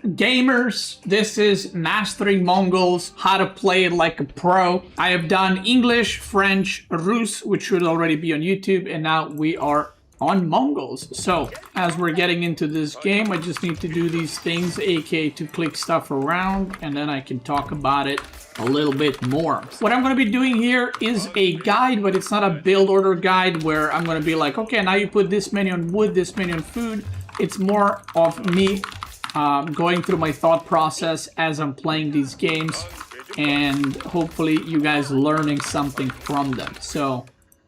gamers, this is Mastering Mongols, how to play it like a pro. I have done English, French, Rus, which should already be on YouTube, and now we are on Mongols. So, as we're getting into this game, I just need to do these things, aka to click stuff around, and then I can talk about it a little bit more. What I'm going to be doing here is a guide, but it's not a build order guide where I'm going to be like, okay, now you put this many on wood, this many on food. It's more of me going through my thought process as I'm playing these games, and hopefully you guys learning something from them. So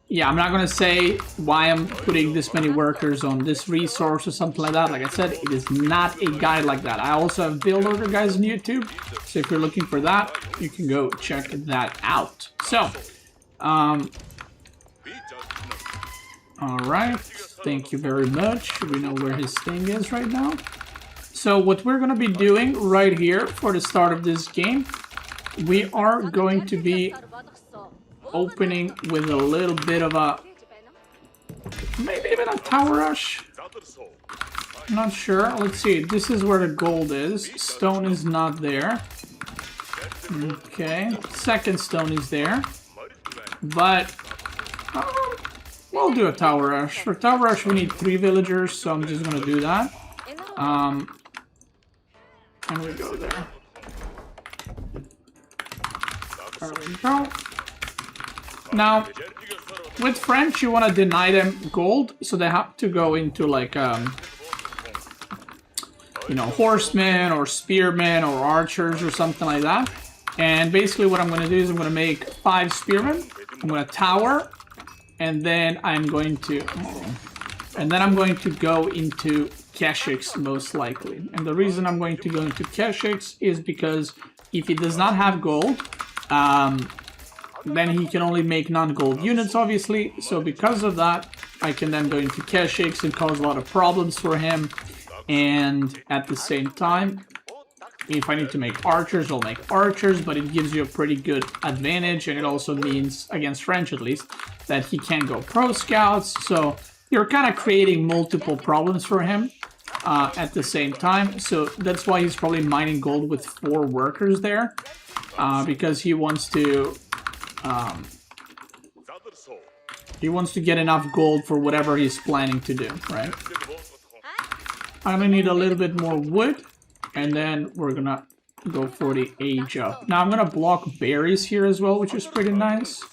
yeah, I'm not going to say why I'm putting this many workers on this resource or something like that. Like I said, it is not a guide like that. I also have build order guides on YouTube, so if you're looking for that, you can go check that out. So, alright, thank you very much. We know where his thing is right now. So what we're going to be doing right here for the start of this game, we are going to be opening with a little bit of a, maybe even a tower rush. I'm not sure. Let's see. This is where the gold is. Stone is not there. Okay. Second stone is there. But we'll do a tower rush. For tower rush, we need 3 villagers, so I'm just gonna do that. And we go there. There we go. Now, with French, you want to deny them gold, so they have to go into like, you know, horsemen or spearmen or archers or something like that. And basically what I'm going to do is I'm going to make 5 spearmen, I'm going to tower, and then I'm going to go into Keshiks most likely. And the reason I'm going to go into Keshiks is because if he does not have gold, then he can only make non-gold units, obviously. So because of that, I can then go into Keshiks and cause a lot of problems for him. And at the same time, if I need to make archers, I'll make archers, but it gives you a pretty good advantage. And it also means, against French at least, that he can't go pro scouts. So you're kind of creating multiple problems for him at the same time. So that's why he's probably mining gold with 4 workers there, because he wants to get enough gold for whatever he's planning to do, right? I'm gonna need a little bit more wood, and then we're gonna go for the age up. Now I'm gonna block berries here as well, which is pretty nice.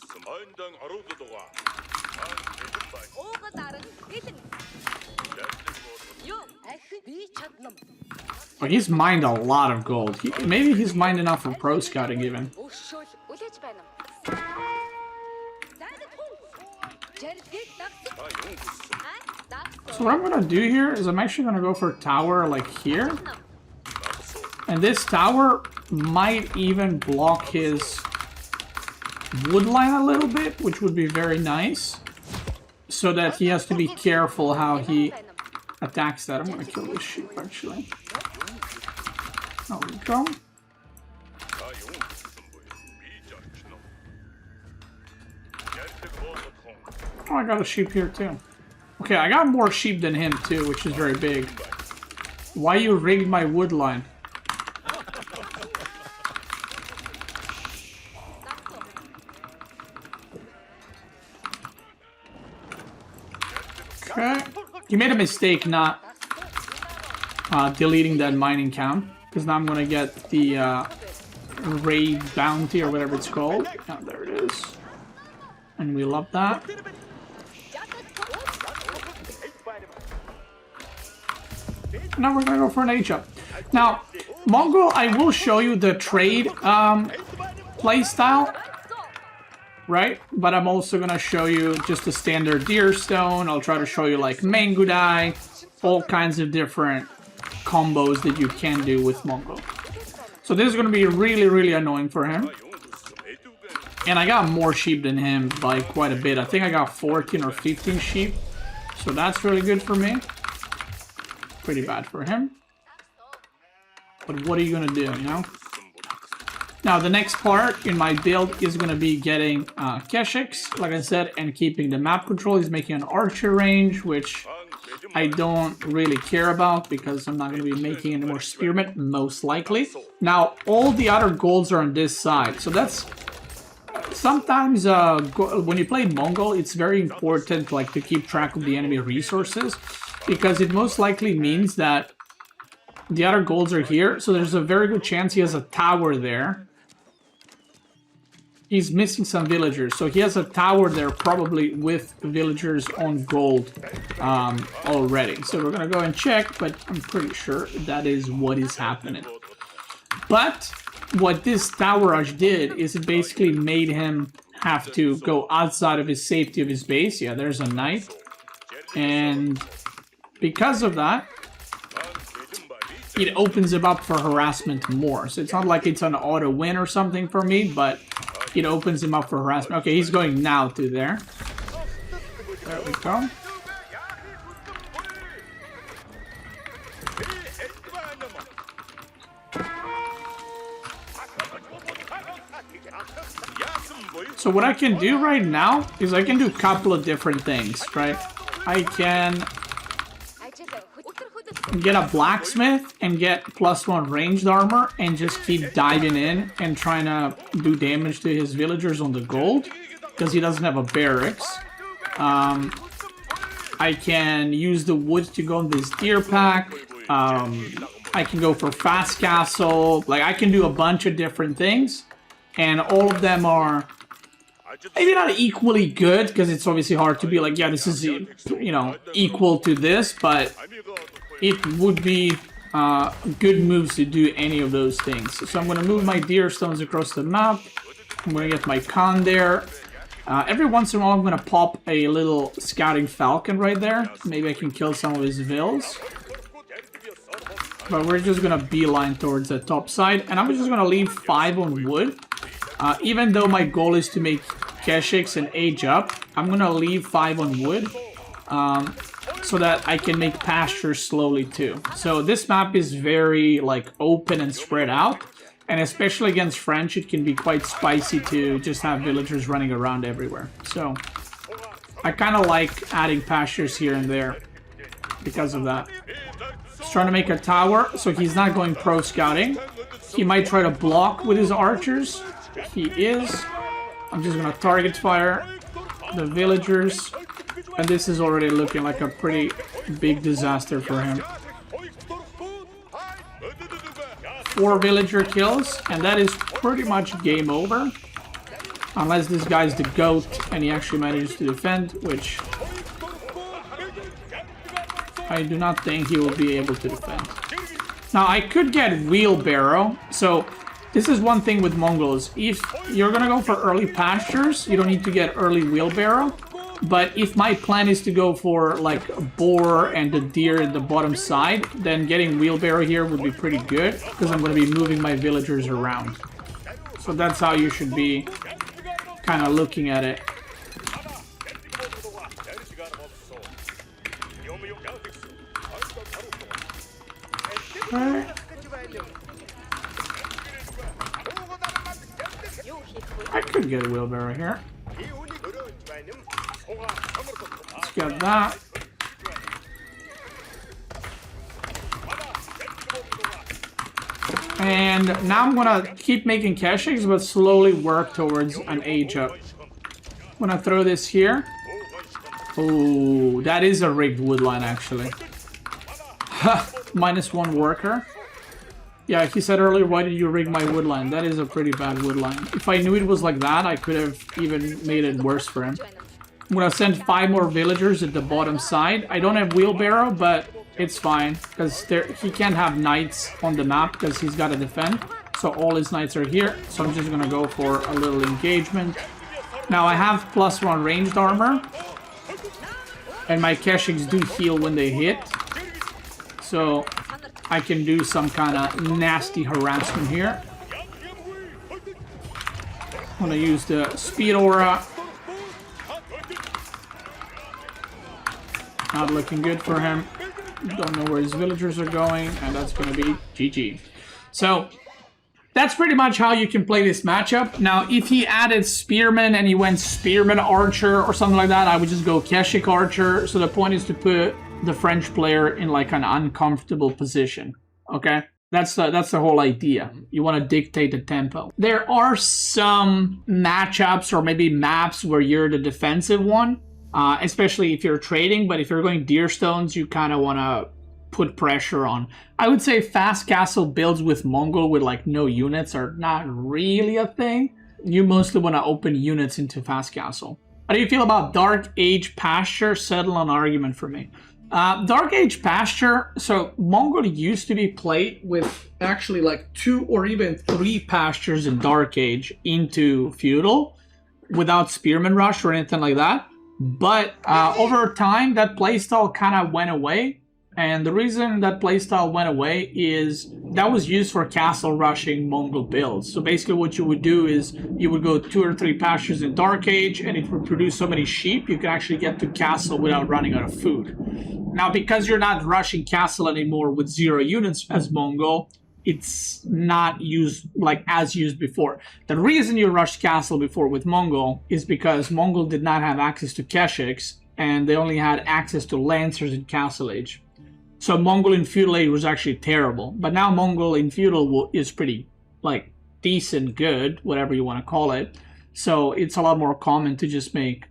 But he's mined a lot of gold. Maybe he's mined enough for pro scouting even. So what I'm gonna do here is I'm actually gonna go for a tower like here. And this tower might even block his wood line a little bit, which would be very nice. So that he has to be careful how he attacks that. I'm gonna kill this sheep actually. There we go. Oh, I got a sheep here too. Okay, I got more sheep than him too, which is very big. Why you rigged my wood line? Okay. You made a mistake not deleting that mining count, because now I'm gonna get the raid bounty or whatever it's called. Oh, there it is. And we love that. Now we're gonna go for an age up. Now, Mongol, I will show you the trade playstyle, right? But I'm also gonna show you just the standard deer stone. I'll try to show you like Mangudai, all kinds of different combos that you can do with Mongol. So this is gonna be really, really annoying for him. And I got more sheep than him by quite a bit. I think I got 14 or 15 sheep. So that's really good for me. Pretty bad for him. But what are you gonna do, you know? Now the next part in my build is gonna be getting Keshiks, like I said, and keeping the map control. He's making an archer range, which I don't really care about because I'm not going to be making any more spearmen, most likely. Now, all the other golds are on this side, so that's... Sometimes when you play Mongol, it's very important like to keep track of the enemy resources, because it most likely means that the other golds are here, so there's a very good chance he has a tower there. He's missing some villagers, so he has a tower there probably with villagers on gold already. So we're gonna go and check, but I'm pretty sure that is what is happening. But what this tower rush did is it basically made him have to go outside of his safety of his base. Yeah, there's a knight. And because of that, it opens him up for harassment more. So it's not like it's an auto win or something for me, but it opens him up for harassment. Okay, he's going now to there. There we go. So what I can do right now is I can do a couple of different things, right? I can get a blacksmith and get +1 ranged armor and just keep diving in and trying to do damage to his villagers on the gold because he doesn't have a barracks. I can use the wood to go on this deer pack. I can go for fast castle. Like, I can do a bunch of different things, and all of them are maybe not equally good because it's obviously hard to be like, yeah, this is, you know, equal to this, but it would be good moves to do any of those things. So I'm going to move my deer stones across the map. I'm going to get my con there. Every once in a while I'm going to pop a little scouting falcon right there. Maybe I can kill some of his vills. But we're just going to beeline towards the top side. And I'm just going to leave 5 on wood. Even though my goal is to make Keshiks and age up, I'm going to leave 5 on wood. So that I can make pastures slowly too. So this map is very like open and spread out, and especially against French it can be quite spicy to just have villagers running around everywhere. So I kind of like adding pastures here and there because of that. He's trying to make a tower, so he's not going pro scouting. He might try to block with his archers. He is. I'm just gonna target fire the villagers. And this is already looking like a pretty big disaster for him. 4 villager kills, and that is pretty much game over. Unless this guy's the GOAT and he actually manages to defend, which I do not think he will be able to defend. Now, I could get wheelbarrow. So, this is one thing with Mongols. If you're gonna go for early pastures, you don't need to get early wheelbarrow. But if my plan is to go for like a boar and the deer at the bottom side, then getting wheelbarrow here would be pretty good because I'm going to be moving my villagers around. So that's how you should be kind of looking at it. Okay. I could get a wheelbarrow here. Let's get that. And now I'm gonna keep making Keshiks, but slowly work towards an age up. I'm gonna throw this here. Oh, that is a rigged woodline actually. -1 worker. Yeah, he said earlier, why did you rig my woodline? That is a pretty bad woodline. If I knew it was like that, I could have even made it worse for him. I'm gonna send 5 more villagers at the bottom side. I don't have wheelbarrow, but it's fine because he can't have knights on the map because he's got to defend. So all his knights are here. So I'm just gonna go for a little engagement. Now I have +1 ranged armor, and my Keshiks do heal when they hit. So I can do some kind of nasty harassment here. I'm gonna use the speed aura. Not looking good for him. Don't know where his villagers are going, and that's going to be GG. So, that's pretty much how you can play this matchup. Now, if he added Spearman and he went Spearman Archer or something like that, I would just go Keshik Archer. So the point is to put the French player in like an uncomfortable position. Okay, that's the whole idea. You want to dictate the tempo. There are some matchups or maybe maps where you're the defensive one, especially if you're trading. But if you're going deer stones, you kind of want to put pressure on. I would say fast castle builds with Mongol with like no units are not really a thing. You mostly want to open units into fast castle. How do you feel about Dark Age Pasture? Settle an argument for me. Dark Age Pasture, so Mongol used to be played with actually like 2 or even 3 pastures in Dark Age into Feudal without Spearman Rush or anything like that. But over time, that playstyle kind of went away. And the reason that playstyle went away is that was used for castle rushing Mongol builds. So basically what you would do is you would go 2 or 3 pastures in Dark Age, and it would produce so many sheep, you could actually get to castle without running out of food. Now, because you're not rushing castle anymore with 0 units as Mongol, it's not used like as used before. The reason you rushed castle before with Mongol is because Mongol did not have access to Keshiks, and they only had access to Lancers in Castle Age. So Mongol in Feudal Age was actually terrible. But now Mongol in Feudal is pretty, like, decent, good, whatever you want to call it. So it's a lot more common to just make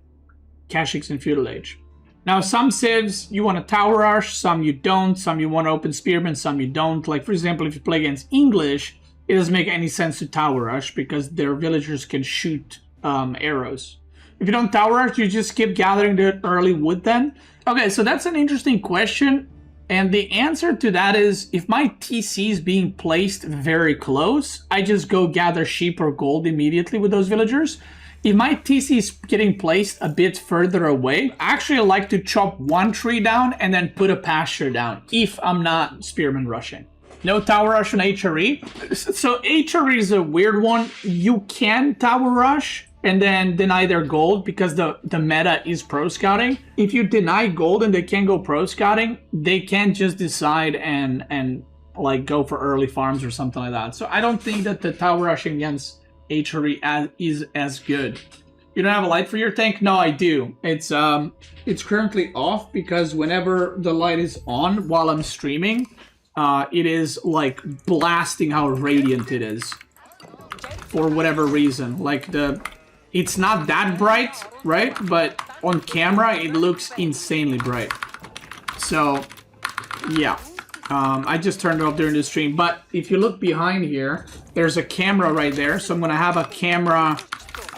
Keshiks in Feudal Age. Now, some civs, you want to tower rush, some you don't, some you want to open spearmen, some you don't. Like, for example, if you play against English, it doesn't make any sense to tower rush because their villagers can shoot arrows. If you don't tower rush, you just keep gathering the early wood then. Okay, so that's an interesting question. And the answer to that is, if my TC is being placed very close, I just go gather sheep or gold immediately with those villagers. If my TC is getting placed a bit further away, I actually like to chop 1 tree down and then put a pasture down, if I'm not spearman rushing. No tower rush on HRE. So HRE is a weird one. You can tower rush and then deny their gold because the meta is pro scouting. If you deny gold and they can't go pro scouting, they can't just decide and like go for early farms or something like that. So I don't think that the tower rushing against HRE is as good. You don't have a light for your tank? No, I do. It's currently off because whenever the light is on while I'm streaming, it is like blasting how radiant it is for whatever reason. Like it's not that bright, right? But on camera, it looks insanely bright. So, yeah. I just turned it off during the stream. But if you look behind here, there's a camera right there. So I'm going to have a camera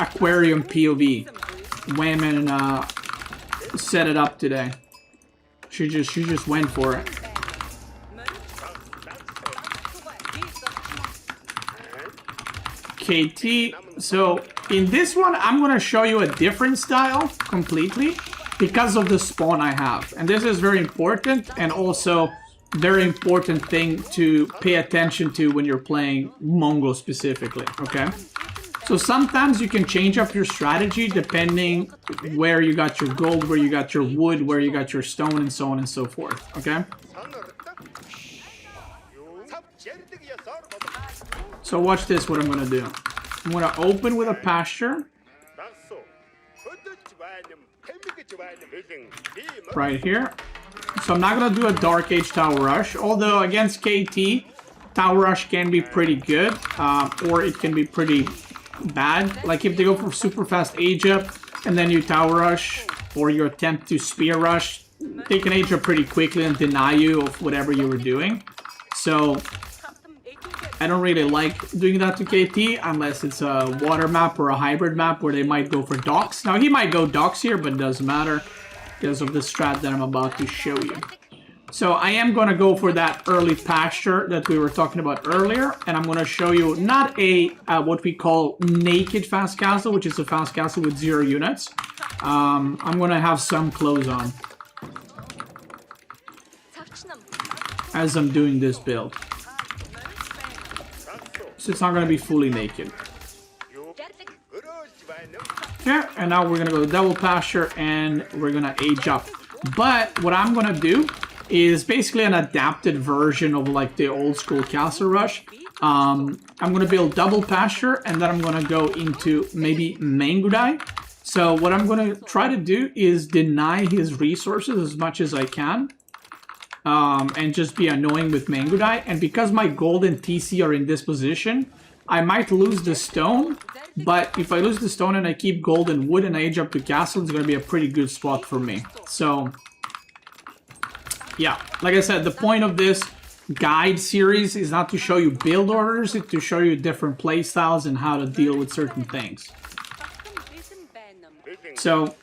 aquarium POV. Wham and set it up today. She just went for it. KT. So in this one, I'm going to show you a different style completely because of the spawn I have. And this is very important and also very important thing to pay attention to when you're playing Mongol specifically, okay? So sometimes you can change up your strategy depending where you got your gold, where you got your wood, where you got your stone, and so on and so forth, okay? So watch this, what I'm going to do. I'm going to open with a pasture. Right here. So I'm not going to do a Dark Age Tower Rush. Although against KT, Tower Rush can be pretty good. Or it can be pretty bad. Like if they go for super fast age up and then you Tower Rush or you attempt to Spear Rush, they can age up pretty quickly and deny you of whatever you were doing. So I don't really like doing that to KT unless it's a water map or a hybrid map where they might go for docks. Now he might go docks here, but it doesn't matter because of the strat that I'm about to show you. So I am going to go for that early pasture that we were talking about earlier, and I'm going to show you not a what we call naked fast castle, which is a fast castle with 0 units. I'm going to have some clothes on as I'm doing this build. So it's not going to be fully naked. Okay, and now we're going to go to double pasture and we're going to age up. But what I'm going to do is basically an adapted version of like the old school castle rush. I'm going to build double pasture and then I'm going to go into maybe Mangudai. So what I'm going to try to do is deny his resources as much as I can. and just be annoying with Mangudai. And because my gold and TC are in this position, I might lose the stone. But if I lose the stone and I keep gold and wood and I age up to castle, it's going to be a pretty good spot for me. So, yeah, like I said, the point of this guide series is not to show you build orders, it's to show you different play styles and how to deal with certain things. So,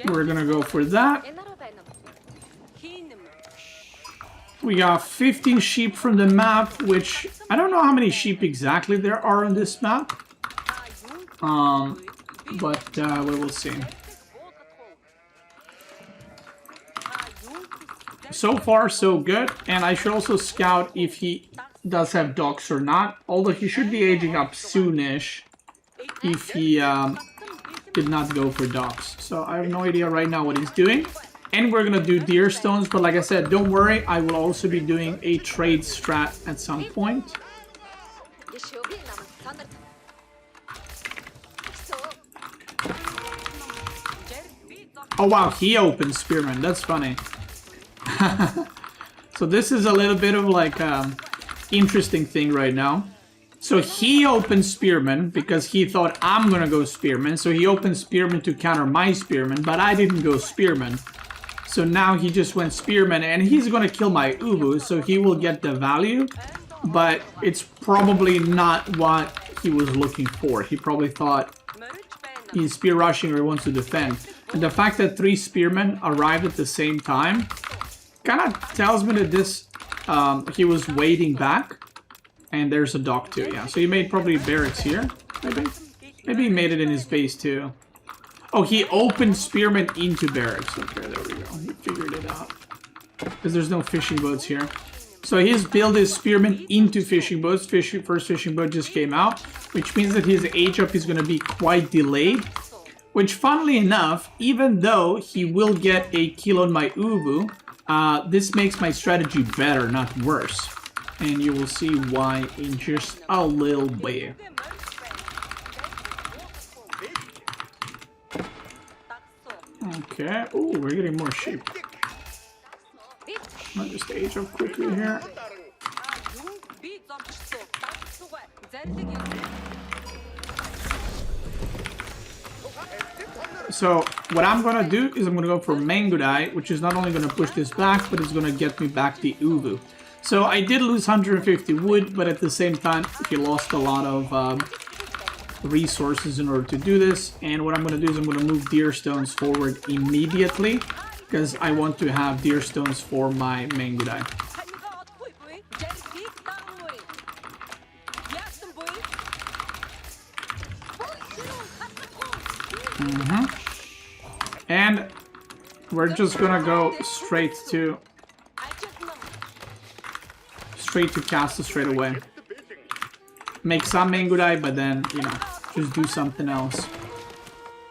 we're going to go for that. We got 15 sheep from the map, which I don't know how many sheep exactly there are on this map. But we will see. So far, so good. And I should also scout if he does have docks or not. Although he should be aging up soonish if he did not go for docks. So I have no idea right now what he's doing. And we're gonna do deer stones, but like I said, don't worry, I will also be doing a trade strat at some point. Oh wow, he opens spearman, that's funny. So this is a little bit of like interesting thing right now. So he opened spearman because he thought I'm gonna go spearman, so he opened spearman to counter my spearman, but I didn't go spearman. So now he just went spearman and he's gonna kill my Ubu, so he will get the value, but it's probably not what he was looking for. He probably thought he's spear rushing or he wants to defend. And the fact that 3 spearmen arrived at the same time kind of tells me that this he was waiting back. And there's a dock too, yeah. So he made probably barracks here, maybe? Maybe he made it in his base too. Oh, he opened spearmen into barracks. Okay, there we go. He figured it out. Because there's no fishing boats here. So his build is spearmen into fishing boats. First fishing boat just came out. Which means that his age up is going to be quite delayed. Which, funnily enough, even though he will get a kill on my Ubu, this makes my strategy better, not worse. And you will see why in just a little bit. Okay. Ooh, we're getting more sheep. I'll just age up quickly here. So what I'm gonna do is I'm gonna go for Mangudai, which is not only gonna push this back, but it's gonna get me back the Uvu. So I did lose 150 wood, but at the same time, he lost a lot of resources in order to do this. And what I'm going to do is I'm going to move deer stones forward immediately, because I want to have deer stones for my Mangudai. And we're just going to go straight to castle straight away. Make some Mangudai, but then, you know, just do something else.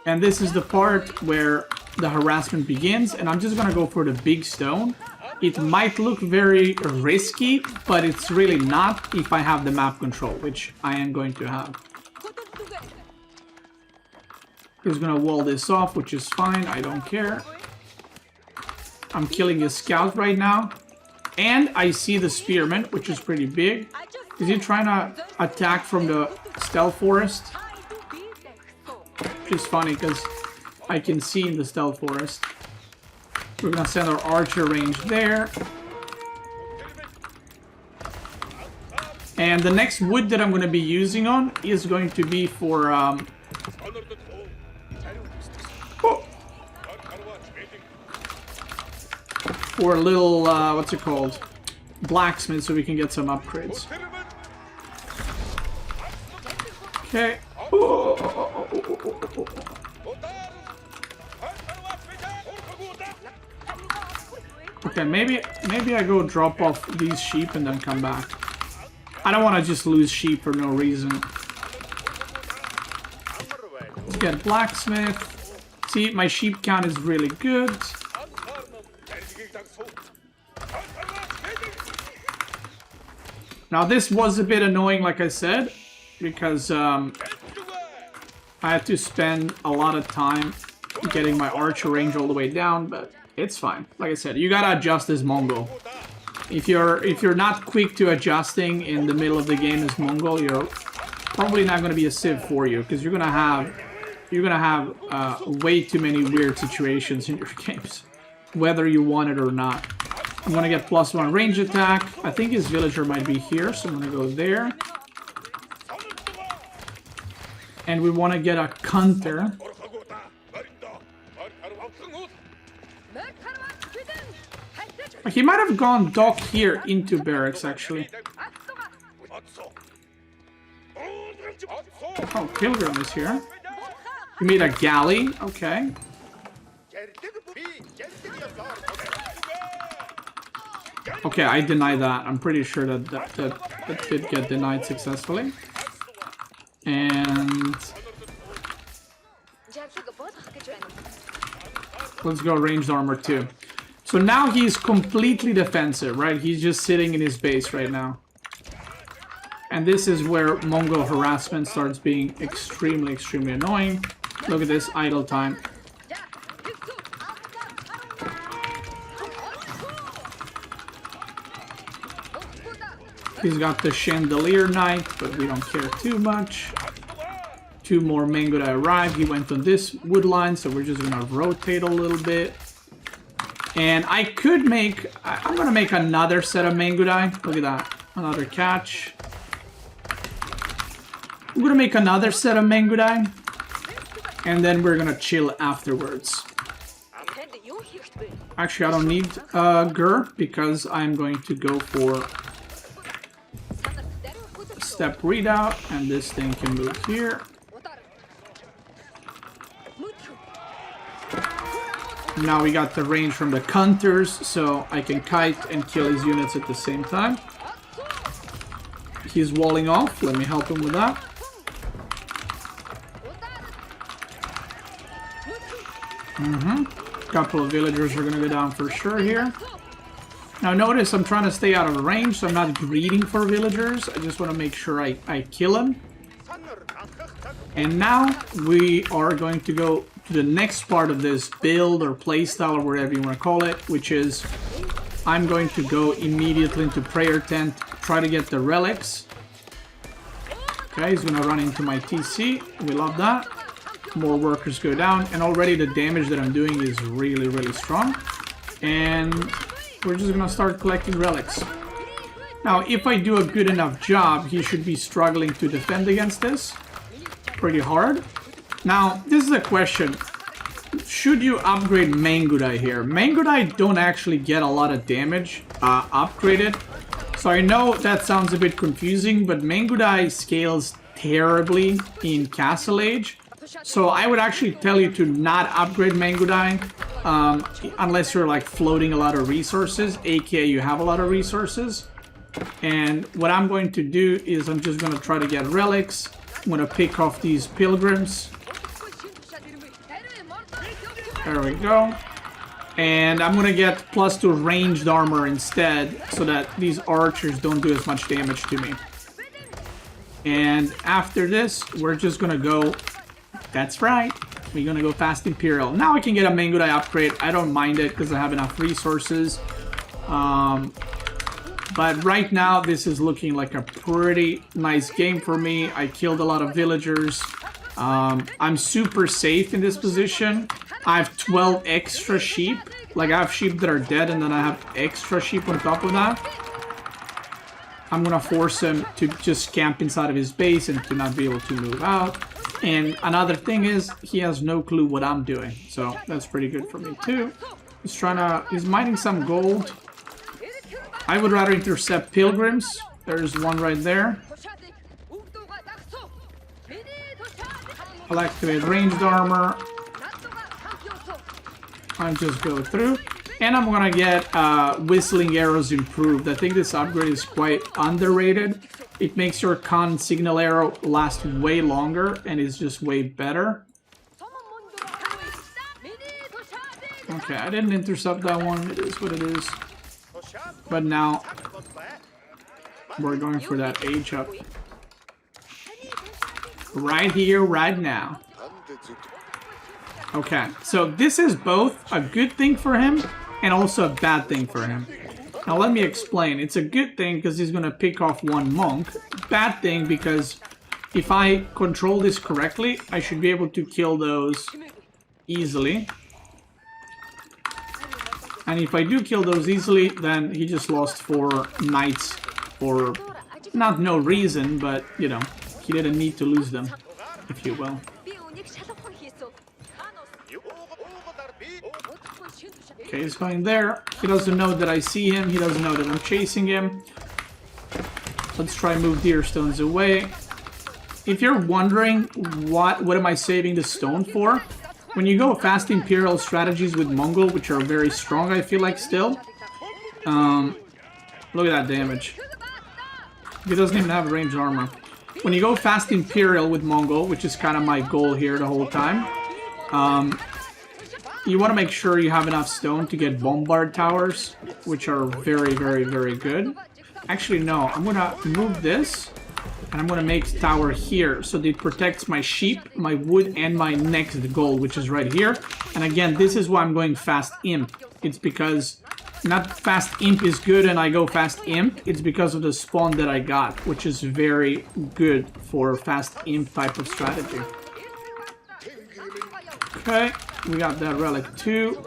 And this is the part where the harassment begins, and I'm just gonna go for the big stone. It might look very risky, but it's really not if I have the map control, which I am going to have. He's gonna wall this off, which is fine, I don't care. I'm killing a scout right now. And I see the spearman, which is pretty big. Is he trying to attack from the stealth forest? Which is funny, because I can see in the stealth forest. We're gonna send our archer range there. And the next wood that I'm gonna be using on is going to be for for a little, what's it called? Blacksmith, so we can get some upgrades. Okay. Okay, maybe I go drop off these sheep and then come back. I don't want to just lose sheep for no reason. Let's get blacksmith. See, my sheep count is really good. Now this was a bit annoying, like I said, because I had to spend a lot of time getting my archer range all the way down, but It's fine. Like I said, you gotta adjust as Mongol. If you're not quick to adjusting in the middle of the game as Mongol, you're probably not gonna be a civ for you, because you're gonna have way too many weird situations in your games, whether you want it or not. I'm gonna get +1 range attack. I think his villager might be here, so I'm gonna go there. And we want to get a counter. He might have gone dock here into barracks, actually. Oh, Pilgrim is here. He made a galley. Okay. Okay, I deny that. I'm pretty sure that did get denied successfully. And let's go ranged armor too. So now he's completely defensive, right? He's just sitting in his base right now. And this is where Mongol harassment starts being extremely, extremely annoying. Look at this idle time. He's got the Chandelier Knight, but we don't care too much. 2 more Mangudai arrive. He went on this wood line, so we're just gonna rotate a little bit. And I could make... I'm gonna make another set of Mangudai. Look at that. Another catch. I'm gonna make another set of Mangudai. And then we're gonna chill afterwards. Actually, I don't need Gur, because I'm going to go for step readout, and this thing can move here. Now we got the range from the counters, so I can kite and kill his units at the same time. He's walling off. Let me help him with that. Couple of villagers are gonna go down for sure here. Now notice I'm trying to stay out of range, so I'm not greeting for villagers. I just want to make sure I kill them. And now we are going to go to the next part of this build or playstyle or whatever you want to call it, which is I'm going to go immediately into Prayer Tent, try to get the relics. Okay, he's going to run into my TC. We love that. More workers go down, and already the damage that I'm doing is really, really strong. And we're just gonna start collecting relics. Now, if I do a good enough job, he should be struggling to defend against this pretty hard. Now, this is a question. Should you upgrade Mangudai here? Mangudai don't actually get a lot of damage upgraded. So I know that sounds a bit confusing, but Mangudai scales terribly in Castle Age. So I would actually tell you to not upgrade Mangudai unless you're like floating a lot of resources, aka you have a lot of resources. And what I'm going to do is I'm just going to try to get relics. I'm going to pick off these pilgrims. There we go. And I'm going to get +2 ranged armor instead, so that these archers don't do as much damage to me. And after this, we're just going to go... That's right. We're going to go fast Imperial. Now I can get a Mangudai upgrade. I don't mind it because I have enough resources. But right now, this is looking like a pretty nice game for me. I killed a lot of villagers. I'm super safe in this position. I have 12 extra sheep. Like, I have sheep that are dead, and then I have extra sheep on top of that. I'm going to force him to just camp inside of his base and to not be able to move out. And another thing is, he has no clue what I'm doing. So, that's pretty good for me, too. He's mining some gold. I would rather intercept pilgrims. There's one right there. I'll activate ranged armor. I'll just go through. And I'm gonna get whistling arrows improved. I think this upgrade is quite underrated. It makes your con signal arrow last way longer and is just way better. Okay, I didn't intercept that one. It is what it is. But now we're going for that age up. Right here, right now. Okay, so this is both a good thing for him and also a bad thing for him. Now let me explain. It's a good thing because he's going to pick off one monk. Bad thing because if I control this correctly, I should be able to kill those easily. And if I do kill those easily, then he just lost 4 knights for not no reason, but, you know, he didn't need to lose them, if you will. Okay, he's going there. He doesn't know that I see him. He doesn't know that I'm chasing him. Let's try and move deer stones away. If you're wondering what am I saving the stone for, when you go fast Imperial strategies with Mongol, which are very strong, I feel like still. Look at that damage. He doesn't even have ranged armor. When you go fast Imperial with Mongol, which is kind of my goal here the whole time, you want to make sure you have enough stone to get bombard towers, which are very, very, very good. Actually, no. I'm going to move this, and I'm going to make tower here, so that it protects my sheep, my wood, and my next gold, which is right here. And again, this is why I'm going fast imp. It's because not fast imp is good and I go fast imp. It's because of the spawn that I got, which is very good for fast imp type of strategy. Okay, we got that relic too.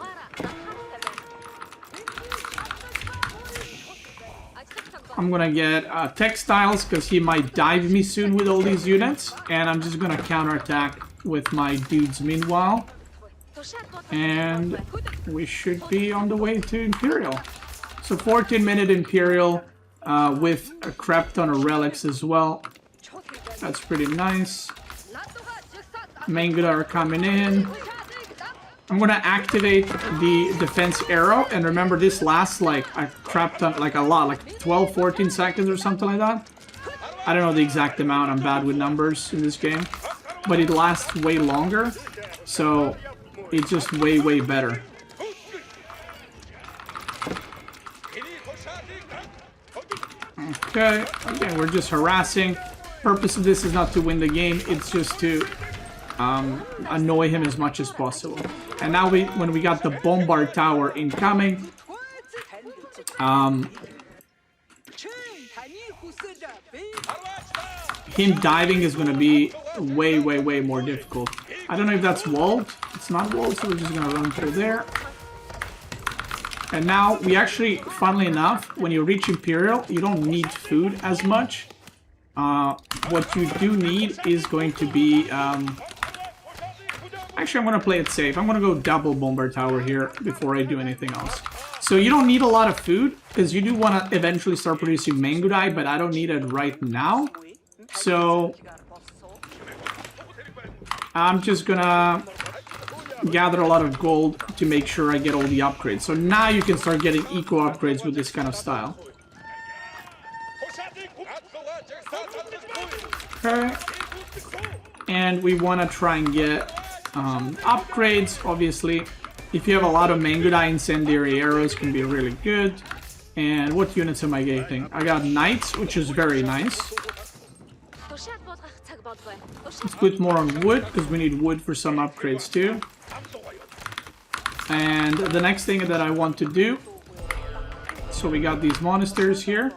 I'm gonna get textiles because he might dive me soon with all these units, and I'm just gonna counterattack with my dudes meanwhile. And we should be on the way to Imperial. So 14-minute Imperial with a crap ton of relics as well. That's pretty nice. Mangada are coming in. I'm gonna activate the defense arrow, and remember this lasts like a crap ton, like a lot, like 12-14 seconds or something like that. I don't know the exact amount, I'm bad with numbers in this game, but it lasts way longer, so it's just way, way better. Okay, again, we're just harassing. Purpose of this is not to win the game, it's just to annoy him as much as possible. And now when we got the bombard tower incoming, him diving is going to be way, way, way more difficult. I don't know if that's walled. It's not walled, so we're just going to run through there. And now we actually, funnily enough, when you reach Imperial, you don't need food as much. What you do need is going to be... Actually, I'm going to play it safe. I'm going to go double bombard tower here before I do anything else. So you don't need a lot of food, because you do want to eventually start producing Mangudai, but I don't need it right now. So I'm just going to gather a lot of gold to make sure I get all the upgrades. So now you can start getting eco upgrades with this kind of style. Okay. And we want to try and get upgrades, obviously. If you have a lot of Mangudai incendiary arrows, can be really good. And what units am I getting? I got knights, which is very nice. Let's put more on wood, because we need wood for some upgrades too. And the next thing that I want to do, so we got these monasteries here.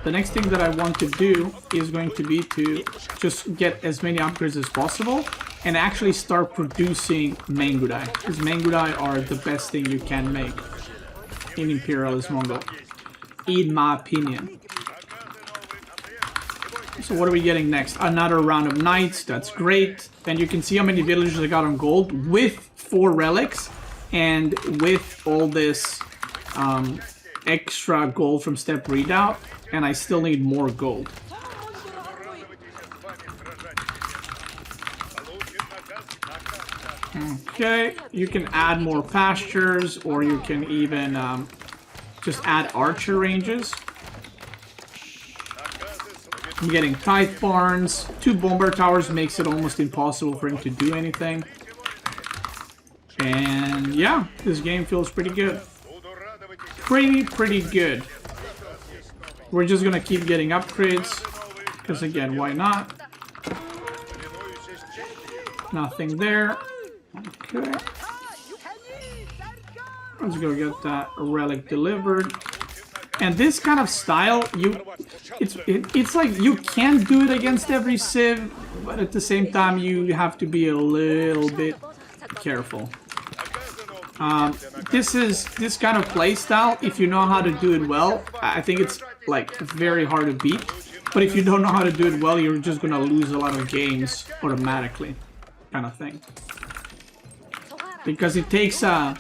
The next thing that I want to do is going to be to just get as many upgrades as possible and actually start producing Mangudai, because Mangudai are the best thing you can make in Imperialist Mongol, in my opinion. So what are we getting next? Another round of knights, that's great. And you can see how many villages I got on gold with 4 relics and with all this extra gold from step redoubt, and I still need more gold. Okay, you can add more pastures, or you can even just add archer ranges. I'm getting tight barns. 2 bomber towers makes it almost impossible for him to do anything. And yeah, this game feels pretty good. Pretty good. We're just gonna keep getting upgrades, because again, why not? Nothing there. Okay. Let's go get that relic delivered. And this kind of style, it's like you can do it against every civ, but at the same time you have to be a little bit careful. This kind of play style, if you know how to do it well, I think it's like very hard to beat. But if you don't know how to do it well, you're just gonna lose a lot of games automatically, kind of thing. Because it takes a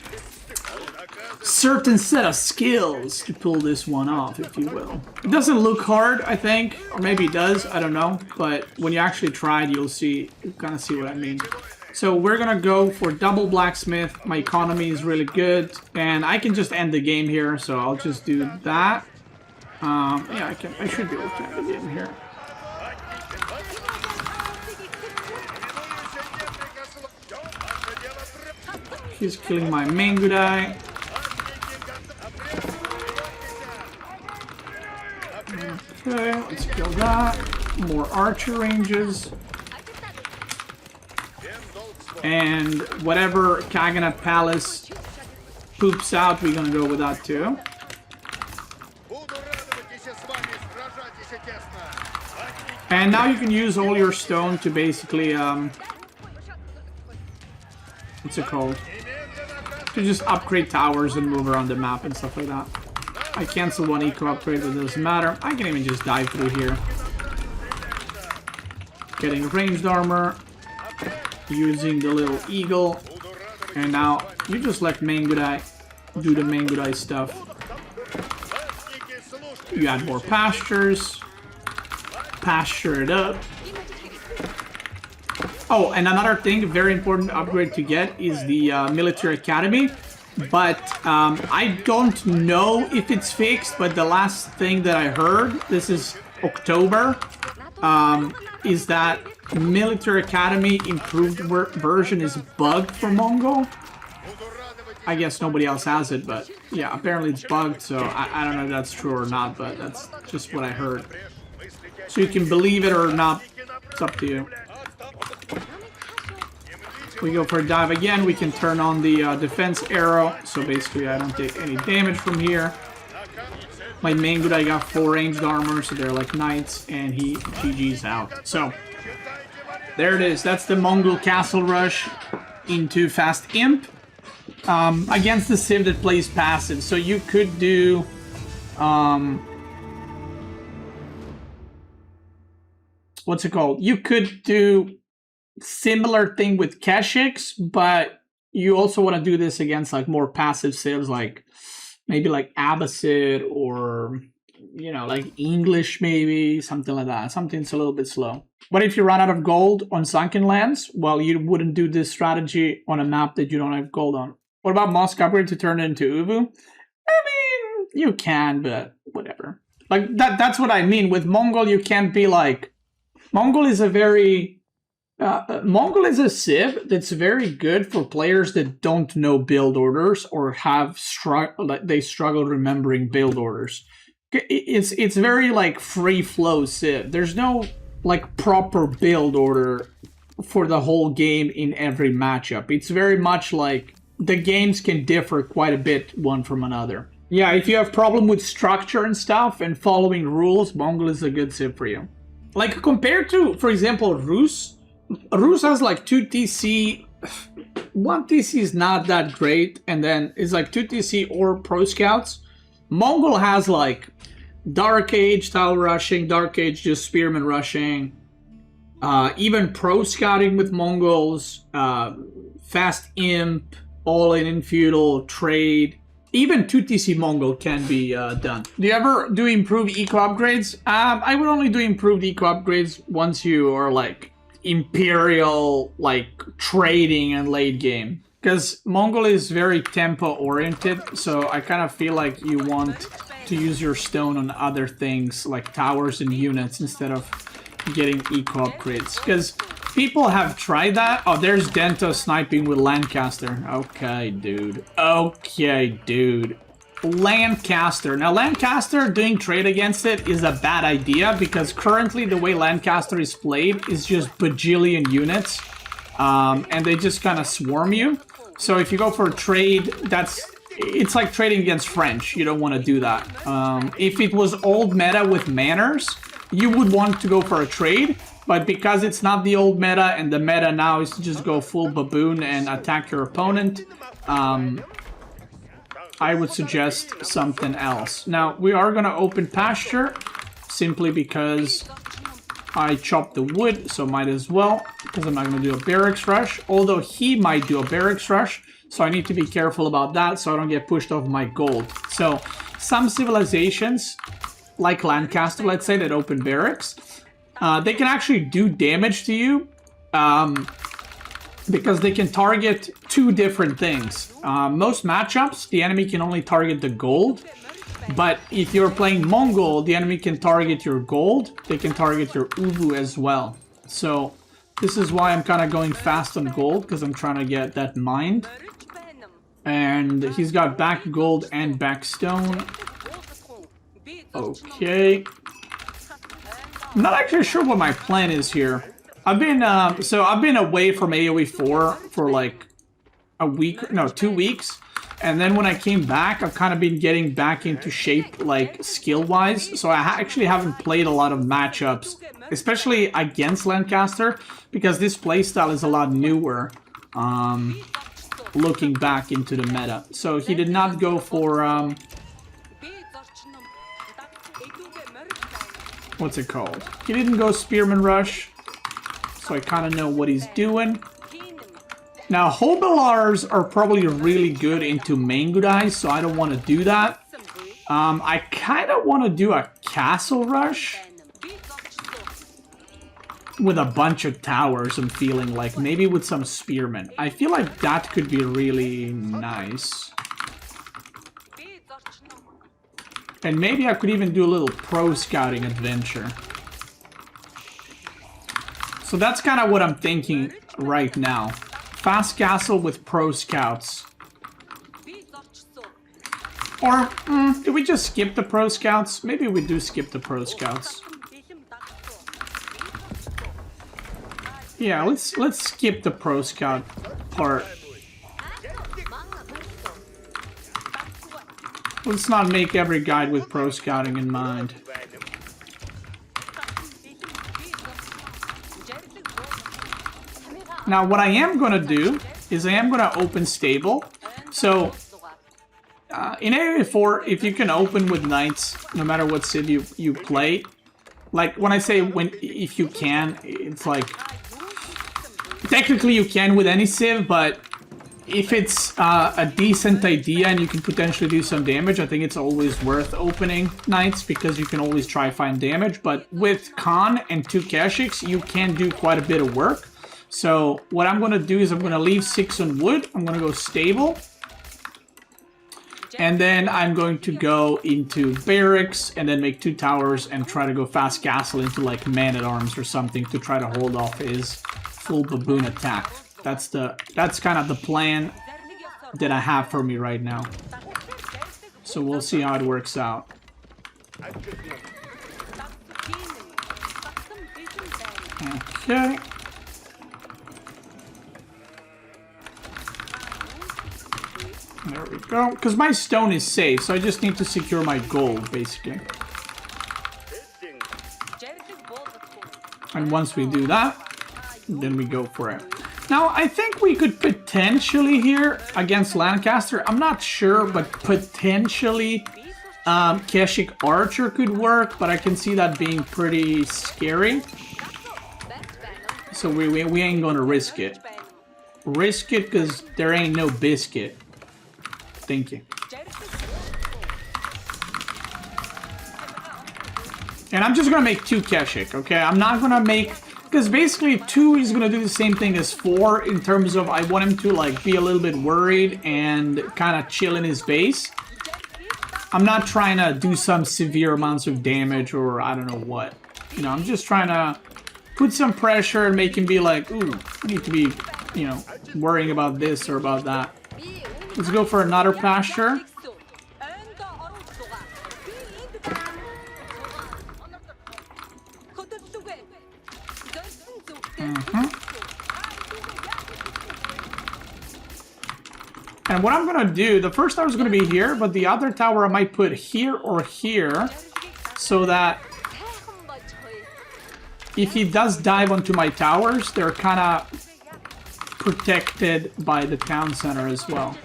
certain set of skills to pull this one off, if you will. It doesn't look hard, I think, or maybe it does, I don't know. But when you actually try it, you'll kind of see what I mean. So we're gonna go for double blacksmith. My economy is really good, and I can just end the game here. So I'll just do that. Yeah, I should be able to end the game here. He's killing my main guy. Okay, let's kill that. More archer ranges. And whatever Kaganat Palace poops out, we're gonna go with that too. And now you can use all your stone to basically, what's it called? To just upgrade towers and move around the map and stuff like that. I cancel one eco upgrade, but it doesn't matter. I can even just dive through here. Getting ranged armor. Using the little eagle. And now you just let Mangudai do the Mangudai stuff. You add more pastures. Pasture it up. Oh, and another thing, very important upgrade to get is the military academy. But I don't know if it's fixed, but the last thing that I heard, this is October, is that military academy improved version is bugged for Mongol. I guess nobody else has it, but yeah, apparently it's bugged, so I don't know if that's true or not, but that's just what I heard. So you can believe it or not, it's up to you. We go for a dive again, we can turn on the defense arrow, so basically I don't take any damage from here. My main good, I got 4 ranged armor, so they're like knights, and he GG's out. So, there it is, that's the Mongol castle rush into Fast Imp. Against the civ that plays passive, so you could do... what's it called? You could do similar thing with Keshiks, but you also want to do this against like more passive civs, like maybe like Abbassid or, you know, like English maybe, something like that. Something's a little bit slow. But if you run out of gold on sunken lands, well, you wouldn't do this strategy on a map that you don't have gold on. What about Mosque Upgrade to turn it into Uvu? I mean, you can, but whatever. Like, that's what I mean. With Mongol, you can't be like... Mongol is a very... Mongol is a civ that's very good for players that don't know build orders or have they struggle remembering build orders. It's very like free flow civ. There's no like proper build order for the whole game in every matchup. It's very much like the games can differ quite a bit one from another. Yeah, if you have problem with structure and stuff and following rules, Mongol is a good civ for you. Like compared to, for example, Rus has like 2 TC, 1 TC is not that great, and then it's like 2 TC or Pro Scouts. Mongol has like Dark Age, Tower Rushing, Dark Age, just Spearman Rushing, even Pro Scouting with Mongols, Fast Imp, All-in Feudal, Trade. Even 2 TC Mongol can be done. Do you ever do improved eco upgrades? I would only do improved eco upgrades once you are like Imperial, like trading and late game. Because Mongol is very tempo oriented, so I kind of feel like you want to use your stone on other things like towers and units instead of getting eco upgrades. Because people have tried that. Oh, there's Dento sniping with Lancaster. Okay, dude. Okay, dude. Lancaster. Now, Lancaster doing trade against it is a bad idea because currently the way Lancaster is played is just bajillion units. and they just kind of swarm you. So if you go for a trade, it's like trading against French. You don't want to do that. If it was old meta with manners, you would want to go for a trade, but because it's not the old meta, and the meta now is to just go full baboon and attack your opponent, I would suggest something else. Now, we are going to open pasture, simply because I chopped the wood, so might as well, because I'm not going to do a barracks rush, although he might do a barracks rush, so I need to be careful about that so I don't get pushed off my gold. So, some civilizations, like Lancaster, let's say, that open barracks, they can actually do damage to you, because they can target two different things. Most matchups, the enemy can only target the gold, but if you're playing Mongol, the enemy can target your gold, they can target your ubu as well. So this is why I'm kind of going fast on gold, because I'm trying to get that mined. And he's got back gold and back stone. Okay. I'm not actually sure what my plan is here. I've been away from AoE 4 for like a week, no, 2 weeks. And then when I came back, I've kind of been getting back into shape, like, skill-wise. So I actually haven't played a lot of matchups, especially against Lancaster, because this playstyle is a lot newer, looking back into the meta. So he did not go for, what's it called? He didn't go Spearman Rush, so I kind of know what he's doing. Now, Hobilars are probably really good into Mangudai, so I don't want to do that. I kind of want to do a Castle Rush with a bunch of towers, I'm feeling like. Maybe with some Spearmen. I feel like that could be really nice. And maybe I could even do a little pro-scouting adventure. So that's kind of what I'm thinking right now. Fast castle with pro scouts. Or, do we just skip the pro scouts? Maybe we do skip the pro scouts. Yeah, let's skip the pro scout part. Let's not make every guide with pro scouting in mind. Now, what I am going to do is I am going to open stable. So, in AoE 4, if you can open with knights, no matter what civ you play, like, when I say if you can, it's like, technically you can with any civ, but if it's a decent idea and you can potentially do some damage, I think it's always worth opening knights, because you can always try find damage. But with Khan and 2 Keshiks, you can do quite a bit of work. So what I'm going to do is I'm going to leave 6 on wood. I'm going to go stable. And then I'm going to go into barracks and then make 2 towers and try to go fast castle into like man-at-arms or something to try to hold off his full baboon attack. That's kind of the plan that I have for me right now. So we'll see how it works out. Okay. There we go. Because my stone is safe, so I just need to secure my gold, basically. And once we do that, then we go for it. Now, I think we could potentially here, against Lancaster, I'm not sure, but potentially Keshik Archer could work, but I can see that being pretty scary. So we ain't gonna risk it. Risk it, because there ain't no biscuit. Thank you. And I'm just gonna make 2 Keshik, okay? I'm not gonna make... Because basically 2 is gonna do the same thing as 4 in terms of I want him to like be a little bit worried and kind of chill in his base. I'm not trying to do some severe amounts of damage or I don't know what. You know, I'm just trying to put some pressure and make him be like, ooh, I need to be, you know, worrying about this or about that. Let's go for another pasture. And what I'm gonna do, the first tower is gonna be here, but the other tower I might put here or here, so that if he does dive onto my towers, they're kind of protected by the town center as well.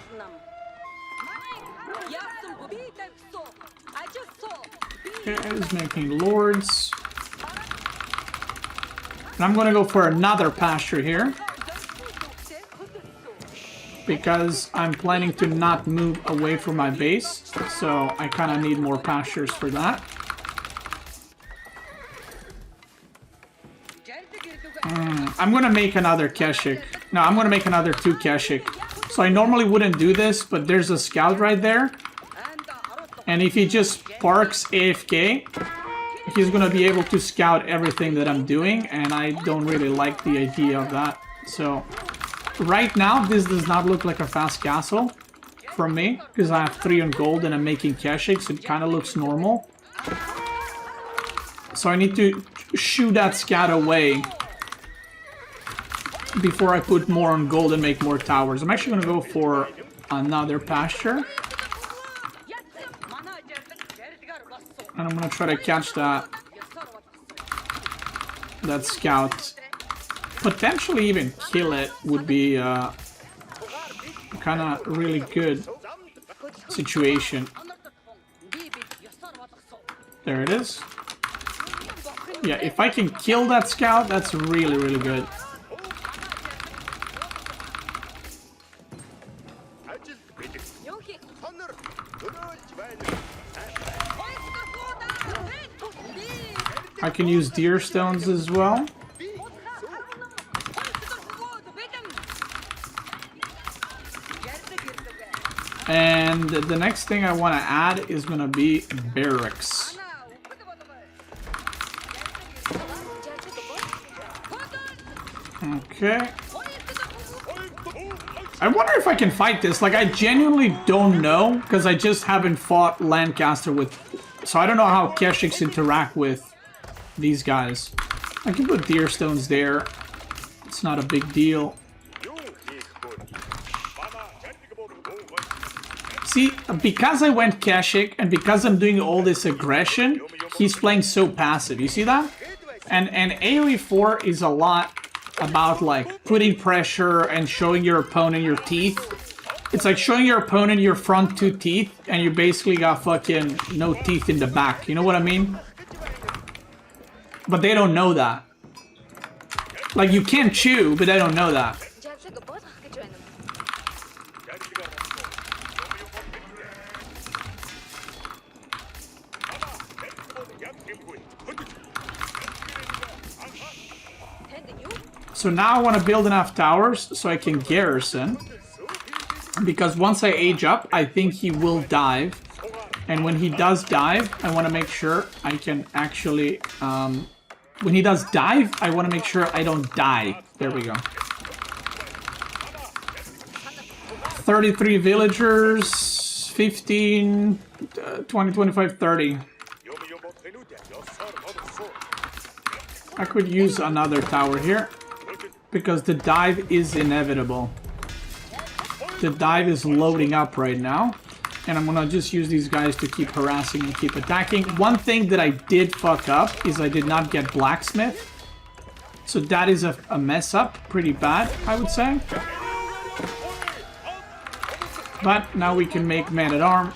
Okay, he's making lords. And I'm gonna go for another pasture here, because I'm planning to not move away from my base, so I kind of need more pastures for that. I'm gonna make another Keshik. No, I'm gonna make another 2 Keshik. So I normally wouldn't do this, but there's a scout right there. And if he just parks AFK, he's gonna be able to scout everything that I'm doing, and I don't really like the idea of that. So right now, this does not look like a fast castle from me, because I have 3 on gold and I'm making Keshiks. It kind of looks normal. So I need to shoo that scout away before I put more on gold and make more towers. I'm actually going to go for another pasture. And I'm going to try to catch that scout. Potentially even kill it would be kind of really good situation. There it is. Yeah, if I can kill that scout, that's really, really good. I can use deer stones as well. And the next thing I want to add is going to be barracks. Okay. I wonder if I can fight this. Like, I genuinely don't know, because I just haven't fought Lancaster with... So I don't know how Keshiks interact with these guys. I can put deer stones there. It's not a big deal. See, because I went Keshik, and because I'm doing all this aggression, he's playing so passive. You see that? And AoE 4 is a lot about, like, putting pressure and showing your opponent your teeth. It's like showing your opponent your front 2 teeth, and you basically got fucking no teeth in the back. You know what I mean? But they don't know that. Like, you can chew, but they don't know that. So now I want to build enough towers so I can garrison. Because once I age up, I think he will dive. And when he does dive, I want to make sure I can actually... when he does dive, I want to make sure I don't die. There we go. 33 villagers, 15, 20, 25, 30. I could use another tower here, because the dive is inevitable. The dive is loading up right now, and I'm gonna just use these guys to keep harassing and keep attacking. One thing that I did fuck up is I did not get blacksmith, so that is a mess up, pretty bad, I would say. But now we can make man-at-arm.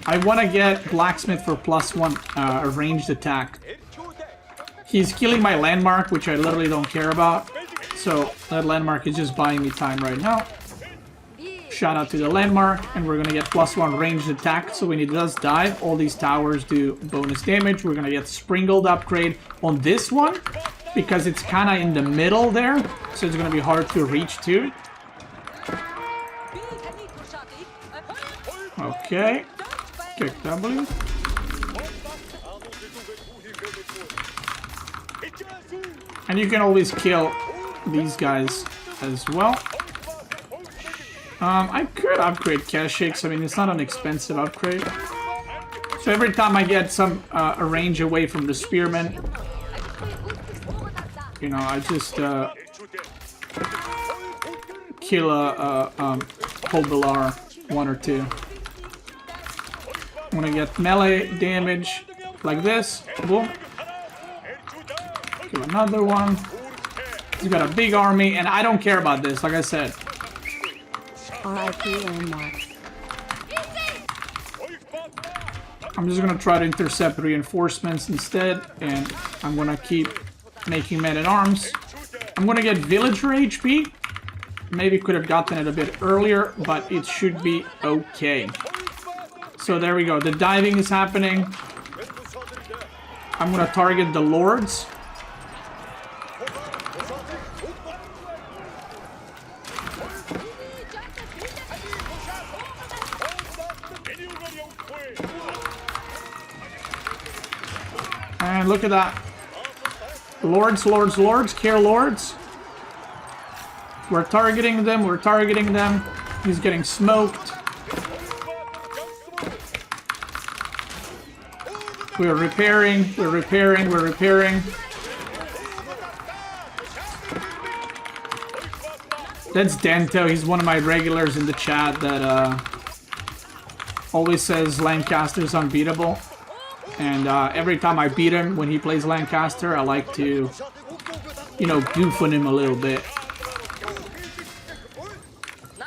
I want to get blacksmith for +1 ranged attack. He's killing my landmark, which I literally don't care about. So that landmark is just buying me time right now. Shout out to the landmark, and we're gonna get +1 ranged attack. So when he does dive, all these towers do bonus damage. We're gonna get sprinkled upgrade on this one, because it's kind of in the middle there, so it's gonna be hard to reach to. Okay. Kick W. And you can always kill these guys as well. I could upgrade Keshiks. I mean, it's not an expensive upgrade. So every time I get some a range away from the spearmen, you know, I just kill a Hobilar 1 or 2. I'm gonna get melee damage like this. Boom. Kill another one. He's got a big army, and I don't care about this, like I said. I'm just gonna try to intercept reinforcements instead, and I'm gonna keep making men-at-arms. I'm gonna get villager HP. Maybe could have gotten it a bit earlier, but it should be okay. So there we go. The diving is happening. I'm gonna target the lords. And look at that. Lords, lords, lords, care lords. We're targeting them, we're targeting them. He's getting smoked. We're repairing, we're repairing, we're repairing. That's Dento, he's one of my regulars in the chat that always says Lancaster's unbeatable. And every time I beat him when he plays Lancaster, I like to, you know, goof on him a little bit.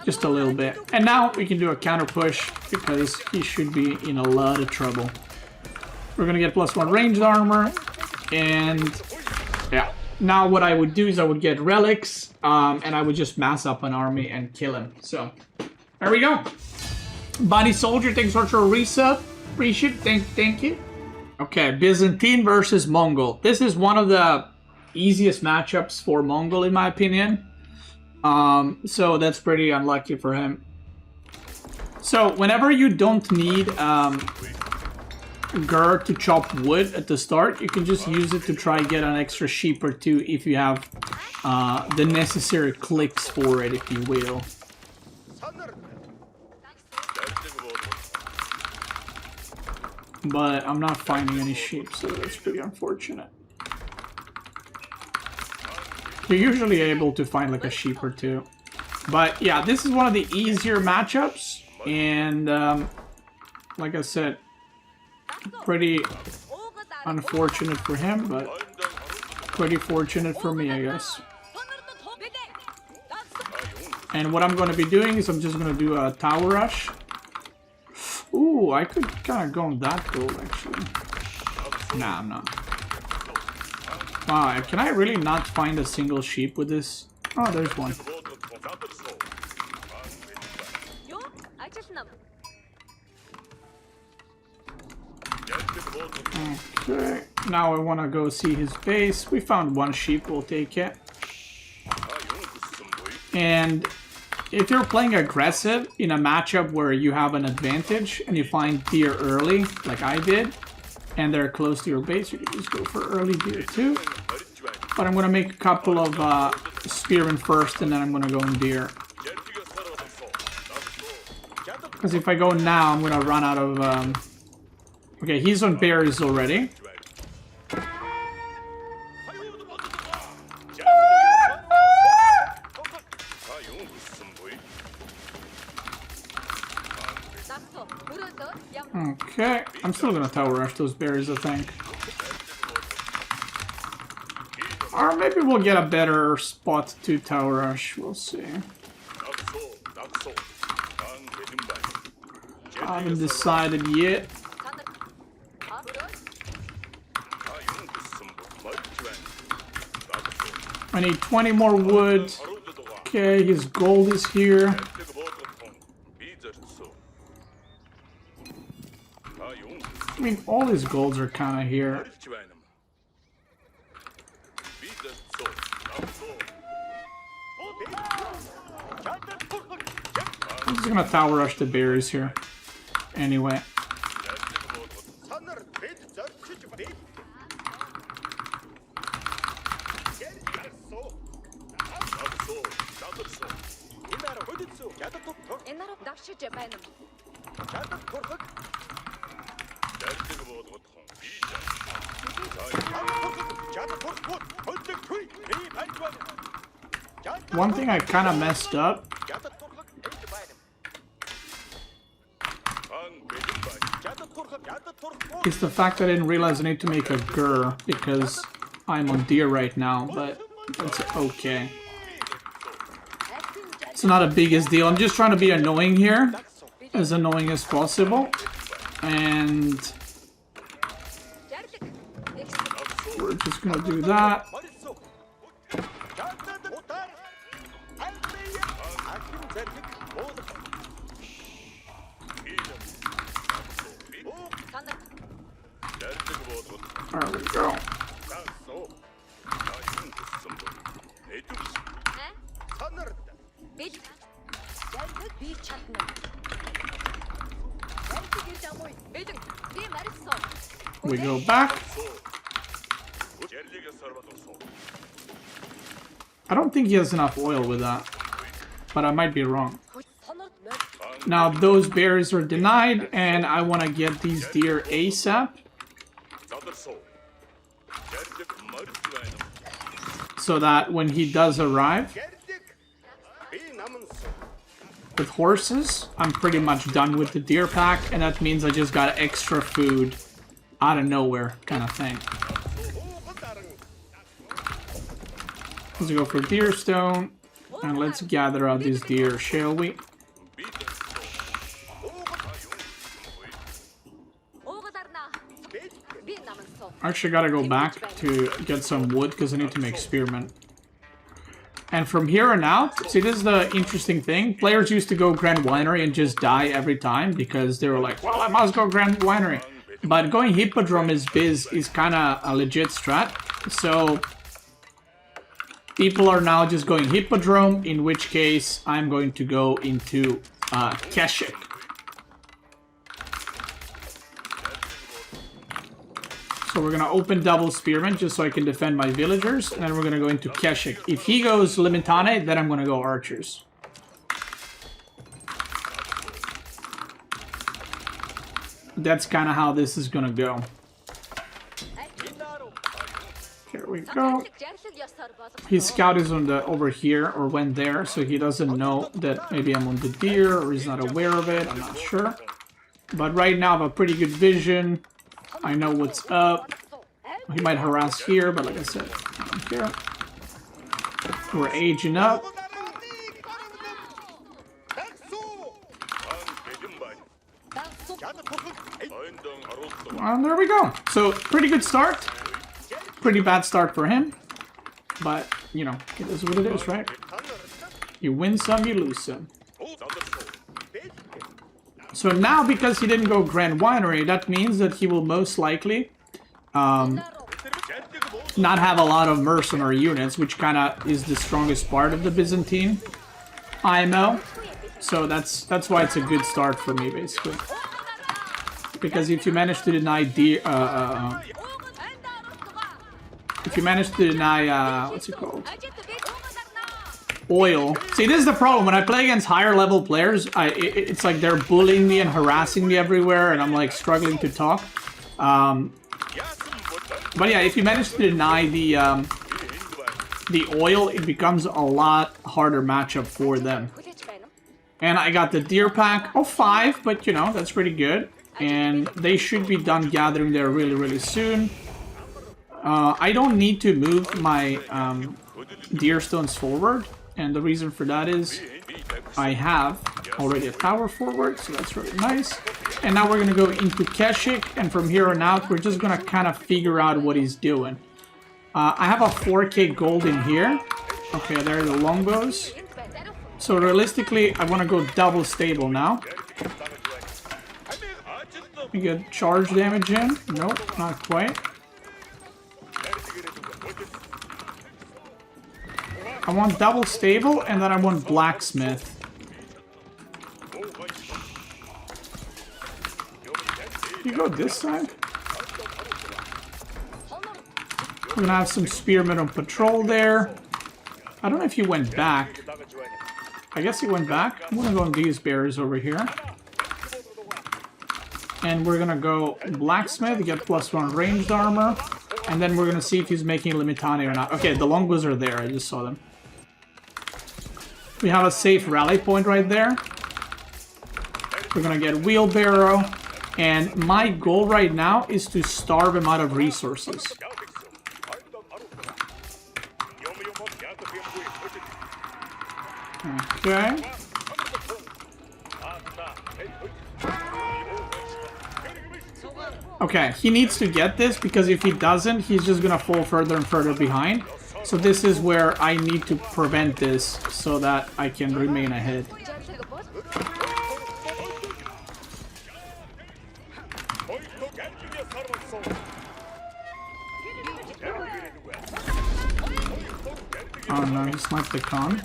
Just a little bit. And now we can do a counter push because he should be in a lot of trouble. We're gonna get +1 ranged armor. And yeah. Now what I would do is I would get relics. And I would just mass up an army and kill him. So there we go. Body Soldier, thanks for a resub. Appreciate it. Thank you. Okay, Byzantine versus Mongol. This is one of the easiest matchups for Mongol, in my opinion. So that's pretty unlucky for him. So whenever you don't need Gur to chop wood at the start, you can just use it to try get an extra sheep or 2 if you have the necessary clicks for it, if you will. But I'm not finding any sheep, so that's pretty unfortunate. You're usually able to find like a sheep or 2. But yeah, this is one of the easier matchups. And like I said, pretty unfortunate for him, but pretty fortunate for me, I guess. And what I'm going to be doing is I'm just going to do a tower rush. Ooh, I could kind of go on that goal, actually. Nah, I'm not. Wow, can I really not find a single sheep with this? Oh, there's one. Okay, now I want to go see his base. We found 1 sheep, we'll take it. And if you're playing aggressive in a matchup where you have an advantage and you find deer early, like I did, and they're close to your base, you can just go for early deer too. But I'm going to make a couple of spearmen first, and then I'm going to go in deer. Because if I go now, I'm going to run out of... Okay, he's on berries already. Okay, I'm still gonna tower rush those berries, I think. Or maybe we'll get a better spot to tower rush, we'll see. I haven't decided yet. I need 20 more wood. Okay, his gold is here. I mean, all his golds are kind of here. I'm just gonna tower rush the berries here. Anyway. One thing I kind of messed up is the fact that I didn't realize I need to make a gur because I'm on deer right now, but that's okay. It's not a biggest deal. I'm just trying to be annoying here, as annoying as possible, and we're just gonna do that. There we go. We go back. I don't think he has enough oil with that, but I might be wrong. Now those bears are denied, and I want to get these deer ASAP. So that when he does arrive with horses, I'm pretty much done with the deer pack, and that means I just got extra food out of nowhere kind of thing. Let's go for deer stone, and let's gather out these deer, shall we? I actually gotta go back to get some wood because I need to make spearmen. And from here on out, see, this is the interesting thing. Players used to go Grand Winery and just die every time because they were like, well, I must go Grand Winery. But going Hippodrome is kind of a legit strat. So people are now just going Hippodrome, in which case I'm going to go into Keshik. So we're going to open double spearmen just so I can defend my villagers. And then we're going to go into Keshik. If he goes Limitane, then I'm going to go archers. That's kind of how this is going to go. Here we go. His scout is on the over here or went there, so he doesn't know that maybe I'm on the deer or he's not aware of it. I'm not sure. But right now I have a pretty good vision. I know what's up. He might harass here, but like I said, I don't care. We're aging up. And there we go. So, pretty good start. Pretty bad start for him. But, you know, it is what it is, right? You win some, you lose some. So now, because he didn't go Grand Winery, that means that he will most likely not have a lot of mercenary units, which kind of is the strongest part of the Byzantine IMO. So that's why it's a good start for me, basically. Because if you manage to deny if you manage to deny what's it called? Oil. See, this is the problem. When I play against higher level players, it's like they're bullying me and harassing me everywhere, and I'm like struggling to talk. But yeah, if you manage to deny the oil, it becomes a lot harder matchup for them. And I got the deer pack of 5, but you know, that's pretty good. And they should be done gathering there really, really soon. I don't need to move my deer stones forward. And the reason for that is I have already a tower forward, so that's really nice. And now we're going to go into Keshik, and from here on out, we're just going to kind of figure out what he's doing. I have a 4k gold in here. Okay, there are the longbows. So realistically, I want to go double stable now. We get charge damage in. Nope, not quite. I want double stable, and then I want blacksmith. You go this side? We're gonna have some spearmen on patrol there. I don't know if he went back. I guess he went back. I'm gonna go on these bears over here. And we're gonna go blacksmith, get +1 ranged armor. And then we're gonna see if he's making Limitani or not. Okay, the longbows are there. I just saw them. We have a safe rally point right there. We're gonna get Wheelbarrow. And my goal right now is to starve him out of resources. Okay. Okay, he needs to get this because if he doesn't, he's just gonna fall further and further behind. So this is where I need to prevent this so that I can remain ahead. Oh no, he sniped the con.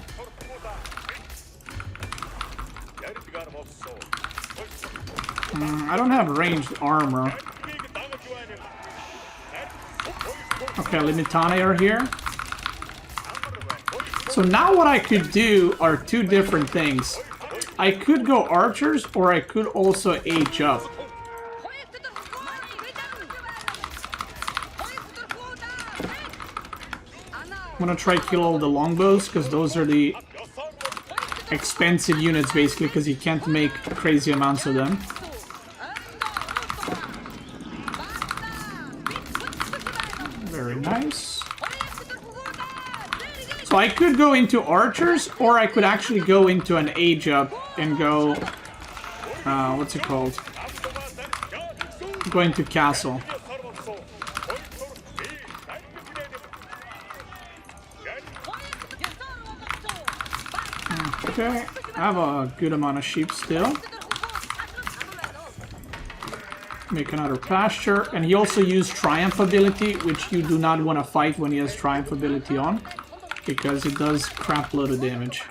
I don't have ranged armor. Okay, Limitani are here. So now what I could do are two different things. I could go archers or I could also age up. I'm gonna try kill all the longbows because those are the expensive units basically because you can't make crazy amounts of them. Very nice. So I could go into archers or I could actually go into an age up and go what's it called? Go into castle. Okay, I have a good amount of sheep still. Make another pasture. And he also used Triumph ability, which you do not want to fight when he has Triumph ability on, because it does crap load of damage.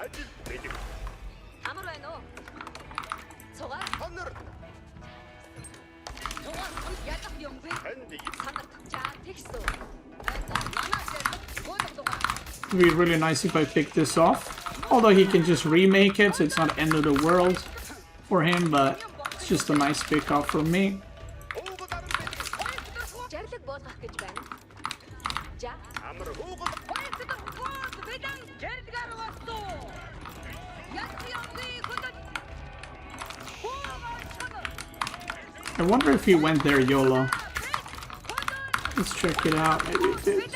It would be really nice if I pick this off. Although he can just remake it, so it's not end of the world for him, but it's just a nice pick off from me. I wonder if he went there YOLO. Let's check it out. Maybe it did.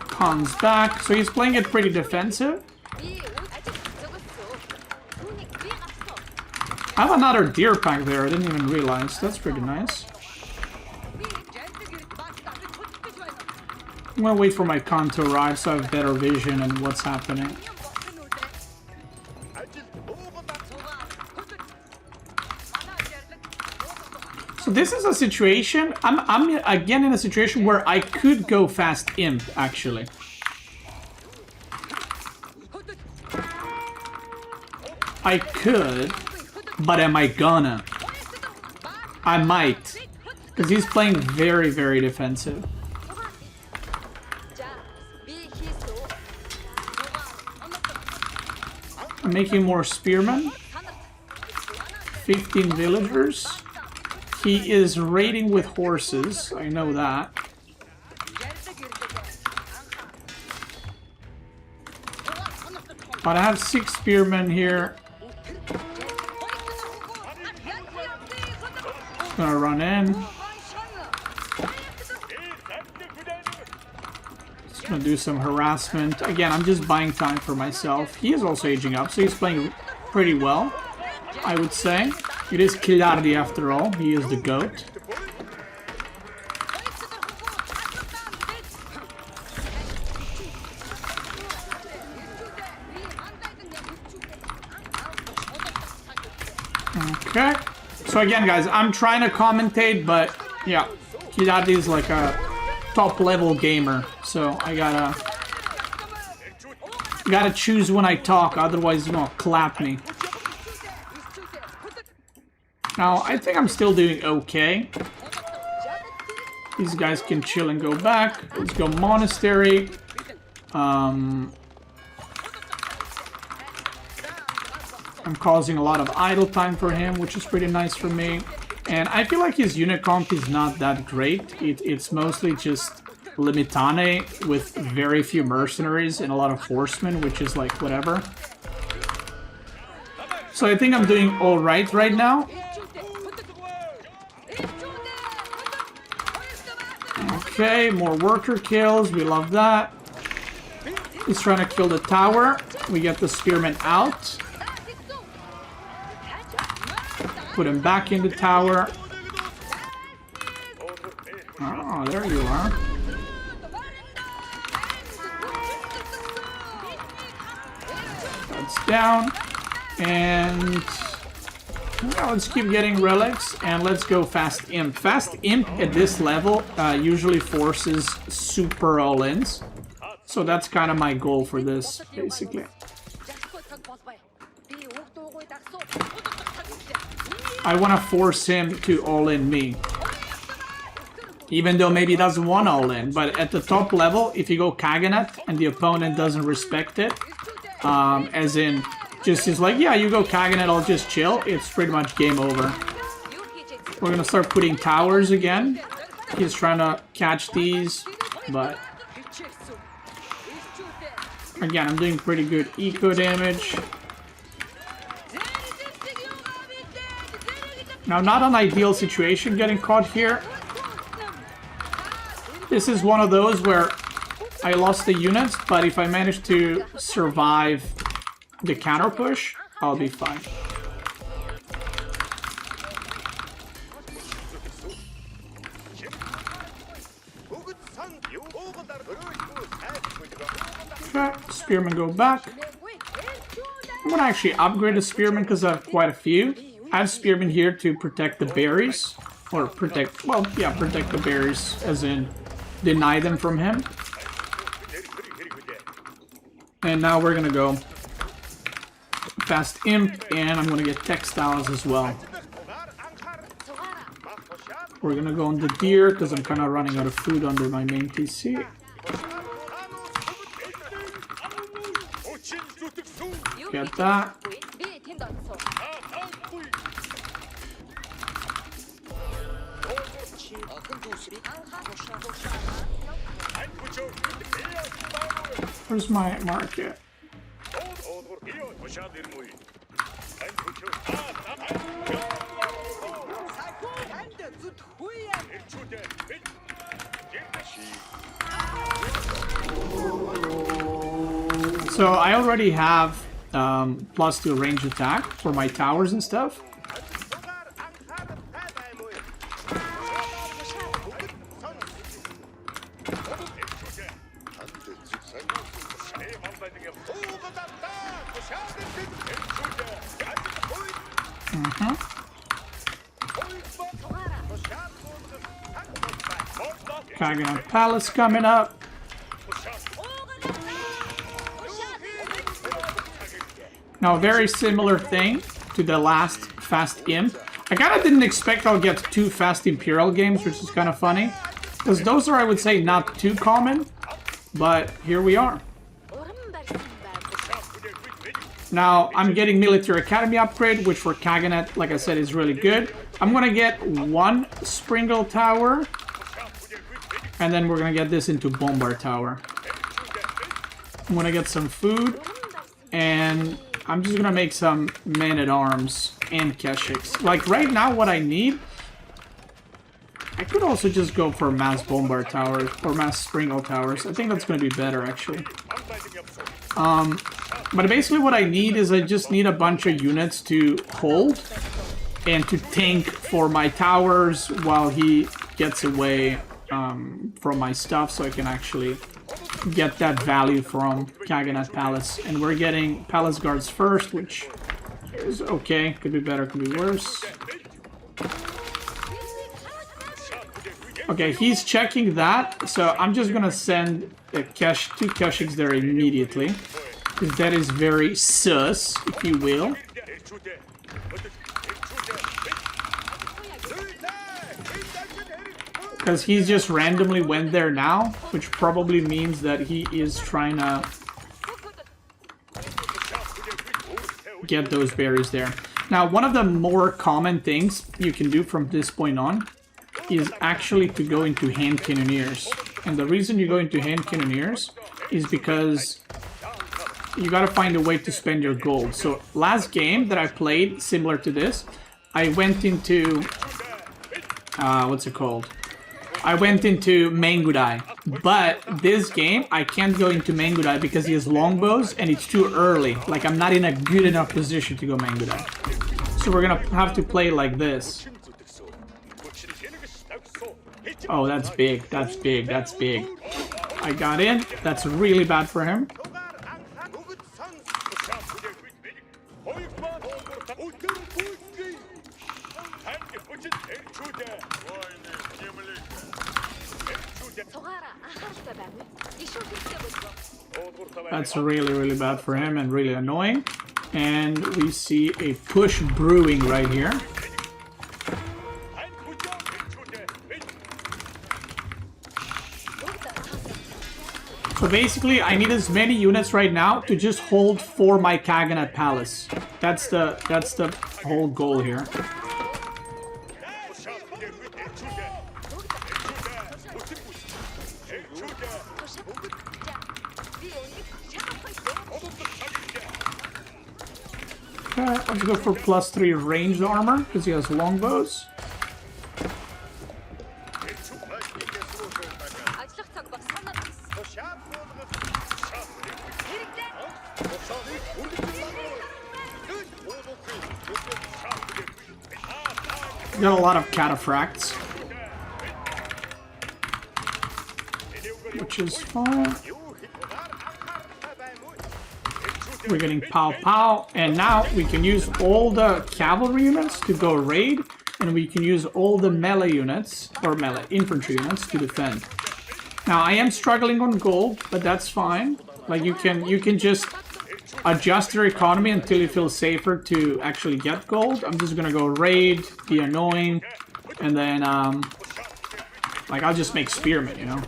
Comes back. So he's playing it pretty defensive. I have another deer pack there. I didn't even realize. That's pretty nice. I'm gonna wait for my con to arrive so I have better vision and what's happening. So this is a situation, I'm again in a situation where I could go fast imp, actually. I could, but am I gonna? I might, because he's playing very, very defensive. I'm making more spearmen. 15 villagers. He is raiding with horses, I know that. But I have 6 spearmen here. Just gonna run in. Just gonna do some harassment. Again, I'm just buying time for myself. He is also aging up, so he's playing pretty well, I would say. It is Kilardi after all, he is the GOAT. Okay, so again guys, I'm trying to commentate, but yeah, Kilardi is like a top level gamer, so I gotta choose when I talk, otherwise you know, clap me. Now, I think I'm still doing okay. These guys can chill and go back. Let's go monastery. I'm causing a lot of idle time for him, which is pretty nice for me. And I feel like his unit comp is not that great. It's mostly just Limitane with very few mercenaries and a lot of horsemen, which is like whatever. So I think I'm doing alright right now. Okay, more worker kills. We love that. He's trying to kill the tower. We get the spearman out. Put him back in the tower. Oh, there you are. That's down. And yeah, let's keep getting relics. And let's go Fast Imp. Fast Imp at this level usually forces super all-ins. So that's kind of my goal for this, basically. I want to force him to all-in me. Even though maybe he doesn't want all-in. But at the top level, if you go Kaganet and the opponent doesn't respect it, as in, just is like, yeah, you go Kaganet, I'll just chill, it's pretty much game over. We're going to start putting towers again. He's trying to catch these, but... Again, I'm doing pretty good eco damage. Now, not an ideal situation getting caught here. This is one of those where I lost the units, but if I manage to survive the counter push, I'll be fine. Okay, spearmen go back. I'm gonna actually upgrade the spearmen because I have quite a few. I have spearmen here to protect the berries. Or protect, well, yeah, protect the berries, as in deny them from him. And now we're gonna go Fast Imp, and I'm gonna get textiles as well. We're gonna go on the deer, because I'm kind of running out of food under my main PC. Get that. Where's my market? So I already have +2 range attack for my towers and stuff. Kaganet Palace coming up. Now, a very similar thing to the last Fast Imp. I kind of didn't expect I'll get 2 Fast Imperial games, which is kind of funny. Because those are, I would say, not too common. But here we are. Now, I'm getting Military Academy upgrade, which for Kaganet, like I said, is really good. I'm going to get 1 Springle Tower. And then we're going to get this into Bombard Tower. I'm going to get some food. And I'm just going to make some Men-at-Arms and Keshiks. Like, right now, what I need... I could also just go for Mass Bombard Towers, or Mass Springle Towers. I think that's going to be better, actually. But basically what I need is I just need a bunch of units to hold and to tank for my towers while he gets away from my stuff, so I can actually get that value from Kaganet Palace. And we're getting Palace Guards first, which is okay. Could be better, could be worse. Okay, he's checking that, so I'm just gonna send a 2 Keshiks there immediately. Because that is very sus, if you will. Because he just randomly went there now, which probably means that he is trying to get those berries there. Now, one of the more common things you can do from this point on is actually to go into hand cannoneers. And the reason you go into hand cannoneers is because you gotta find a way to spend your gold. So last game that I played, similar to this, I went into... what's it called? I went into Mangudai. But this game, I can't go into Mangudai because he has longbows and it's too early. Like, I'm not in a good enough position to go Mangudai. So we're gonna have to play like this. Oh, that's big. That's big. That's big. I got in. That's really bad for him. That's really, really bad for him and really annoying. And we see a push brewing right here. So basically, I need as many units right now to just hold for my Khaganate Palace. That's the whole goal here. Okay, let's go for +3 ranged armor because he has longbows. Got a lot of cataphracts, which is fine. We're getting pow pow, and now we can use all the cavalry units to go raid, and we can use all the melee units, or melee infantry units, to defend. Now I am struggling on gold, but that's fine. Like you can just adjust your economy until you feel safer to actually get gold. I'm just gonna go raid, be annoying, and then like I'll just make spearmen, you know.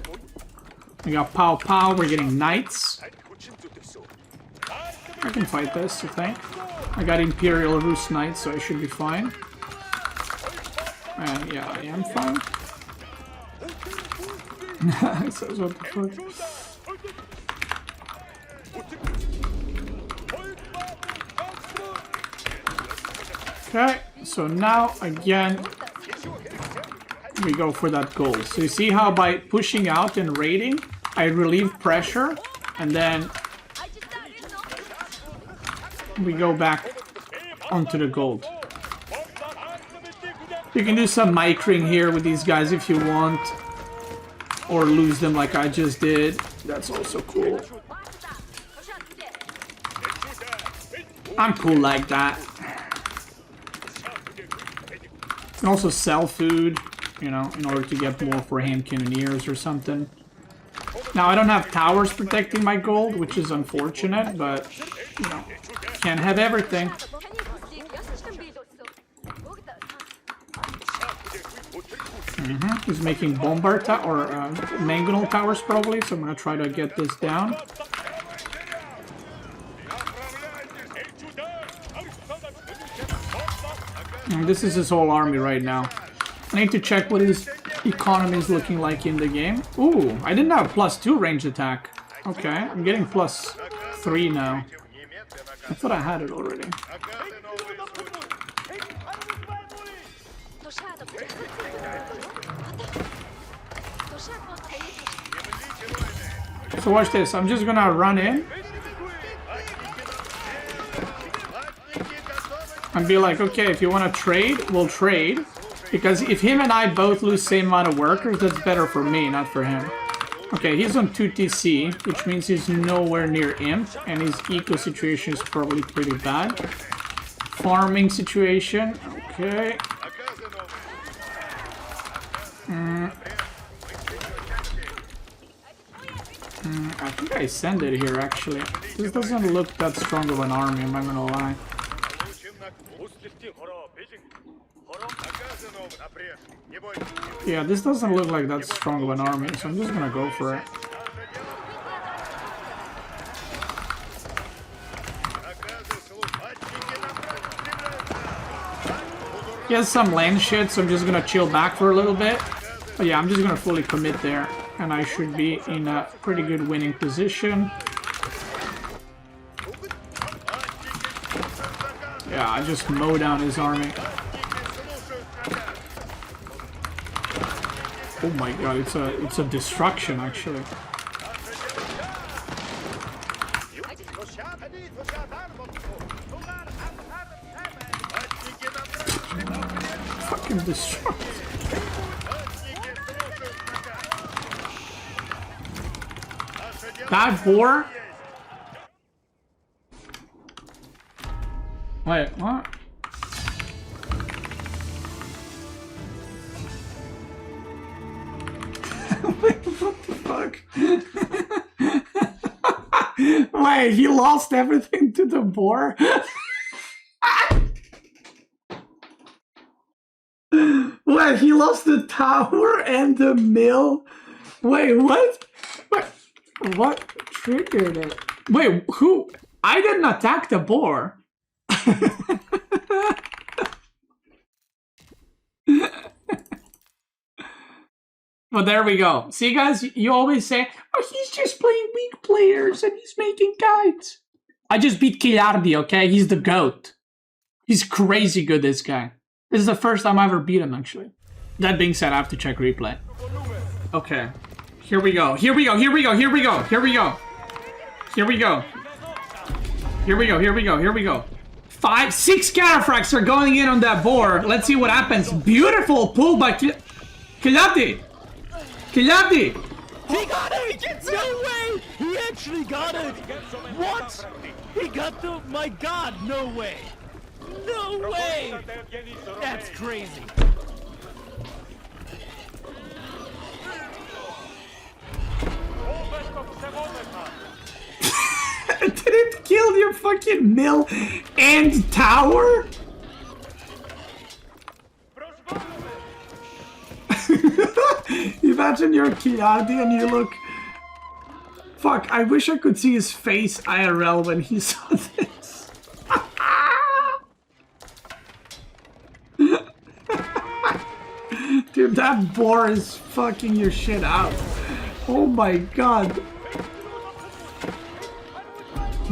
We got pow pow, we're getting knights. I can fight this, I think. I got Imperial Rus Knights, so I should be fine. And yeah, I am fine. It says what the fuck. Okay, so now again we go for that gold. So you see how by pushing out and raiding, I relieve pressure, and then we go back onto the gold. You can do some micring here with these guys if you want, or lose them like I just did. That's also cool. I'm cool like that. You can also sell food, you know, in order to get more for hand cannoneers or something. Now I don't have towers protecting my gold, which is unfortunate, but you know, can't have everything. He's making bombard or mangonel towers probably, so I'm gonna try to get this down. And this is his whole army right now. I need to check what his economy is looking like in the game. Ooh, I didn't have +2 range attack. Okay, I'm getting +3 now. I thought I had it already. So watch this, I'm just gonna run in and be like, okay, if you want to trade, we'll trade. Because if him and I both lose same amount of workers, that's better for me, not for him. Okay, he's on 2 TC, which means he's nowhere near Imp, and his eco situation is probably pretty bad. Farming situation, okay. I think I send it here, actually. This doesn't look that strong of an army, I'm not gonna lie. Yeah, this doesn't look like that strong of an army, so I'm just gonna go for it. He has some land shit, so I'm just gonna chill back for a little bit. But yeah, I'm just gonna fully commit there. And I should be in a pretty good winning position. Yeah, I just mow down his army. Oh my god, it's a destruction actually. Fucking destroyed. That boar? Wait, what? Wait, what the fuck? Wait, he lost everything to the boar? Wait, he lost the tower and the mill? Wait, what? What triggered it? Wait, who? I didn't attack the boar. Well, there we go. See, guys, you always say, oh, he's just playing weak players and he's making guides. I just beat Kilardi, okay? He's the GOAT. He's crazy good, this guy. This is the first time I ever beat him, actually. That being said, I have to check replay. Okay. Here we go. Here we go. Here we go. Here we go. Here we go. Here we go. Here we go. Here we go. Here we go. 6 cataphracts are going in on that boar. Let's see what happens. Beautiful pull by Kilardi. Kilardi. He got it! No way! He actually got it! What? He got the... My god, no way! No way! That's crazy. Did it kill your fucking mill and tower? Imagine you're Kilardi and you look... Fuck, I wish I could see his face IRL when he saw this. Dude, that boar is fucking your shit out. Oh my god.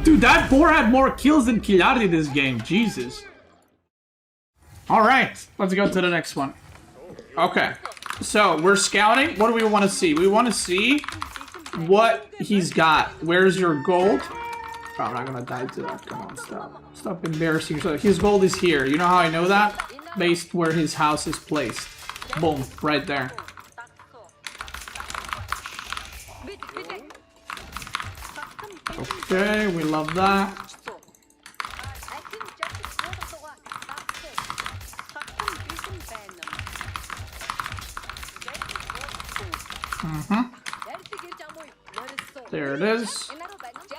Dude, that boar had more kills than Kilardi this game. Jesus. Alright, let's go to the next one. Okay, so we're scouting. What do we want to see? We want to see what he's got. Where's your gold? Oh, I'm not gonna die to that. Come on, stop. Stop embarrassing yourself. His gold is here. You know how I know that? Based where his house is placed. Boom, right there. Okay, we love that. There it is.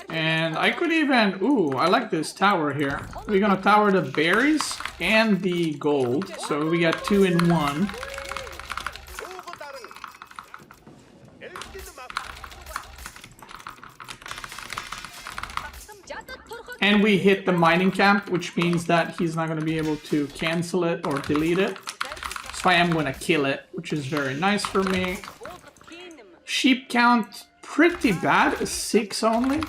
And I could even... Ooh, I like this tower here. We're gonna tower the berries and the gold. So we got 2 in 1. And we hit the mining camp, which means that he's not going to be able to cancel it or delete it. So I am going to kill it, which is very nice for me. Sheep count, pretty bad. 6 only.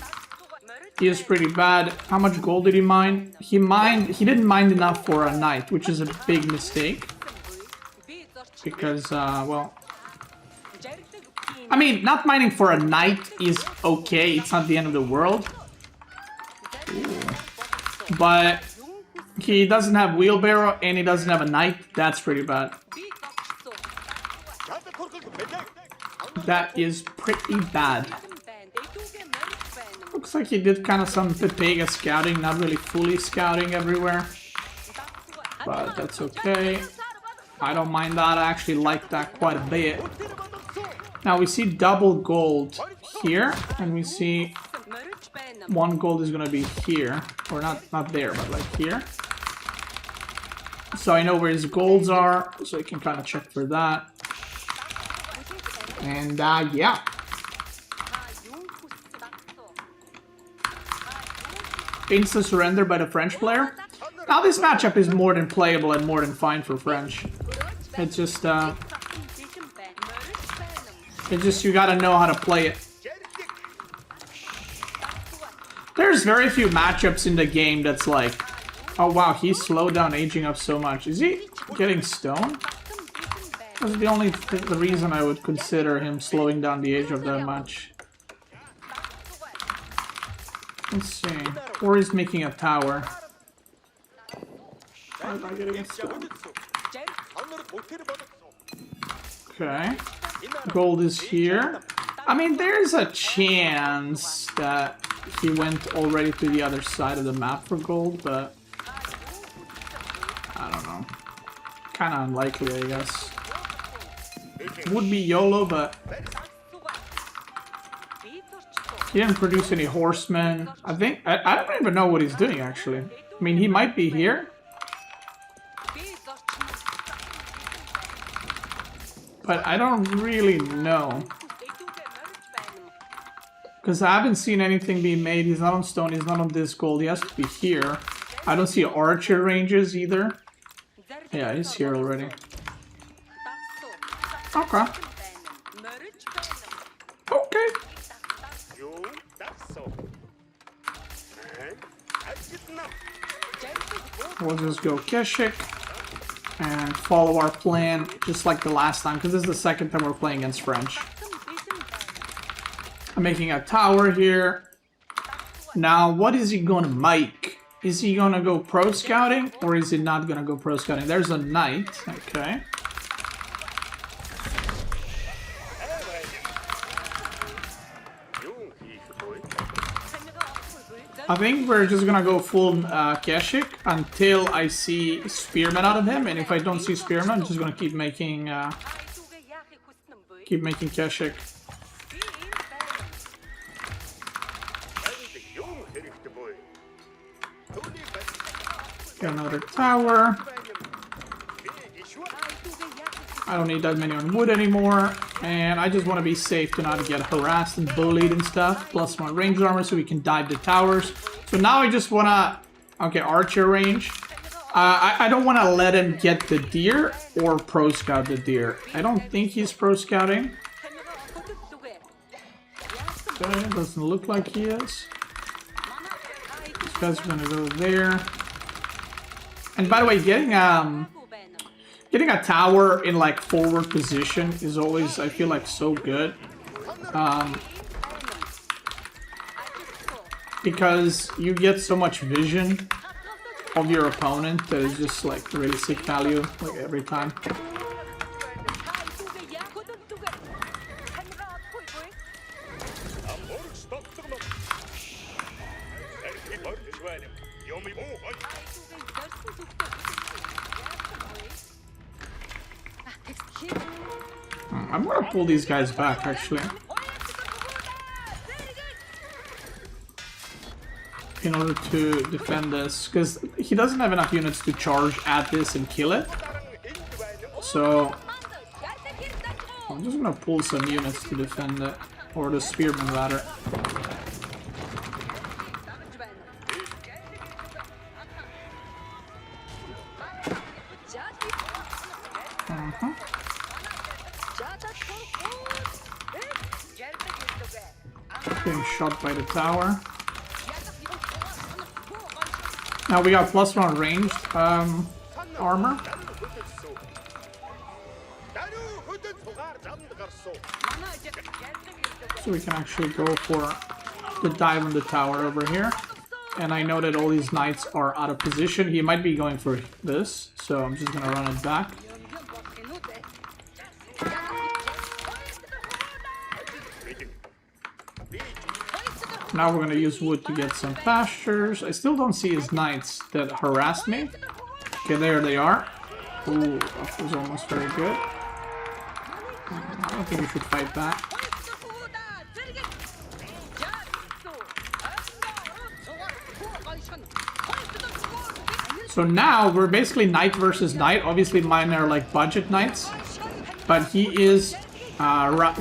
He is pretty bad. How much gold did he mine? He didn't mine enough for a knight, which is a big mistake. Because, well... I mean, not mining for a knight is okay. It's not the end of the world. Ooh. But he doesn't have wheelbarrow and he doesn't have a knight. That's pretty bad. That is pretty bad. Looks like he did kind of some Pepega scouting, not really fully scouting everywhere. But that's okay. I don't mind that. I actually like that quite a bit. Now we see double gold here, and we see 1 gold is gonna be here, or not there, but like here. So I know where his golds are, so I can kind of check for that. And yeah. Insta surrender by the French player. Now this matchup is more than playable and more than fine for French. It's just you gotta know how to play it. There's very few matchups in the game that's like, oh wow, he slowed down aging up so much. Is he getting stone? That's the only the reason I would consider him slowing down the age up that much. Let's see. Or he's making a tower. Why am I getting a stone? Okay. Gold is here. I mean, there's a chance that he went already to the other side of the map for gold, but I don't know. Kind of unlikely, I guess. Would be YOLO, but he didn't produce any horsemen. I don't even know what he's doing, actually. I mean, he might be here. But I don't really know. Because I haven't seen anything being made. He's not on stone, he's not on this gold. He has to be here. I don't see archer ranges either. Yeah, he's here already. Okay. Okay. We'll just go Keshik and follow our plan just like the last time, because this is the second time we're playing against French. I'm making a tower here. Now, what is he gonna make? Is he gonna go pro scouting or is he not gonna go pro scouting? There's a knight. Okay. I think we're just gonna go full Keshik until I see Spearman out of him, and if I don't see Spearman, I'm just gonna keep making Keshik. Get another tower. I don't need that many on wood anymore, and I just want to be safe to not get harassed and bullied and stuff. Plus my ranged armor so we can dive the towers. So now I just want to... Okay, archer range. I don't want to let him get the deer or pro scout the deer. I don't think he's pro scouting. Okay, doesn't look like he is. This guy's gonna go there. And by the way, getting a tower in like forward position is always, I feel like, so good. Because you get so much vision of your opponent that is just like really sick value like every time. I'm gonna pull these guys back, actually, in order to defend this, because he doesn't have enough units to charge at this and kill it. So I'm just gonna pull some units to defend it, or the spearman rather. Getting shot by the tower. Now we got +1 ranged armor. So we can actually go for the dive on the tower over here. And I know that all these knights are out of position. He might be going for this, so I'm just gonna run it back. Now we're gonna use wood to get some pastures. I still don't see his knights that harassed me. Okay, there they are. Ooh, that was almost very good. I don't think we should fight back. So now we're basically knight versus knight. Obviously mine are like budget knights, but he is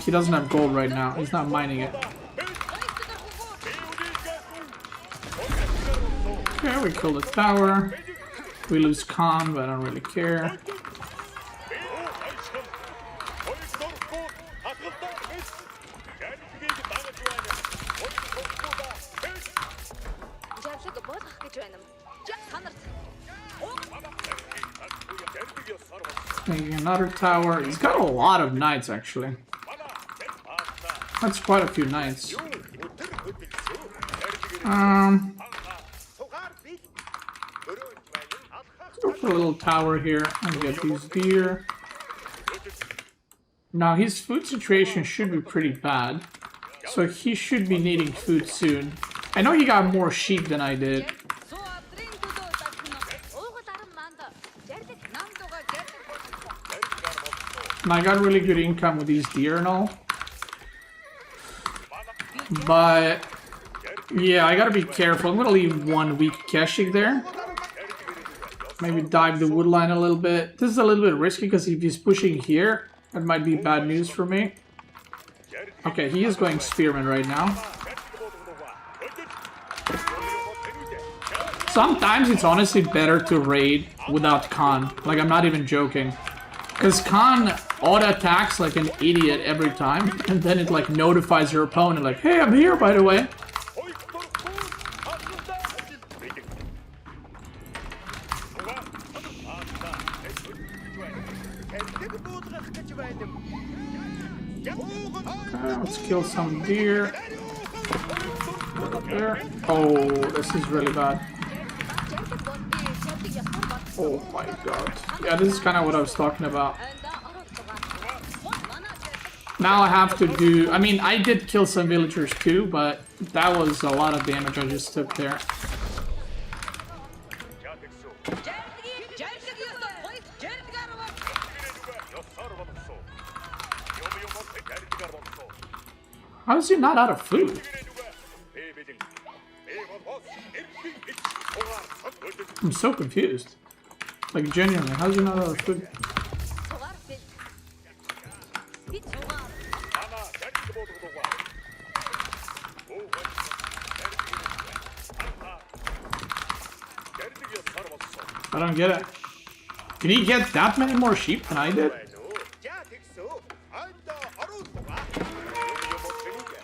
he doesn't have gold right now. He's not mining it. Okay, we killed the tower. We lose Khan, but I don't really care. Making another tower. He's got a lot of knights, actually. That's quite a few knights. Go for a little tower here and get these deer. Now his food situation should be pretty bad, so he should be needing food soon. I know he got more sheep than I did. And I got really good income with these deer and all. But yeah, I gotta be careful. I'm gonna leave one weak Keshik there. Maybe dive the wood line a little bit. This is a little bit risky because if he's pushing here, that might be bad news for me. Okay, he is going spearman right now. Sometimes it's honestly better to raid without Khan. Like, I'm not even joking. Because Khan auto-attacks like an idiot every time, and then it like notifies your opponent like, hey, I'm here, by the way. Okay, let's kill some deer. There. Oh, this is really bad. Oh my god. Yeah, this is kind of what I was talking about. Now I have to do... I mean, I did kill some villagers too, but that was a lot of damage I just took there. How is he not out of food? I'm so confused. Like, genuinely, how is he not out of food? I don't get it. Can he get that many more sheep than I did?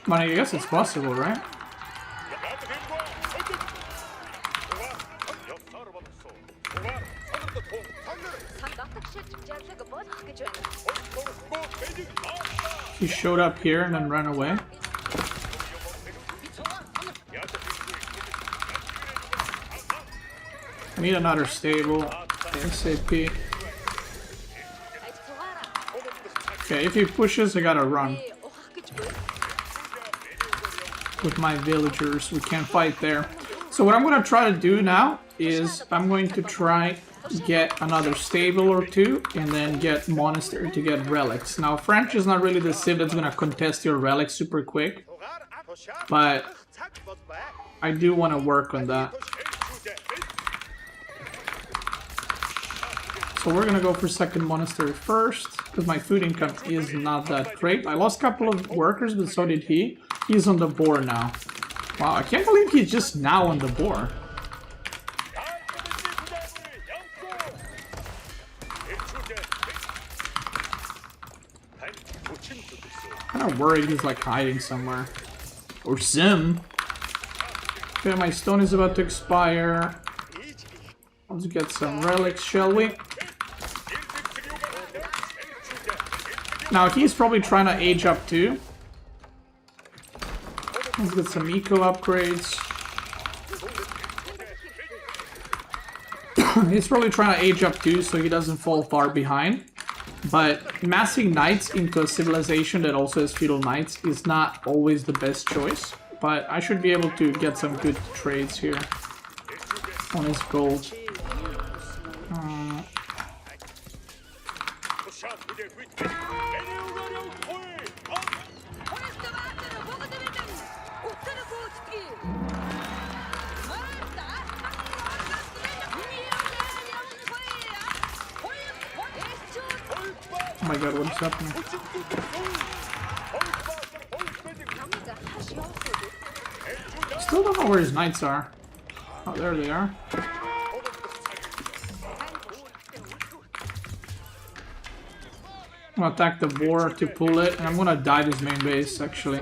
But I guess it's possible, right? He showed up here and then ran away. I need another stable ASAP. Okay, if he pushes, I gotta run. With my villagers, we can't fight there. So what I'm gonna try to do now is I'm going to try get another stable or two and then get monastery to get relics. Now French is not really the civ that's gonna contest your relics super quick, but I do want to work on that. So we're gonna go for second monastery first because my food income is not that great. I lost a couple of workers, but so did he. He's on the boar now. Wow, I can't believe he's just now on the boar. I'm kind of worried he's like hiding somewhere. Or sim. Okay, my stone is about to expire. Let's get some relics, shall we? Now he's probably trying to age up too. Let's get some eco upgrades. He's probably trying to age up too so he doesn't fall far behind. But massing knights into a civilization that also has feudal knights is not always the best choice. But I should be able to get some good trades here on his gold. Oh my god, what is happening? Still don't know where his knights are. Oh, there they are. gonna attack the boar to pull it, and I'm gonna dive his main base, actually.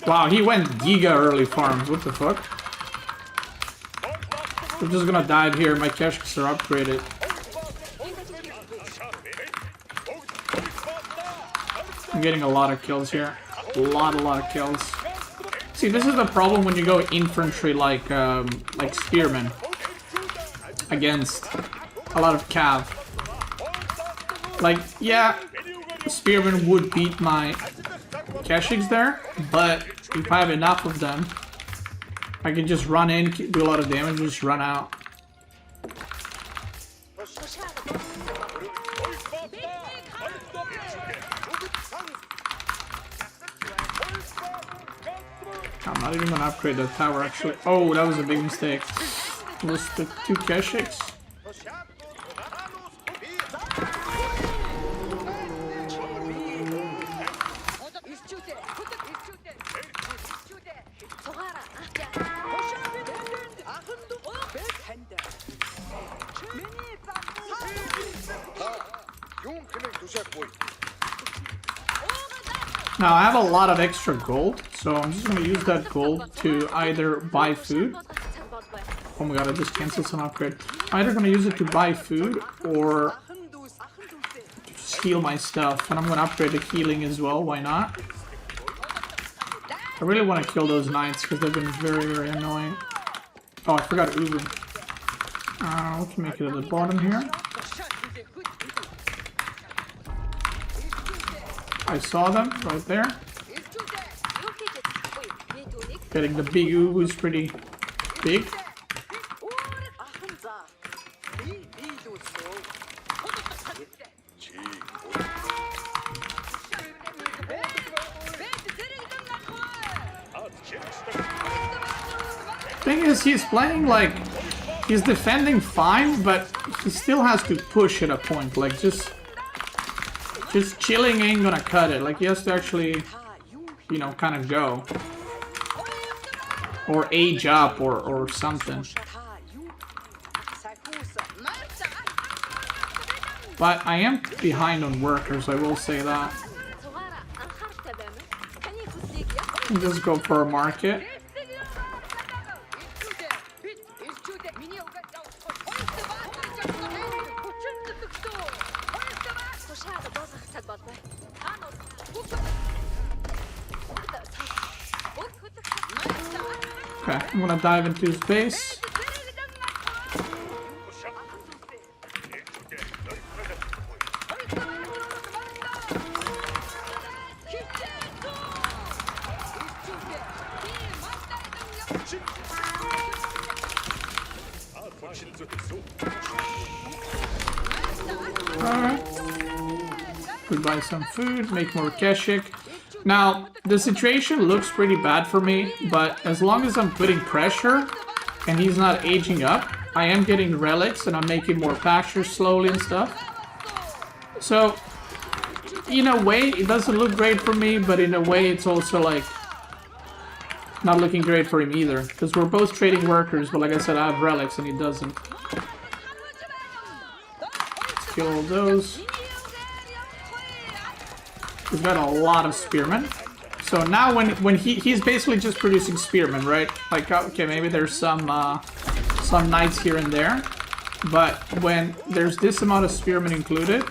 Wow, he went giga early farms. What the fuck? I'm just gonna dive here. My caches are upgraded. I'm getting a lot of kills here. A lot of kills. See, this is the problem when you go infantry like spearmen against a lot of cav. Like, yeah, spearmen would beat my Keshiks there, but if I have enough of them, I can just run in, do a lot of damage, just run out. I'm not even gonna upgrade that tower actually. Oh, that was a big mistake. It was the 2 Keshiks. Now I have a lot of extra gold, so I'm just gonna use that gold to either buy food. Oh my god, I just canceled some upgrade. I'm either gonna use it to buy food or just heal my stuff, and I'm gonna upgrade the healing as well. Why not? I really want to kill those knights because they've been very annoying. Oh, I forgot Ubu. We can make it at the bottom here. I saw them right there. Getting the big Ubu is pretty big. Thing is, he's playing like he's defending fine, but he still has to push at a point. Like just chilling ain't gonna cut it. Like he has to actually, you know, kind of go or age up or something. But I am behind on workers, I will say that. Just go for a market. Okay, I'm gonna dive into his base. Alright. We buy some food, make more Keshik. Now, the situation looks pretty bad for me, but as long as I'm putting pressure and he's not aging up, I am getting relics and I'm making more pastures slowly and stuff. So, in a way, it doesn't look great for me, but in a way it's also like not looking great for him either. Because we're both trading workers, but like I said, I have relics and he doesn't. Let's kill all those. He's got a lot of spearmen. So now when he's basically just producing spearmen, right? Like, okay, maybe there's some knights here and there. But when there's this amount of spearmen included,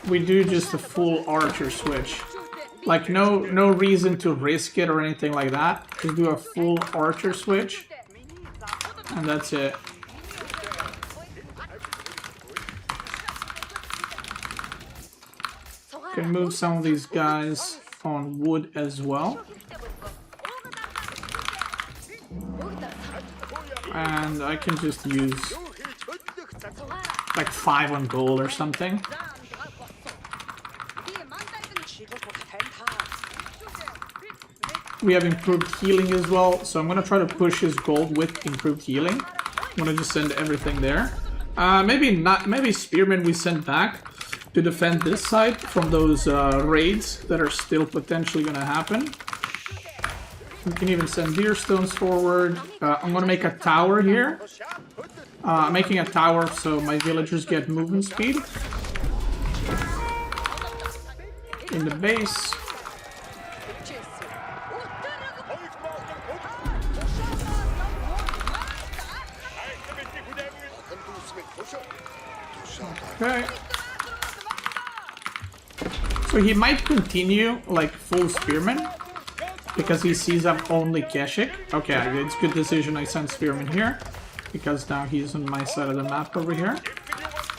we do just a full archer switch. Like, no reason to risk it or anything like that. Just do a full archer switch. And that's it. Can move some of these guys on wood as well. And I can just use like 5 on gold or something. We have improved healing as well, so I'm gonna try to push his gold with improved healing. I'm gonna just send everything there. Maybe not. Maybe spearmen we send back to defend this side from those raids that are still potentially gonna happen. We can even send deer stones forward. I'm gonna make a tower here. I'm making a tower so my villagers get movement speed in the base. Okay. So he might continue like full spearman because he sees I'm only Keshik. Okay, it's good decision I sent spearman here because now he's on my side of the map over here.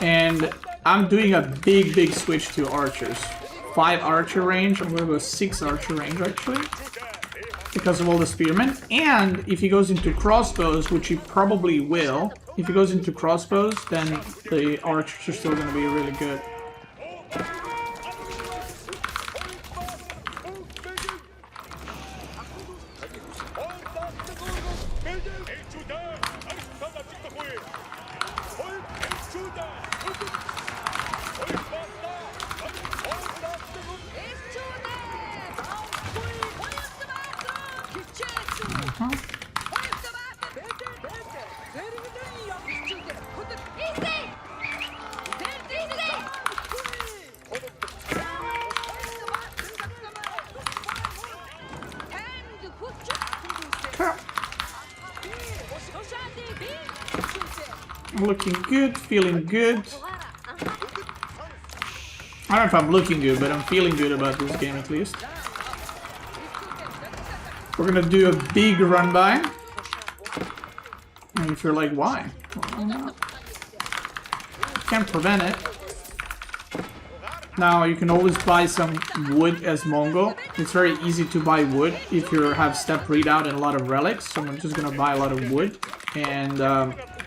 And I'm doing a big switch to archers. 5 archer range. I'm gonna go 6 archer range actually because of all the spearmen. And if he goes into crossbows, which he probably will, if he goes into crossbows, then the archers are still gonna be really good. Looking good, feeling good. I don't know if I'm looking good, but I'm feeling good about this game at least. We're gonna do a big run by. And if you're like, why? Well, can't prevent it. Now you can always buy some wood as Mongol. It's very easy to buy wood if you have step readout and a lot of relics. So I'm just gonna buy a lot of wood and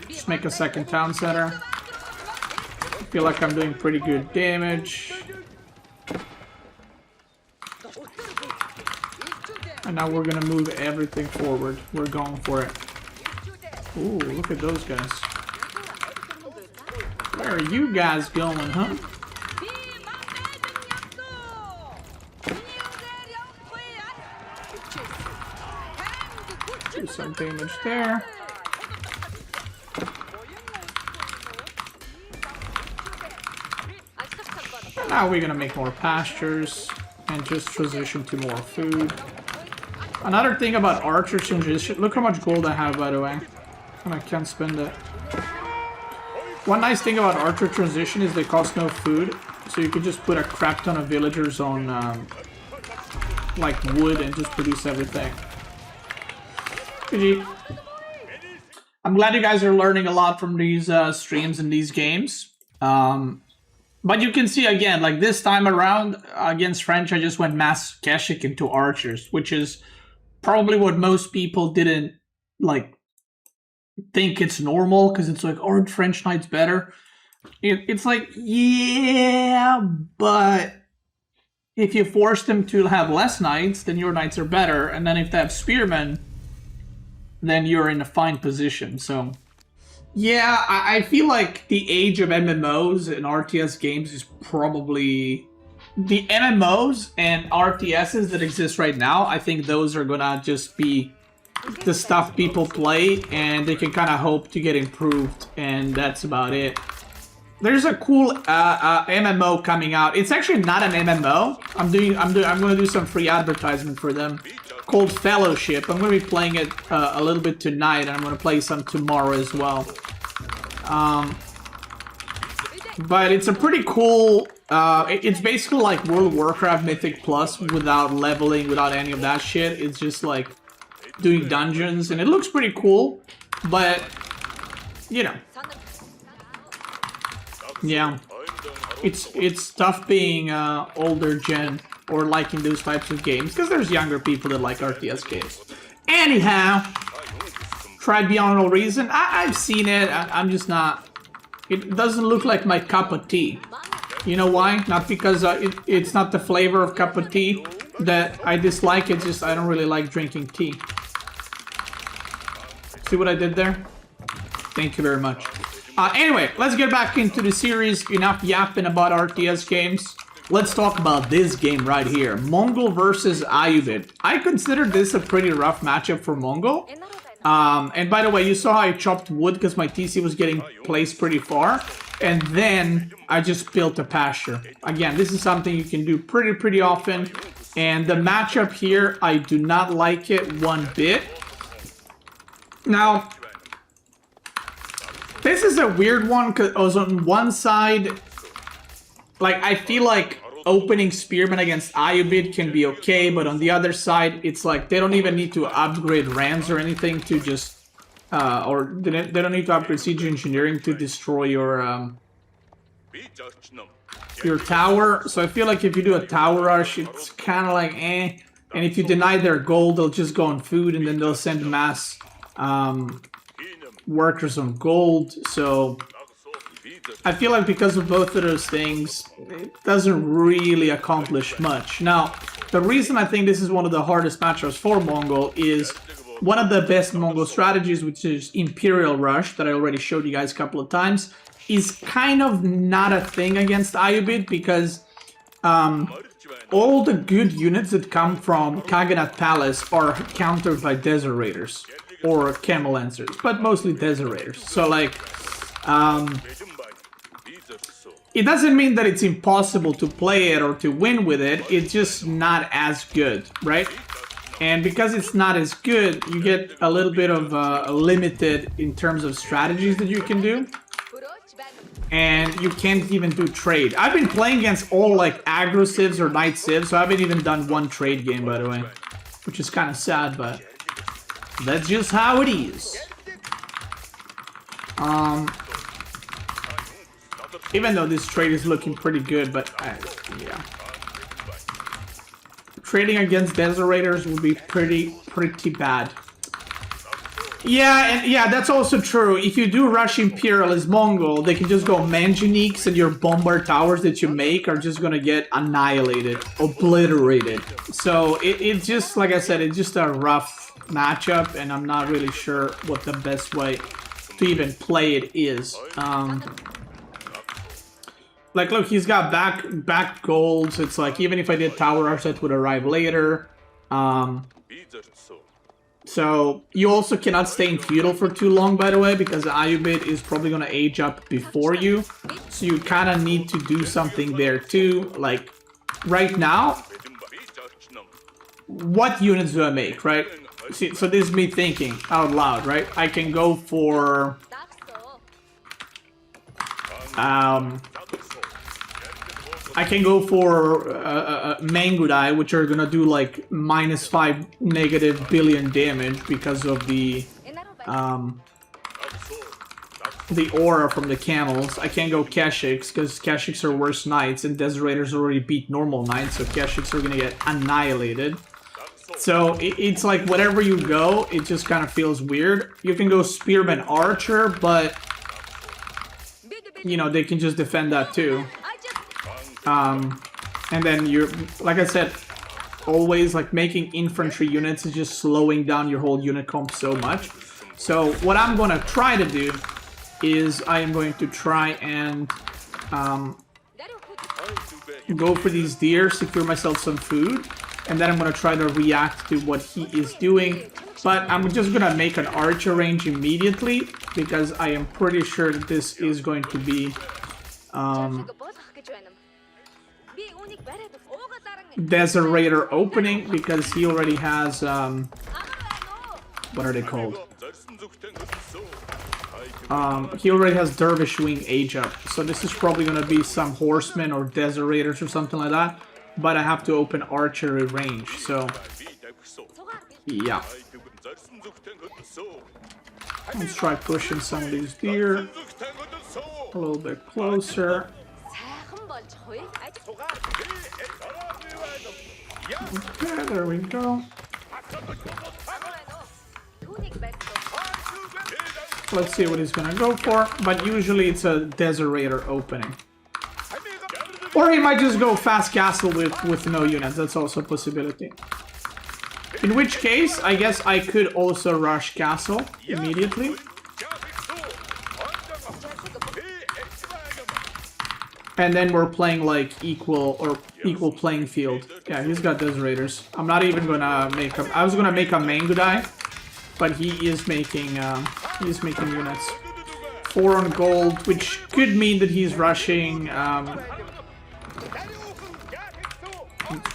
just make a second town center. I feel like I'm doing pretty good damage. And now we're gonna move everything forward. We're going for it. Ooh, look at those guys. Where are you guys going, huh? Do some damage there. And now we're gonna make more pastures and just transition to more food. Another thing about archer transition, look how much gold I have, by the way, and I can't spend it. One nice thing about archer transition is they cost no food, so you can just put a crap ton of villagers on like wood and just produce everything. GG. I'm glad you guys are learning a lot from these streams and these games. But you can see again, like this time around against French, I just went mass Keshik into archers, which is probably what most people didn't like think it's normal, because it's like, aren't French knights better? It's like, yeah, but if you force them to have less knights, then your knights are better, and then if they have spearmen, then you're in a fine position. So yeah, I feel like the age of MMOs and RTS games is probably the MMOs and RTSs that exist right now. I think those are gonna just be the stuff people play, and they can kind of hope to get improved, and that's about it. There's a cool MMO coming out. It's actually not an MMO. I'm gonna do some free advertisement for them, called Fellowship. I'm gonna be playing it a little bit tonight, and I'm gonna play some tomorrow as well. But it's a pretty cool. It's basically like World of Warcraft Mythic Plus without leveling, without any of that shit. It's just like doing dungeons, and it looks pretty cool. But you know, yeah, it's tough being older gen or liking those types of games, because there's younger people that like RTS games. Anyhow, tried Beyond No Reason. I've seen it. I'm just not. It doesn't look like my cup of tea. You know why? Not because it's not the flavor of cup of tea that I dislike. It's just I don't really like drinking tea. See what I did there? Thank you very much. Anyway, let's get back into the series. Enough yapping about RTS games. Let's talk about this game right here. Mongol versus Ayyubid. I consider this a pretty rough matchup for Mongol. And by the way, you saw how I chopped wood because my TC was getting placed pretty far. And then I just built a pasture. Again, this is something you can do pretty often. And the matchup here, I do not like it one bit. Now, this is a weird one because on one side, like, I feel like opening Spearman against Ayyubid can be okay, but on the other side, it's like they don't even need to upgrade Rams or anything to just, or they don't need to upgrade Siege Engineering to destroy your tower. So I feel like if you do a tower rush, it's kind of like eh. And if you deny their gold, they'll just go on food, and then they'll send mass workers on gold. So I feel like because of both of those things, it doesn't really accomplish much. Now, the reason I think this is one of the hardest matchups for Mongol is one of the best Mongol strategies, which is Imperial Rush, that I already showed you guys a couple of times, is kind of not a thing against Ayyubid because all the good units that come from Khaganate Palace are countered by Desert Raiders or Camel Lancers, but mostly Desert Raiders. So like, it doesn't mean that it's impossible to play it or to win with it, it's just not as good, right? And because it's not as good, you get a little bit of limited in terms of strategies that you can do. And you can't even do trade. I've been playing against all like aggro civs or knight civs, so I haven't even done one trade game, by the way. Which is kind of sad, but that's just how it is. Even though this trade is looking pretty good, but yeah. Trading against Desert Raiders will be pretty bad. Yeah, and yeah, that's also true. If you do rush Imperial as Mongol, they can just go Manjaniques, and your bombard towers that you make are just gonna get annihilated, obliterated. So it's just, like I said, it's just a rough matchup, and I'm not really sure what the best way to even play it is. Like, look, he's got back gold, so it's like, even if I did tower rush, that would arrive later. So, you also cannot stay in Feudal for too long, by the way, because Ayyubid is probably going to age up before you. So you kind of need to do something there too. Like, right now, what units do I make, right? See, so this is me thinking out loud, right? I can go for... I can go for Mangudai, which are gonna do like -5 billion damage because of the aura from the camels. I can't go Kashyyyks because Kashyyyks are worse knights, and Desert Raiders already beat normal knights, so Kashyyyks are gonna get annihilated. So it's like whatever you go, it just kind of feels weird. You can go Spearman Archer, but you know, they can just defend that too. And then you're, like I said, always like making infantry units is just slowing down your whole unit comp so much. So what I'm going to try to do is I am going to try and go for these deer, secure myself some food, and then I'm going to try to react to what he is doing. But I'm just going to make an archer range immediately because I am pretty sure that this is going to be Desert Raider opening because he already has what are they called? He already has Dervish Wing age up, so this is probably gonna be some horsemen or Desert Raiders or something like that. But I have to open archery range, so yeah. Let's try pushing some of these deer a little bit closer. Okay, there we go. Let's see what he's gonna go for, but usually it's a Desert Raider opening. Or he might just go fast castle with no units, that's also a possibility. In which case, I guess I could also rush castle immediately. And then we're playing like equal playing field. Yeah, he's got those raiders. I'm not even gonna make him. I was gonna make a Mangudai, but he is making units. 4 on gold, which could mean that he's rushing. I'm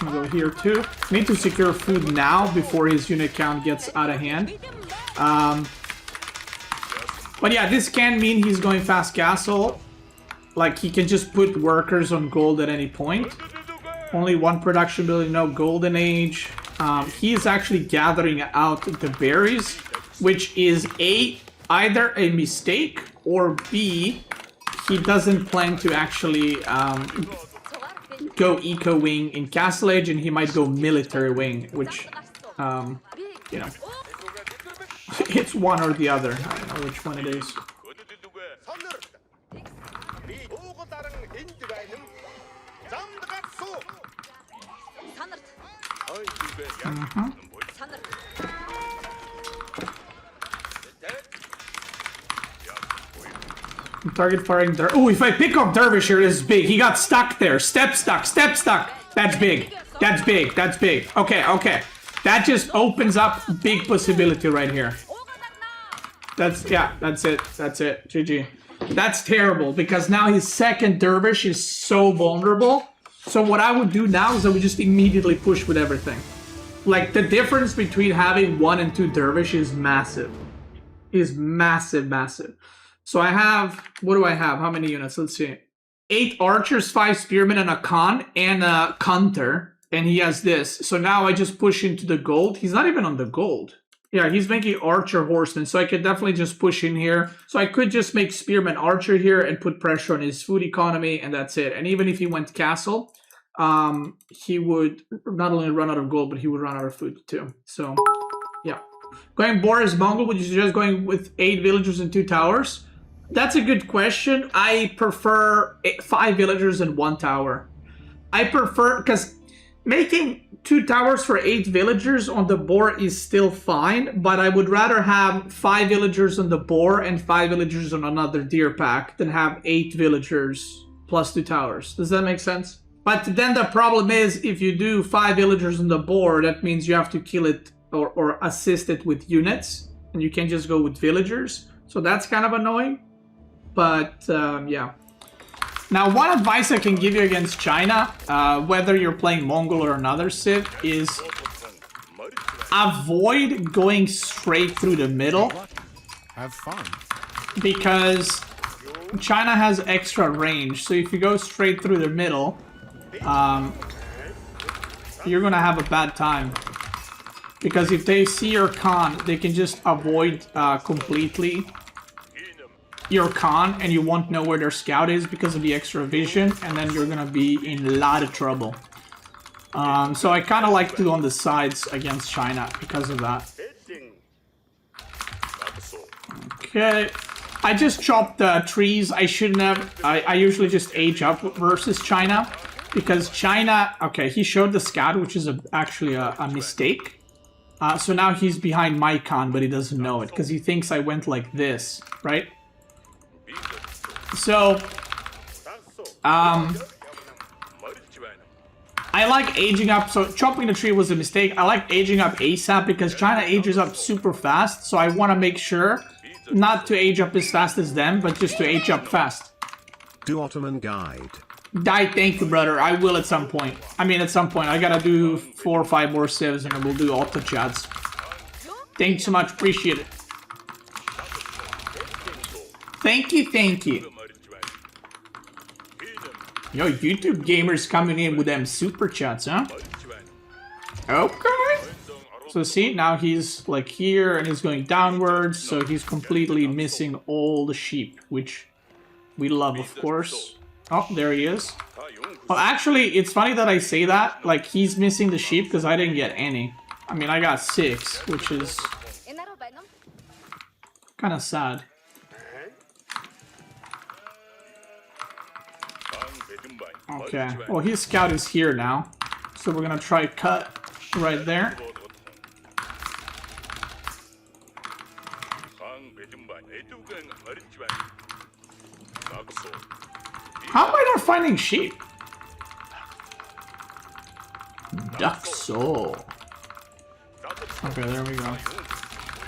gonna go here too. Need to secure food now before his unit count gets out of hand. But yeah, this can mean he's going fast castle. Like, he can just put workers on gold at any point. Only 1 production building, no golden age. He is actually gathering out the berries, which is either a mistake, or B, he doesn't plan to actually go eco wing in castle age, and he might go military wing, which, you know, it's one or the other. I don't know which one it is. Target firing der. Oh, if I pick up Dervish here, this is big. He got stuck there. Step stuck. Step stuck. That's big. That's big. That's big. Okay, okay. That just opens up big possibility right here. That's, yeah, that's it. That's it. GG. That's terrible, because now his second Dervish is so vulnerable. So what I would do now is I would just immediately push with everything. Like, the difference between having 1 and 2 Dervish is massive. Is massive, massive. So I have, what do I have? How many units? Let's see. 8 archers, 5 spearmen, and a Khan, and a Kunter. And he has this. So now I just push into the gold. He's not even on the gold. Yeah, he's making archer horseman. So I could definitely just push in here. So I could just make spearman archer here and put pressure on his food economy, and that's it. And even if he went castle, he would not only run out of gold, but he would run out of food too. So, yeah. Going Boris Mongol, would you suggest going with 8 villagers and 2 towers? That's a good question. I prefer 5 villagers and 1 tower. I prefer, because making 2 towers for 8 villagers on the boar is still fine, but I would rather have 5 villagers on the boar and 5 villagers on another deer pack than have 8 villagers plus 2 towers. Does that make sense? But then the problem is, if you do 5 villagers on the boar, that means you have to kill it or assist it with units, and you can't just go with villagers. So that's kind of annoying. But, yeah. Now, one advice I can give you against China, whether you're playing Mongol or another civ, is avoid going straight through the middle. Have fun. Because China has extra range. So if you go straight through the middle, you're gonna have a bad time. Because if they see your Khan, they can just avoid completely your Khan, and you won't know where their scout is because of the extra vision, and then you're gonna be in a lot of trouble. So I kind of like to on the sides against China because of that. Okay, I just chopped the trees. I shouldn't have. I usually just age up versus China, because China, okay, he showed the scout, which is actually a mistake. So now he's behind my Khan, but he doesn't know it because he thinks I went like this, right? So, I like aging up. So chopping the tree was a mistake. I like aging up ASAP because China ages up super fast. So I want to make sure not to age up as fast as them, but just to age up fast. Do Ottoman guide. Thank you, brother. I will at some point. I mean, at some point. I gotta do 4 or 5 more civs and then we'll do auto chats. Thank you so much. Appreciate it. Thank you, thank you. Yo, YouTube gamers coming in with them super chats, huh? Okay. So see, now he's like here and he's going downwards, so he's completely missing all the sheep, which we love, of course. Oh, there he is. Well, actually, it's funny that I say that. Like, he's missing the sheep because I didn't get any. I mean, I got 6, which is kind of sad. Okay, well, his scout is here now, so we're gonna try cut right there. How am I not finding sheep? Duxo. Okay, there we go.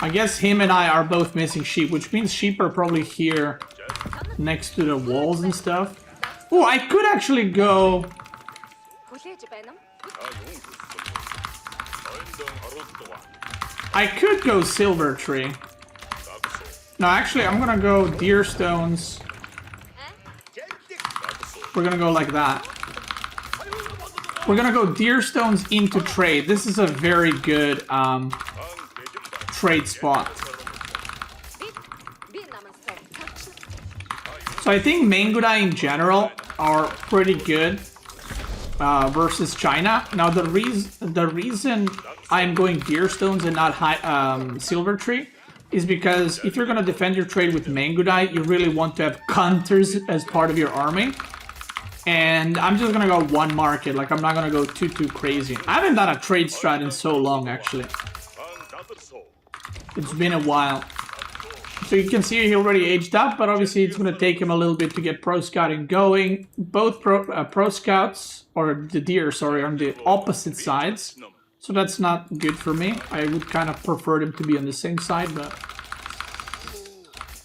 I guess him and I are both missing sheep, which means sheep are probably here next to the walls and stuff. Oh, I could actually go... I could go silver tree. No, actually, I'm gonna go deer stones. We're gonna go like that. We're gonna go deer stones into trade. This is a very good trade spot. So I think Mangudai in general are pretty good versus China. Now the reason I'm going deer stones and not silver tree is because if you're gonna defend your trade with Mangudai, you really want to have counters as part of your army. And I'm just gonna go one market, like I'm not gonna go too crazy. I haven't done a trade strat in so long, actually. It's been a while. So you can see he already aged up, but obviously it's gonna take him a little bit to get pro scouting going. Both pro scouts, or the deer, sorry, are on the opposite sides. So that's not good for me. I would kind of prefer them to be on the same side, but...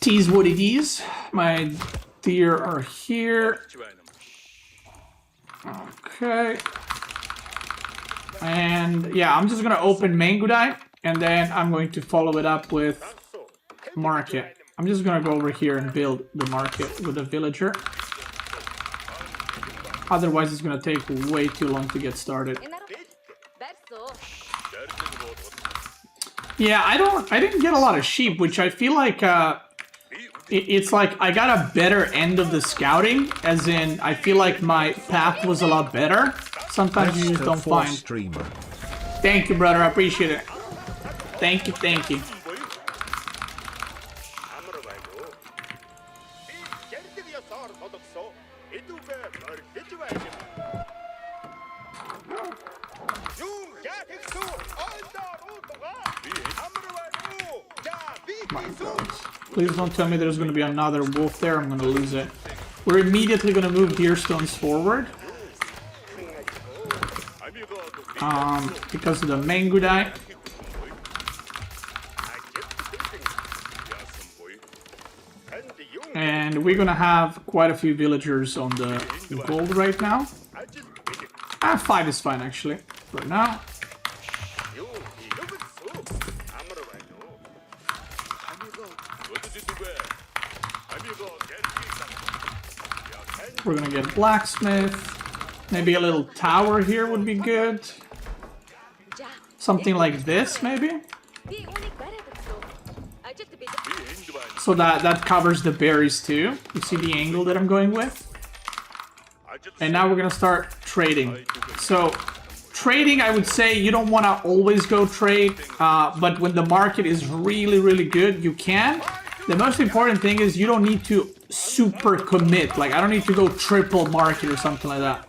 Tease what it is. My deer are here. Okay. And yeah, I'm just gonna open Mangudai, and then I'm going to follow it up with market. I'm just gonna go over here and build the market with a villager. Otherwise, it's gonna take way too long to get started. Yeah, I didn't get a lot of sheep, which I feel like it's like I got a better end of the scouting, as in I feel like my path was a lot better. Sometimes you just don't find. Streamer. Thank you, brother. I appreciate it. Thank you, thank you. My God. Please don't tell me there's going to be another wolf there. I'm going to lose it. We're immediately going to move deer stones forward. Because of the Mangudai. And we're going to have quite a few villagers on the gold right now. 5 is fine, actually, for now. We're gonna get blacksmith. Maybe a little tower here would be good. Something like this, maybe? So that covers the berries too. You see the angle that I'm going with? And now we're gonna start trading. So, trading, I would say you don't want to always go trade, but when the market is really good, you can. The most important thing is you don't need to super commit. Like, I don't need to go triple market or something like that.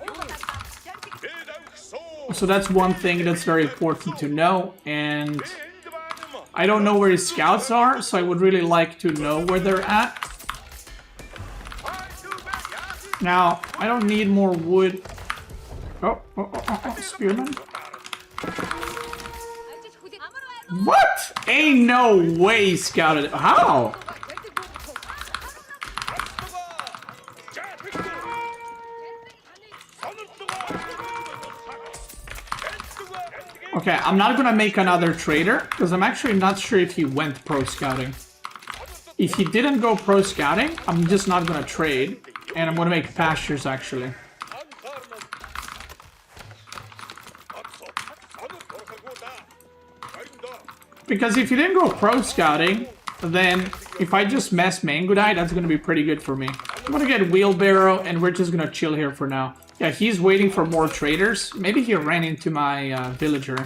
So that's one thing that's very important to know. And I don't know where his scouts are, so I would really like to know where they're at. Now, I don't need more wood. Oh, spearman. What? Ain't no way he scouted it. How? Okay, I'm not gonna make another trader, because I'm actually not sure if he went pro scouting. If he didn't go pro scouting, I'm just not gonna trade, and I'm gonna make pastures actually. Because if you didn't go pro scouting, then if I just mess Mangudai, that's gonna be pretty good for me. I'm gonna get wheelbarrow, and we're just gonna chill here for now. Yeah, he's waiting for more traders. Maybe he ran into my villager.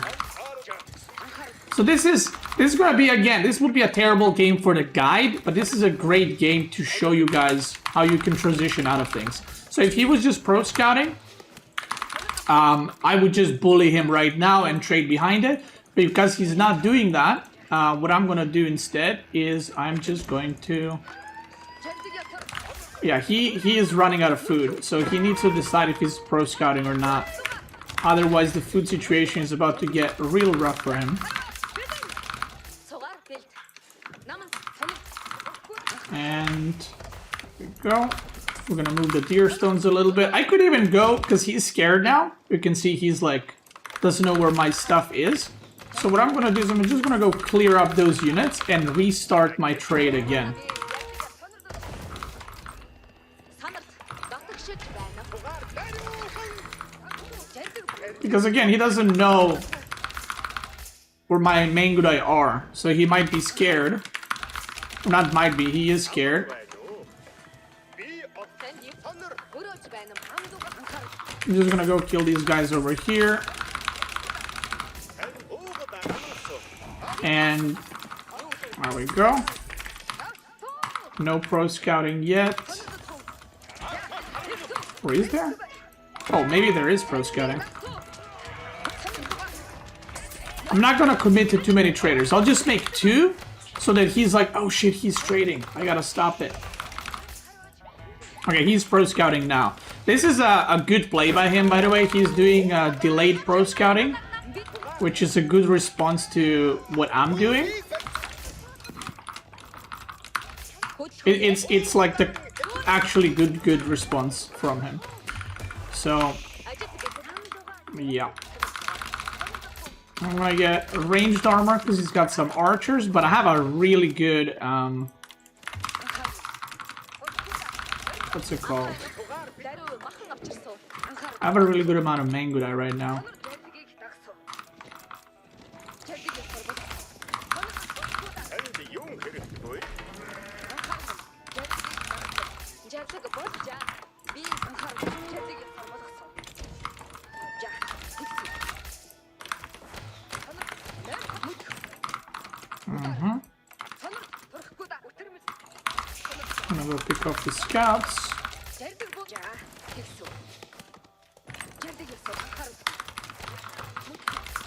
So this is gonna be, again, this would be a terrible game for the guide, but this is a great game to show you guys how you can transition out of things. So if he was just pro scouting, I would just bully him right now and trade behind it. Because he's not doing that, what I'm gonna do instead is I'm just going to Yeah, he is running out of food, so he needs to decide if he's pro scouting or not. Otherwise, the food situation is about to get real rough for him. And there we go. We're gonna move the deer stones a little bit. I could even go, because he's scared now. You can see he's like, doesn't know where my stuff is. So what I'm gonna do is I'm just gonna go clear up those units and restart my trade again. Because again, he doesn't know where my Mangudai are. So he might be scared. Not might be, he is scared. I'm just gonna go kill these guys over here. And there we go. No pro scouting yet. Or is there? Oh, maybe there is pro scouting. I'm not gonna commit to too many traders. I'll just make 2 so that he's like, oh shit, he's trading. I gotta stop it. Okay, he's pro scouting now. This is a good play by him, by the way. He's doing delayed pro scouting, which is a good response to what I'm doing. It's like the actually good response from him. So yeah, I'm gonna get ranged armor because he's got some archers, but I have a really good what's it called? I have a really good amount of Mangudai right now. I'm gonna go pick off the scouts.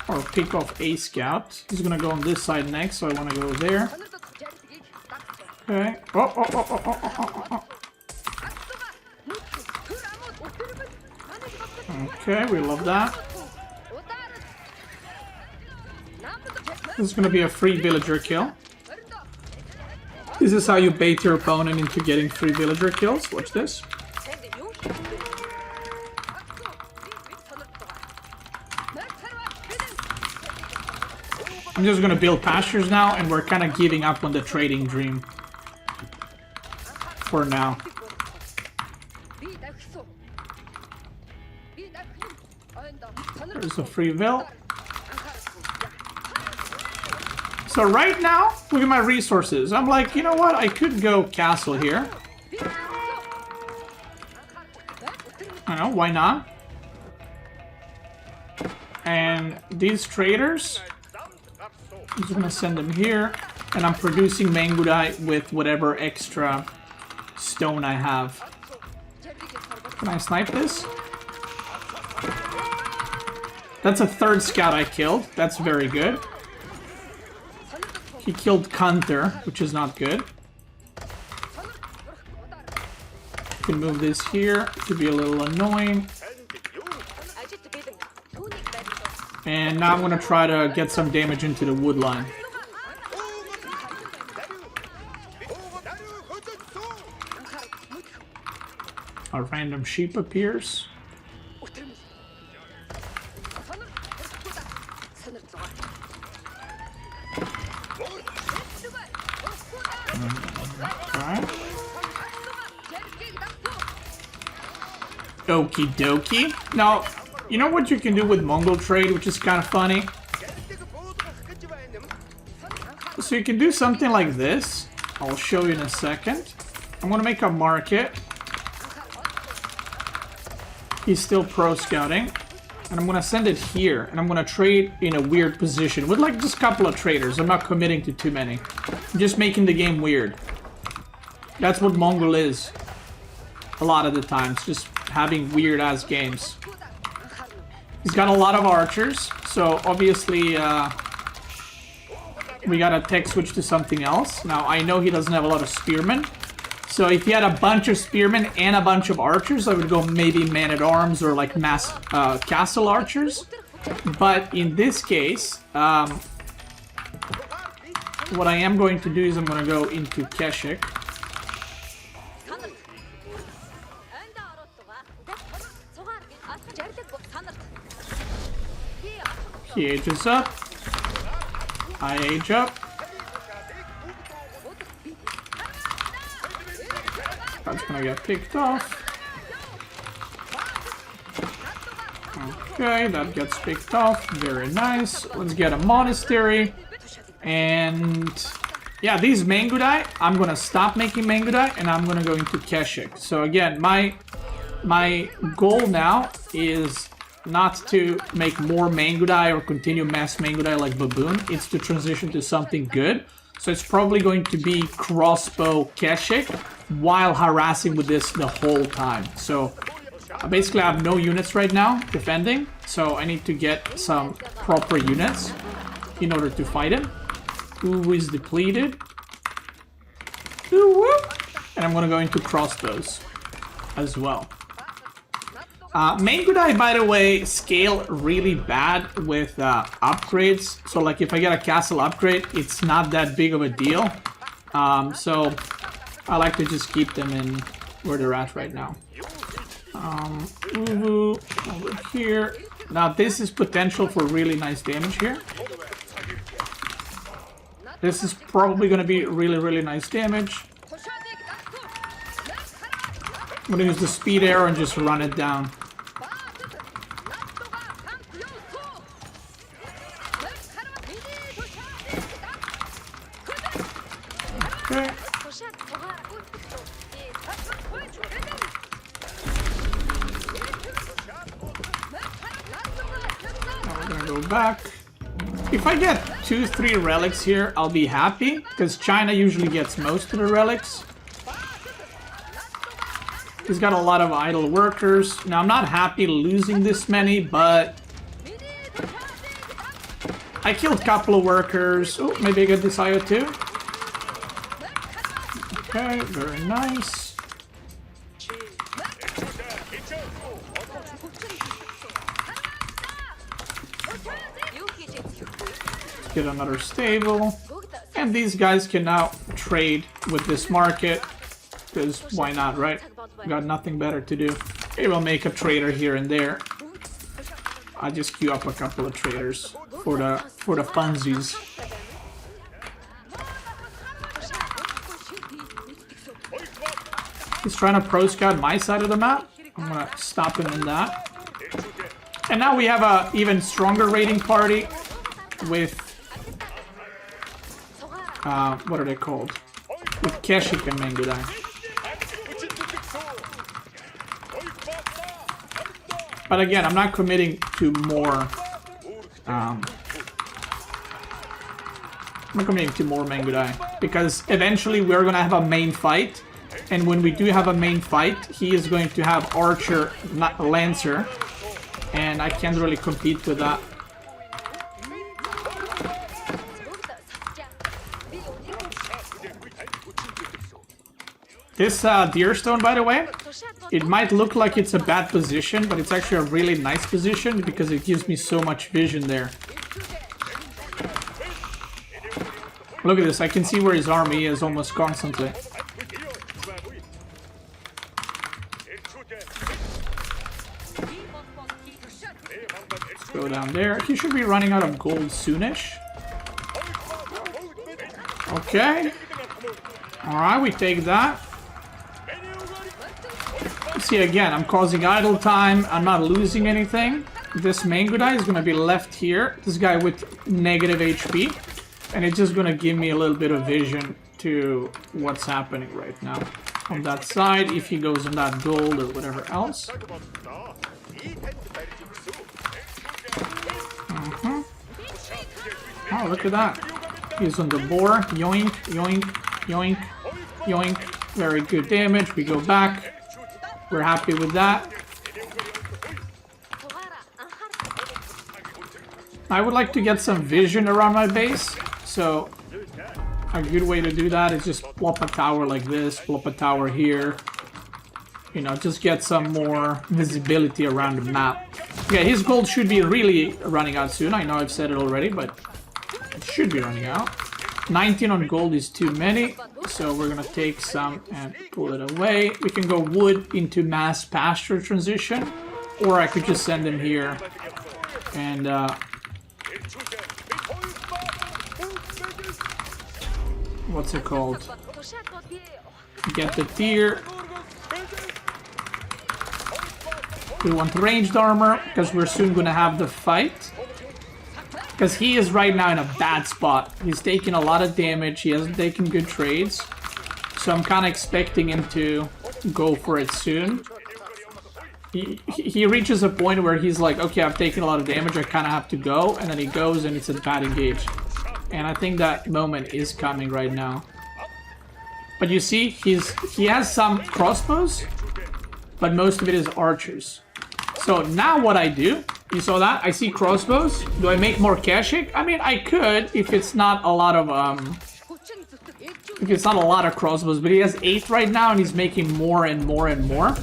Or pick off a scout. He's gonna go on this side next, so I wanna go there. Okay. Oh. Okay, we love that. This is gonna be a free villager kill. This is how you bait your opponent into getting free villager kills. Watch this. I'm just gonna build pastures now, and we're kind of giving up on the trading dream. For now. There's a free vill. So right now, look at my resources. I'm like, you know what? I could go castle here. I don't know, why not? And these traders, I'm just gonna send them here. And I'm producing Mangudai with whatever extra stone I have. Can I snipe this? That's a 3rd scout I killed. That's very good. He killed Counter, which is not good. Can move this here to be a little annoying. And now I'm gonna try to get some damage into the wood line. A random sheep appears. Okie dokie. Now, you know what you can do with Mongol trade, which is kind of funny? So you can do something like this. I'll show you in a second. I'm gonna make a market. He's still pro scouting. And I'm gonna send it here. And I'm gonna trade in a weird position with like just a couple of traders. I'm not committing to too many. I'm just making the game weird. That's what Mongol is. A lot of the times. Just having weird ass games. He's got a lot of archers. So obviously we gotta tech switch to something else. Now I know he doesn't have a lot of spearmen. So if you had a bunch of spearmen and a bunch of archers, I would go maybe man-at-arms or like mass castle archers. But in this case, what I am going to do is I'm going to go into Keshik. He ages up. I age up. That's gonna get picked off. Okay, that gets picked off. Very nice. Let's get a monastery. And yeah, these Mangudai, I'm gonna stop making Mangudai and I'm gonna go into Keshik. So again, my goal now is not to make more Mangudai or continue mass Mangudai like Baboon. It's to transition to something good. So it's probably going to be crossbow Keshik while harassing with this the whole time. So basically I have no units right now defending. So I need to get some proper units in order to fight him. Who is depleted? And I'm gonna go into crossbows as well. Mangudai, by the way, scale really bad with upgrades. So like if I get a castle upgrade, it's not that big of a deal. So I like to just keep them in where they're at right now. Uvu over here. Now this is potential for really nice damage here. This is probably going to be really nice damage. I'm going to use the speed arrow and just run it down. Okay. Now we're going to go back. If I get 2-3 relics here, I'll be happy, because China usually gets most of the relics. He's got a lot of idle workers. Now, I'm not happy losing this many, but I killed a couple of workers. Oh, maybe I get this IO too. Okay, very nice. Get another stable. And these guys can now trade with this market. Because why not, right? Got nothing better to do. Maybe I'll make a trader here and there. I'll just queue up a couple of traders for the funsies. He's trying to pro scout my side of the map. I'm gonna stop him in that. And now we have a even stronger raiding party with what are they called? With Keshik and Mangudai. But again, I'm not committing to more. I'm not committing to more Mangudai because eventually we're gonna have a main fight, and when we do have a main fight, he is going to have Archer, not Lancer, and I can't really compete with that. This Deerstone, by the way, it might look like it's a bad position, but it's actually a really nice position because it gives me so much vision there. Look at this, I can see where his army is almost constantly. Let's go down there. He should be running out of gold soonish. Okay. Alright, we take that. See, again, I'm causing idle time. I'm not losing anything. This Mangudai is going to be left here. This guy with negative HP. And it's just going to give me a little bit of vision to what's happening right now. On that side, if he goes on that gold or whatever else. Oh, look at that. He's on the boar. Yoink, yoink, yoink, yoink. Very good damage. We go back. We're happy with that. I would like to get some vision around my base, so I a good way to do that is just plop a tower like this, plop a tower here. You know, just get some more visibility around the map. Yeah, his gold should be really running out soon. I know I've said it already, but it should be running out. 19 on gold is too many, so we're gonna take some and pull it away. We can go wood into mass pasture transition, or I could just send him here and what's it called? Get the tier. We want ranged armor because we're soon gonna have the fight. Because he is right now in a bad spot. He's taking a lot of damage. He hasn't taken good trades. So I'm kind of expecting him to go for it soon. He reaches a point where he's like, okay, I've taken a lot of damage. I kind of have to go. And then he goes and it's a bad engage. And I think that moment is coming right now. But you see, he has some crossbows. But most of it is archers. So now what I do, you saw that? I see crossbows. Do I make more Kashik? I mean, I could if it's not a lot of crossbows, but he has 8 right now and he's making more and more and more.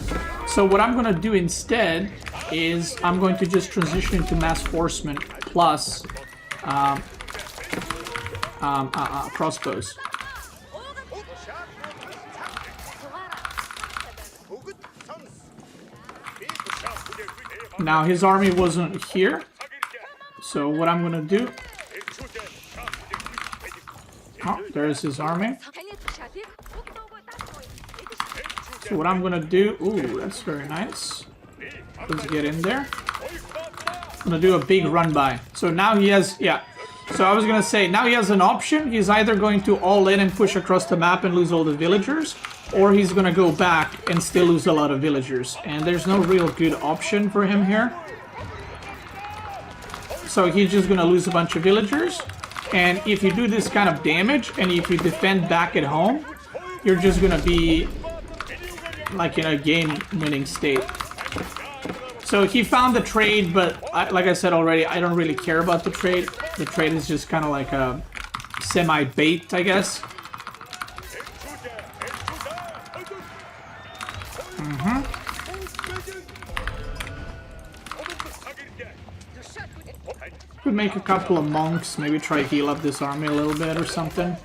So what I'm gonna do instead is I'm going to just transition into mass horsemen plus crossbows. Now his army wasn't here, so what I'm gonna do... Oh, there's his army. So what I'm gonna do... Ooh, that's very nice. Let's get in there. I'm gonna do a big run by. So now he has... Yeah. So I was gonna say, now he has an option. He's either going to all in and push across the map and lose all the villagers, or he's gonna go back and still lose a lot of villagers. And there's no real good option for him here. So he's just gonna lose a bunch of villagers. And if you do this kind of damage, and if you defend back at home, you're just gonna be like in a game-winning state. So he found the trade, but like I said already, I don't really care about the trade. The trade is just kind of like a semi-bait, I guess. Could make a couple of monks, maybe try to heal up this army a little bit or something.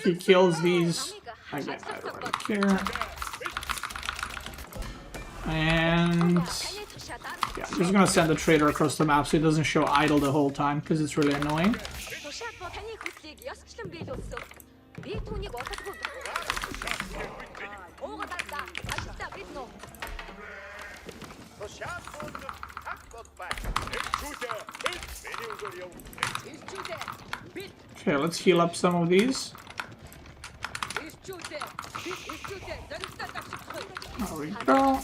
He kills these. I don't really care. And yeah, I'm just gonna send the trader across the map so it doesn't show idle the whole time because it's really annoying. Okay, let's heal up some of these. There we go.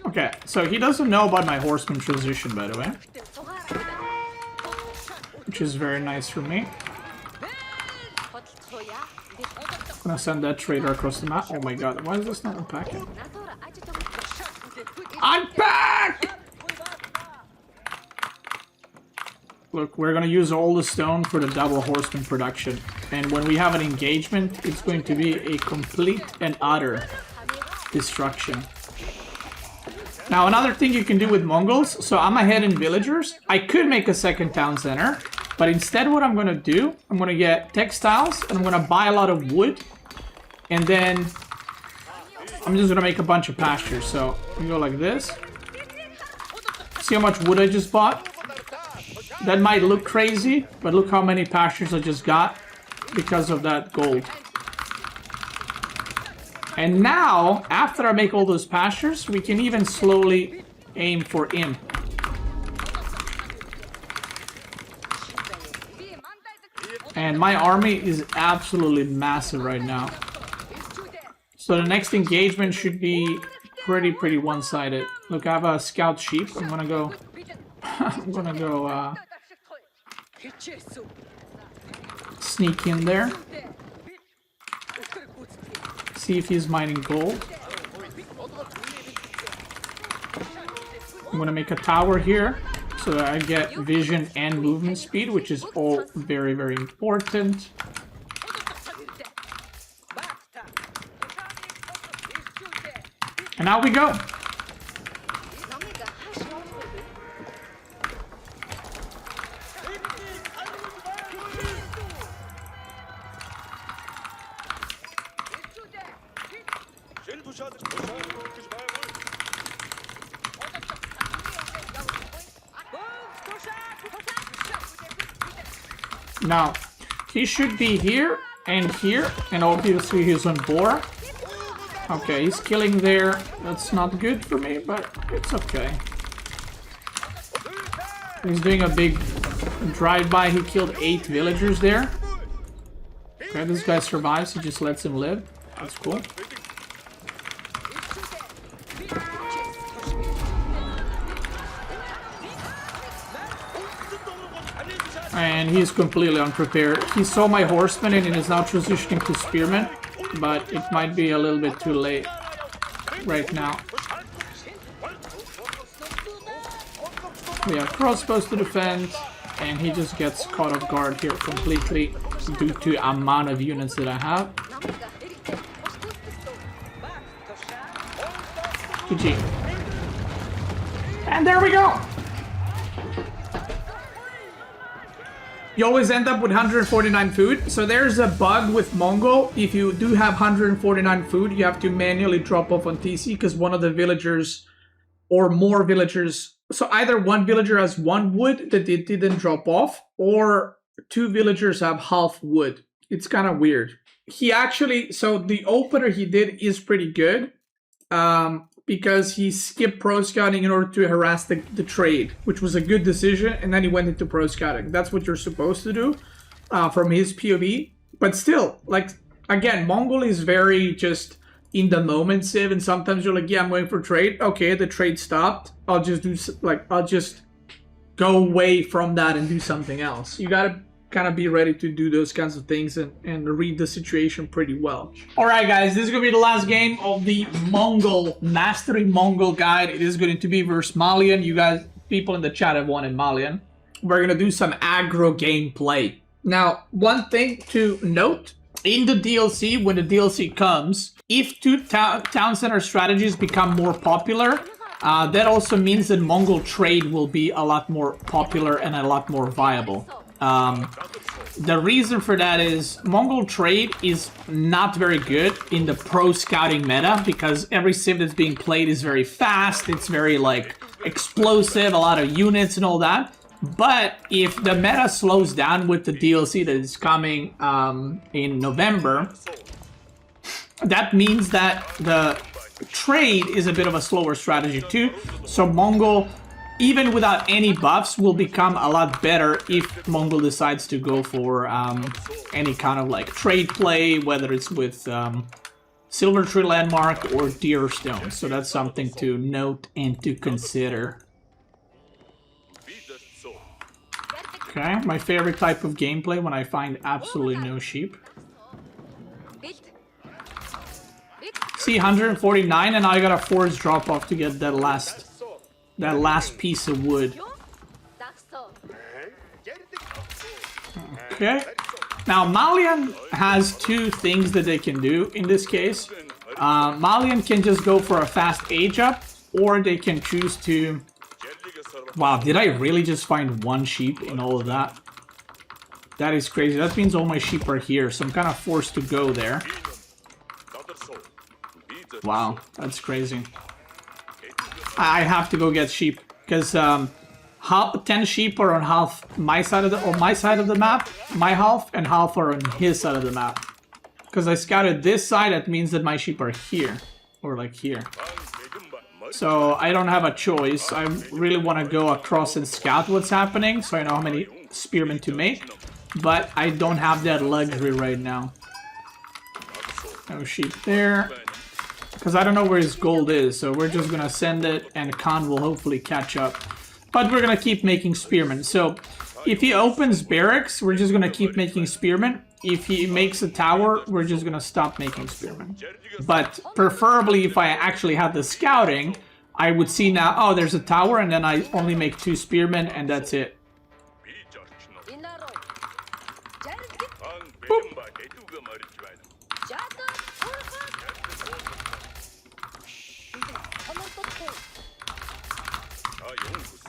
Okay, so he doesn't know about my horseman transition, by the way. Which is very nice for me. I'm gonna send that trader across the map. Oh my god, why is this not unpacking? Unpack! Look, we're gonna use all the stone for the double horseman production. And when we have an engagement, it's going to be a complete and utter destruction. Now, another thing you can do with Mongols, so I'm ahead in villagers. I could make a second town center, but instead what I'm gonna do, I'm gonna get textiles, and I'm gonna buy a lot of wood, and then I'm just gonna make a bunch of pastures. So, we go like this. See how much wood I just bought? That might look crazy, but look how many pastures I just got because of that gold. And now, after I make all those pastures, we can even slowly aim for imp. And my army is absolutely massive right now. So the next engagement should be pretty one-sided. Look, I have a scout sheep. I'm gonna go sneak in there. See if he's mining gold. I'm gonna make a tower here so that I get vision and movement speed, which is all very, very important. And now we go. Now, he should be here, and obviously he's on board. Okay, he's killing there. That's not good for me, but it's okay. He's doing a big drive-by. He killed 8 villagers there. Okay, this guy survives. He just lets him live. That's cool. And he's completely unprepared. He saw my horseman and is now transitioning to spearman, but it might be a little bit too late right now. We have crossbows to defend, and he just gets caught off guard here completely due to amount of units that I have. GG. And there we go! You always end up with 149 food. So there's a bug with Mongol. If you do have 149 food, you have to manually drop off on TC because one of the villagers or more villagers. So either one villager has 1 wood that they didn't drop off, or 2 villagers have half wood. It's kind of weird. He actually, so the opener he did is pretty good. Because he skipped pro scouting in order to harass the trade, which was a good decision, and then he went into pro scouting. That's what you're supposed to do from his POV. But still, like, again, Mongol is very just in the moment, Civ, and sometimes you're like, yeah, I'm going for trade. Okay, the trade stopped. I'll just go away from that and do something else. You gotta kind of be ready to do those kinds of things and read the situation pretty well. Alright guys, this is going to be the last game of the Mongol, Mastering Mongol guide. It is going to be versus Malian. You guys, people in the chat have wanted Malian. We're going to do some aggro gameplay. Now, one thing to note, in the DLC, when the DLC comes, if 2 town center strategies become more popular, that also means that Mongol trade will be a lot more popular and a lot more viable. The reason for that is Mongol trade is not very good in the pro scouting meta because every civ that's being played is very fast, it's very like explosive, a lot of units and all that. But if the meta slows down with the DLC that is coming in November, that means that the trade is a bit of a slower strategy too. So Mongol, even without any buffs, will become a lot better if Mongol decides to go for any kind of like trade play, whether it's with Silver Tree Landmark or Deer Stone. So that's something to note and to consider. Okay, my favorite type of gameplay when I find absolutely no sheep. See, 149, and now I gotta force drop off to get that last piece of wood. Okay. Now, Malian has 2 things that they can do in this case. Malian can just go for a fast age up, or they can choose to... Wow, did I really just find 1 sheep in all of that? That is crazy. That means all my sheep are here, so I'm kind of forced to go there. Wow, that's crazy. I have to go get sheep because 10 sheep are on half my side of the map, my half, and half are on his side of the map. Because I scouted this side, that means that my sheep are here, or like here. So I don't have a choice. I really want to go across and scout what's happening, so I know how many spearmen to make. But I don't have that luxury right now. No sheep there. Because I don't know where his gold is, so we're just going to send it, and Khan will hopefully catch up. But we're going to keep making spearmen. So if he opens barracks, we're just going to keep making spearmen. if he makes a tower, we're just gonna stop making spearmen. But preferably, if I actually had the scouting, I would see now, oh, there's a tower, and then I only make 2 spearmen, and that's it. Boop.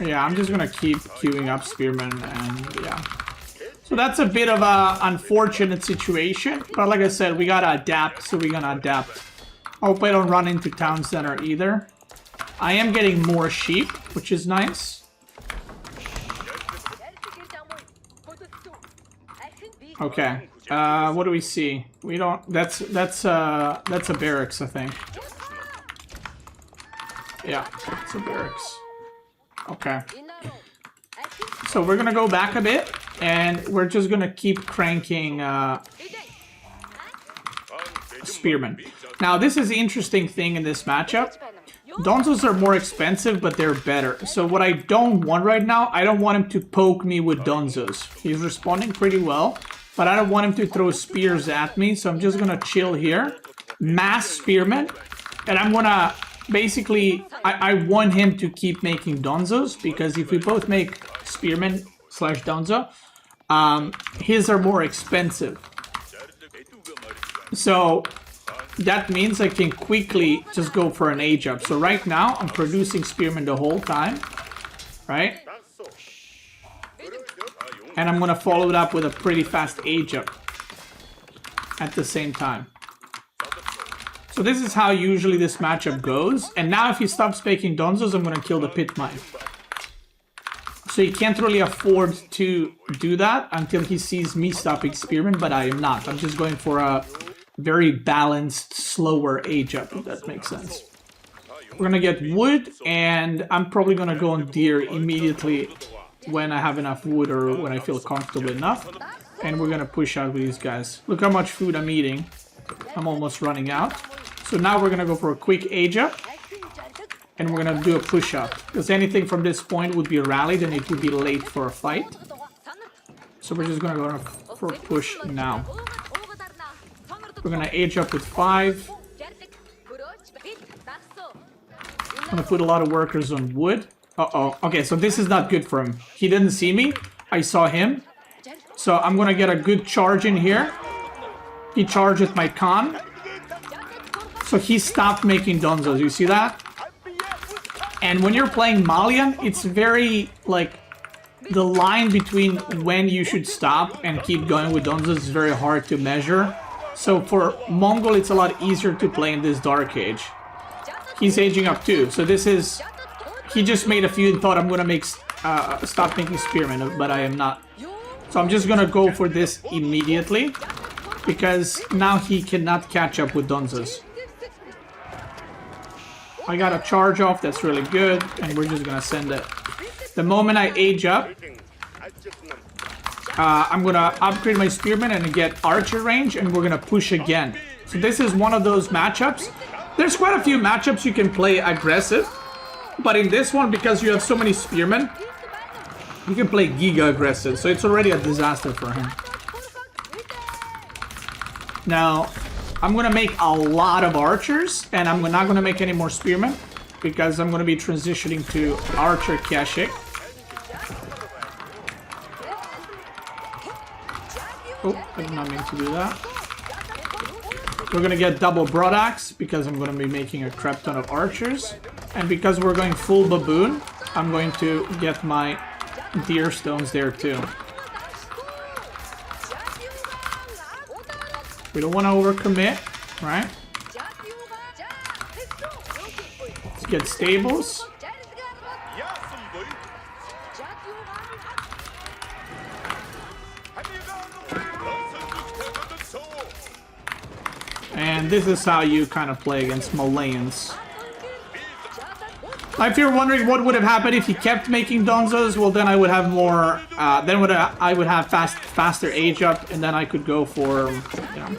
Yeah, I'm just gonna keep queuing up spearmen, and yeah. So that's a bit of a unfortunate situation, but like I said, we gotta adapt, so we're gonna adapt. I hope I don't run into town center either. I am getting more sheep, which is nice. Okay, what do we see? We don't. That's a barracks, I think. Yeah, it's a barracks. Okay. So we're gonna go back a bit, and we're just gonna keep cranking spearmen. Now, this is the interesting thing in this matchup. Donzos are more expensive, but they're better. So what I don't want right now, I don't want him to poke me with Donzos. He's responding pretty well, but I don't want him to throw spears at me, so I'm just gonna chill here. Mass spearmen, and I'm gonna... Basically, I want him to keep making Donzos, because if we both make spearmen / Donzo, his are more expensive. So that means I can quickly just go for an age up. So right now, I'm producing spearmen the whole time, right? And I'm gonna follow it up with a pretty fast age up at the same time. So this is how usually this matchup goes. And now if he stops making Donzos, I'm going to kill the pit mine. So he can't really afford to do that until he sees me stopping spearmen, but I am not. I'm just going for a very balanced, slower age up, if that makes sense. We're going to get wood, and I'm probably going to go on deer immediately when I have enough wood or when I feel comfortable enough. And we're going to push out with these guys. Look how much food I'm eating. I'm almost running out. So now we're going to go for a quick age up, and we're going to do a push up, because anything from this point would be rallied and it would be late for a fight. So we're just going to go for a push now. We're going to age up with 5. I'm going to put a lot of workers on wood. Uh-oh. Okay, so this is not good for him. He didn't see me. I saw him. So I'm going to get a good charge in here. He charged at my con. So he stopped making Donzos, you see that? And when you're playing Malian, it's very, like, the line between when you should stop and keep going with Donzos is very hard to measure. So for Mongol, it's a lot easier to play in this Dark Age. He's aging up too, so this is... He just made a few and thought I'm gonna make stop making spearmen, but I am not. So I'm just gonna go for this immediately, because now he cannot catch up with Donzos. I got a charge off, that's really good, and we're just gonna send it. The moment I age up, I'm gonna upgrade my spearmen and get archer range, and we're gonna push again. So this is one of those matchups. There's quite a few matchups you can play aggressive, but in this one, because you have so many spearmen, you can play giga aggressive, so it's already a disaster for him. Now, I'm gonna make a lot of archers, and I'm not gonna make any more spearmen, because I'm gonna be transitioning to archer Kashik. Oh, I did not mean to do that. We're gonna get double broadaxe, because I'm gonna be making a crap ton of archers. And because we're going full baboon, I'm going to get my deer stones there too. We don't want to overcommit, right? Let's get stables. And this is how you kind of play against Malians. If you're wondering what would have happened if he kept making Donzos, well then I would have more, I would have faster age up, and then I could go for, you know,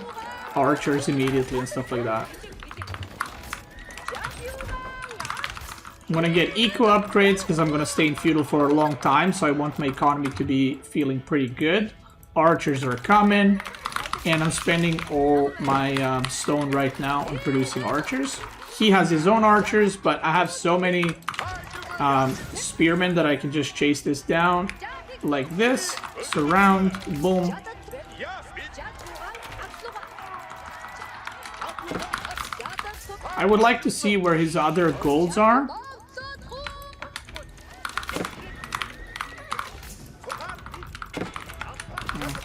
archers immediately and stuff like that. I'm gonna get eco upgrades because I'm gonna stay in Feudal for a long time, so I want my economy to be feeling pretty good. Archers are coming. And I'm spending all my stone right now on producing archers. He has his own archers, but I have so many spearmen that I can just chase this down like this. Surround, boom. I would like to see where his other golds are.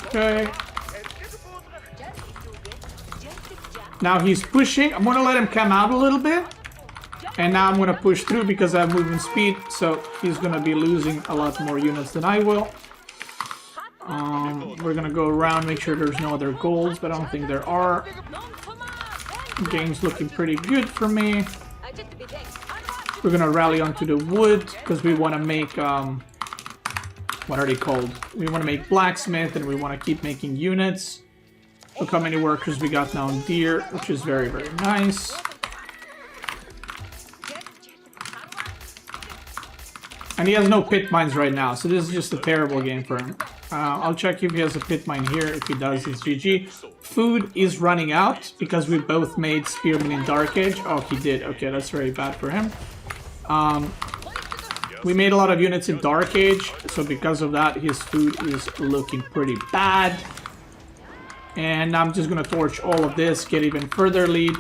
Okay. Now he's pushing. I'm gonna let him come out a little bit. And now I'm gonna push through because I have movement speed. So he's gonna be losing a lot more units than I will. We're gonna go around, make sure there's no other golds, but I don't think there are. Game's looking pretty good for me. We're gonna rally onto the wood because we want to make what are they called? We want to make blacksmith and we want to keep making units. Look how many workers we got now in deer, which is very, very nice. And he has no pit mines right now, so this is just a terrible game for him. I'll check if he has a pit mine here. If he does, it's GG. Food is running out because we both made spearmen in Dark Age. Oh, he did. Okay, that's very bad for him. We made a lot of units in Dark Age, so because of that, his food is looking pretty bad. And I'm just gonna torch all of this, get even further lead.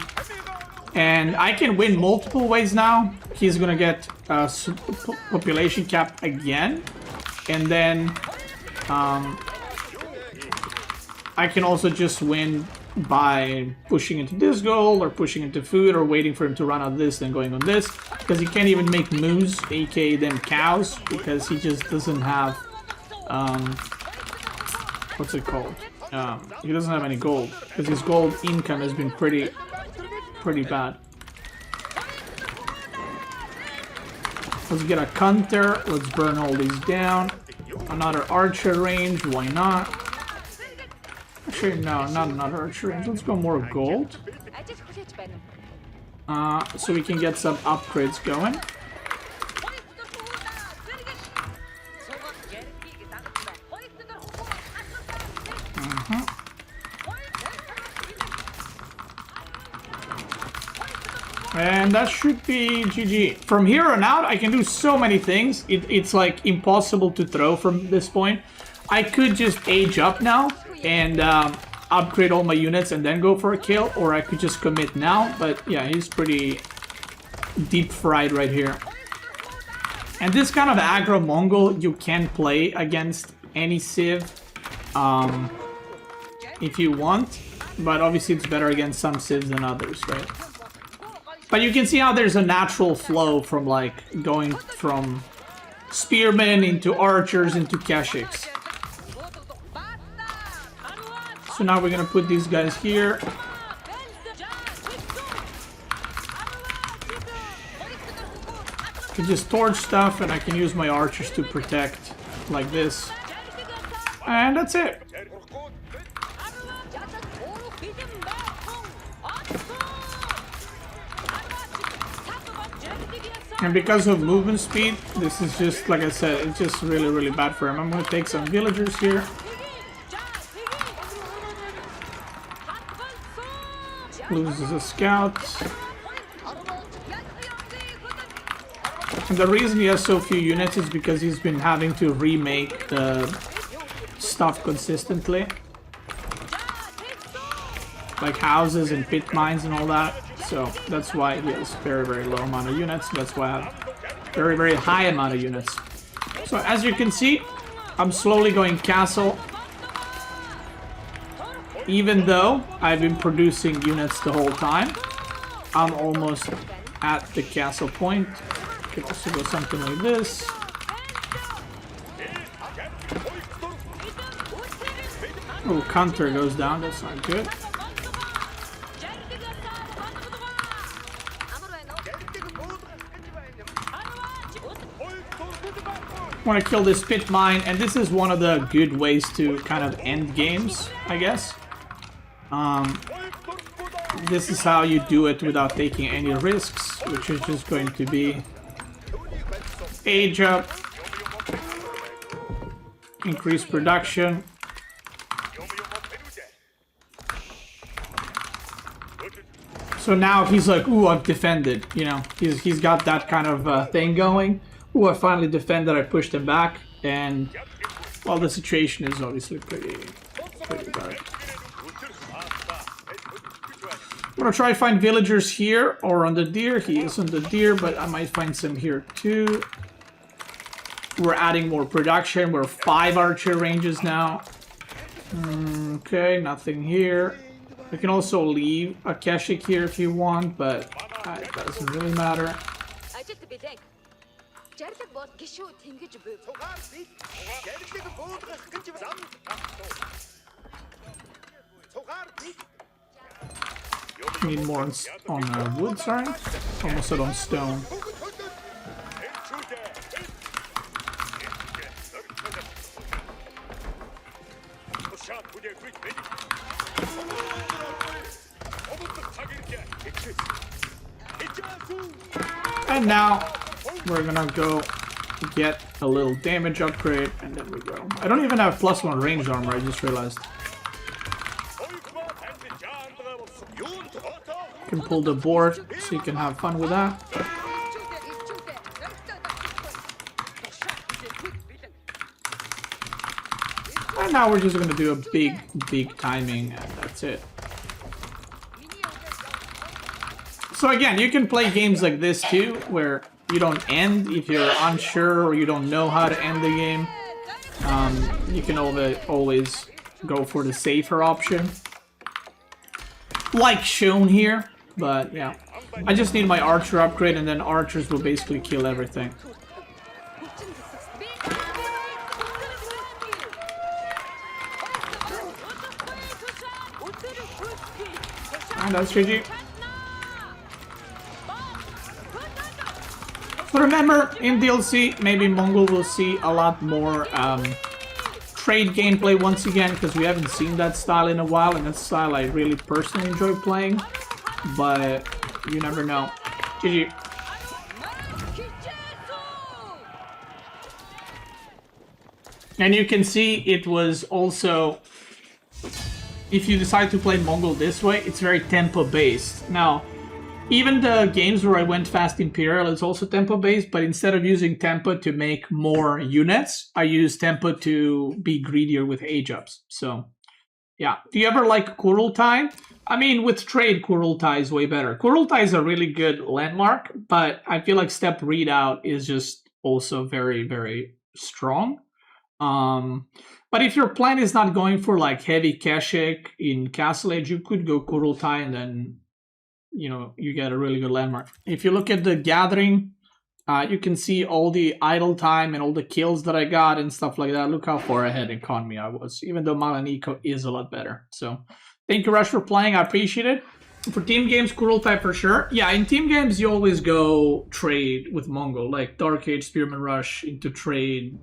And I can win multiple ways now. He's gonna get population cap again. And then I can also just win by pushing into this goal or pushing into food or waiting for him to run out of this then going on this. Because he can't even make moose, aka them cows, because he just doesn't have what's it called? He doesn't have any gold because his gold income has been pretty bad. Let's get a counter. Let's burn all these down. Another archer range. Why not? Actually, no, not another archer range. Let's go more gold. So we can get some upgrades going. And that should be GG. From here on out, I can do so many things. It's like impossible to throw from this point. I could just age up now and upgrade all my units and then go for a kill. Or I could just commit now. But yeah, he's pretty deep fried right here. And this kind of aggro Mongol, you can play against any civ if you want. But obviously it's better against some civs than others, right? But you can see how there's a natural flow from like going from spearmen into archers into Kashyyyks. So now we're gonna put these guys here. I can just torch stuff and I can use my archers to protect like this. And that's it. And because of movement speed, this is just, like I said, it's just really, really bad for him. I'm going to take some villagers here. Loses a scout. And the reason he has so few units is because he's been having to remake the stuff consistently. Like houses and pit mines and all that. So that's why he has very, very low amount of units. That's why I have very, very high amount of units. So as you can see, I'm slowly going castle. Even though I've been producing units the whole time, I'm almost at the castle point. Could also go something like this. Oh, counter goes down. That's not good. Want to kill this pit mine, and this is one of the good ways to kind of end games, I guess. This is how you do it without taking any risks, which is just going to be age up, increase production, So now he's like, ooh, I've defended. You know, he's got that kind of thing going. Ooh, I finally defended. I pushed him back, and well, the situation is obviously pretty bad. I'm gonna try to find villagers here or on the deer. He is on the deer, but I might find some here too. We're adding more production. We're 5 archer ranges now. Okay, nothing here. You can also leave a Keshik here if you want, but it doesn't really matter. Need more on wood, sorry. Almost said on stone. And now we're gonna go get a little damage upgrade, and then we go. I don't even have +1 ranged armor, I just realized. You can pull the board so you can have fun with that. And now we're just gonna do a big timing, and that's it. So again, you can play games like this too, where you don't end if you're unsure or you don't know how to end the game. You can always go for the safer option, like shown here. But yeah, I just need my archer upgrade, and then archers will basically kill everything. And that's GG. So remember, in DLC, maybe Mongol will see a lot more trade gameplay once again, because we haven't seen that style in a while, and that style I really personally enjoy playing. But you never know. GG. And you can see it was also, if you decide to play Mongol this way, it's very tempo based. Now, even the games where I went fast Imperial is also tempo based, but instead of using tempo to make more units, I use tempo to be greedier with age ups. So yeah. Do you ever like Kurultai? I mean, with trade, Kurultai is way better. Kurultai is a really good landmark, but I feel like step readout is just also very, very strong. But if your plan is not going for like heavy Keshik in Castle Age, you could go Kurultai, and then, you know, you get a really good landmark. If you look at the gathering, you can see all the idle time and all the kills that I got and stuff like that. Look how far ahead in economy I was, even though Malaniko is a lot better. So thank you, Rush, for playing. I appreciate it. For team games, Kurultai for sure. Yeah, in team games, you always go trade with Mongol, like Dark Age, Spearman Rush into trade,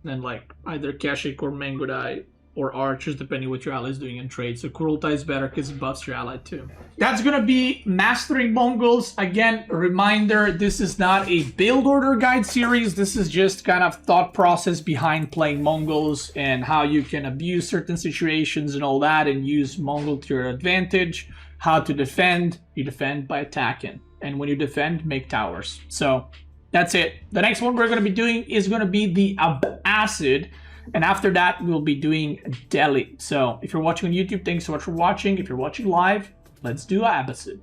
then like either Keshik or Mangudai or archers, depending what your ally is doing in trade. So Kurultai is better because it buffs your ally too. That's gonna be Mastering Mongols. Again, a reminder, this is not a build order guide series. This is just kind of thought process behind playing Mongols and how you can abuse certain situations and all that and use Mongol to your advantage. How to defend, you defend by attacking. And when you defend, make towers. So that's it. The next one we're gonna be doing is gonna be the Abbasid. And after that, we'll be doing Delhi. So if you're watching on YouTube, thanks so much for watching. If you're watching live, let's do Abbasid.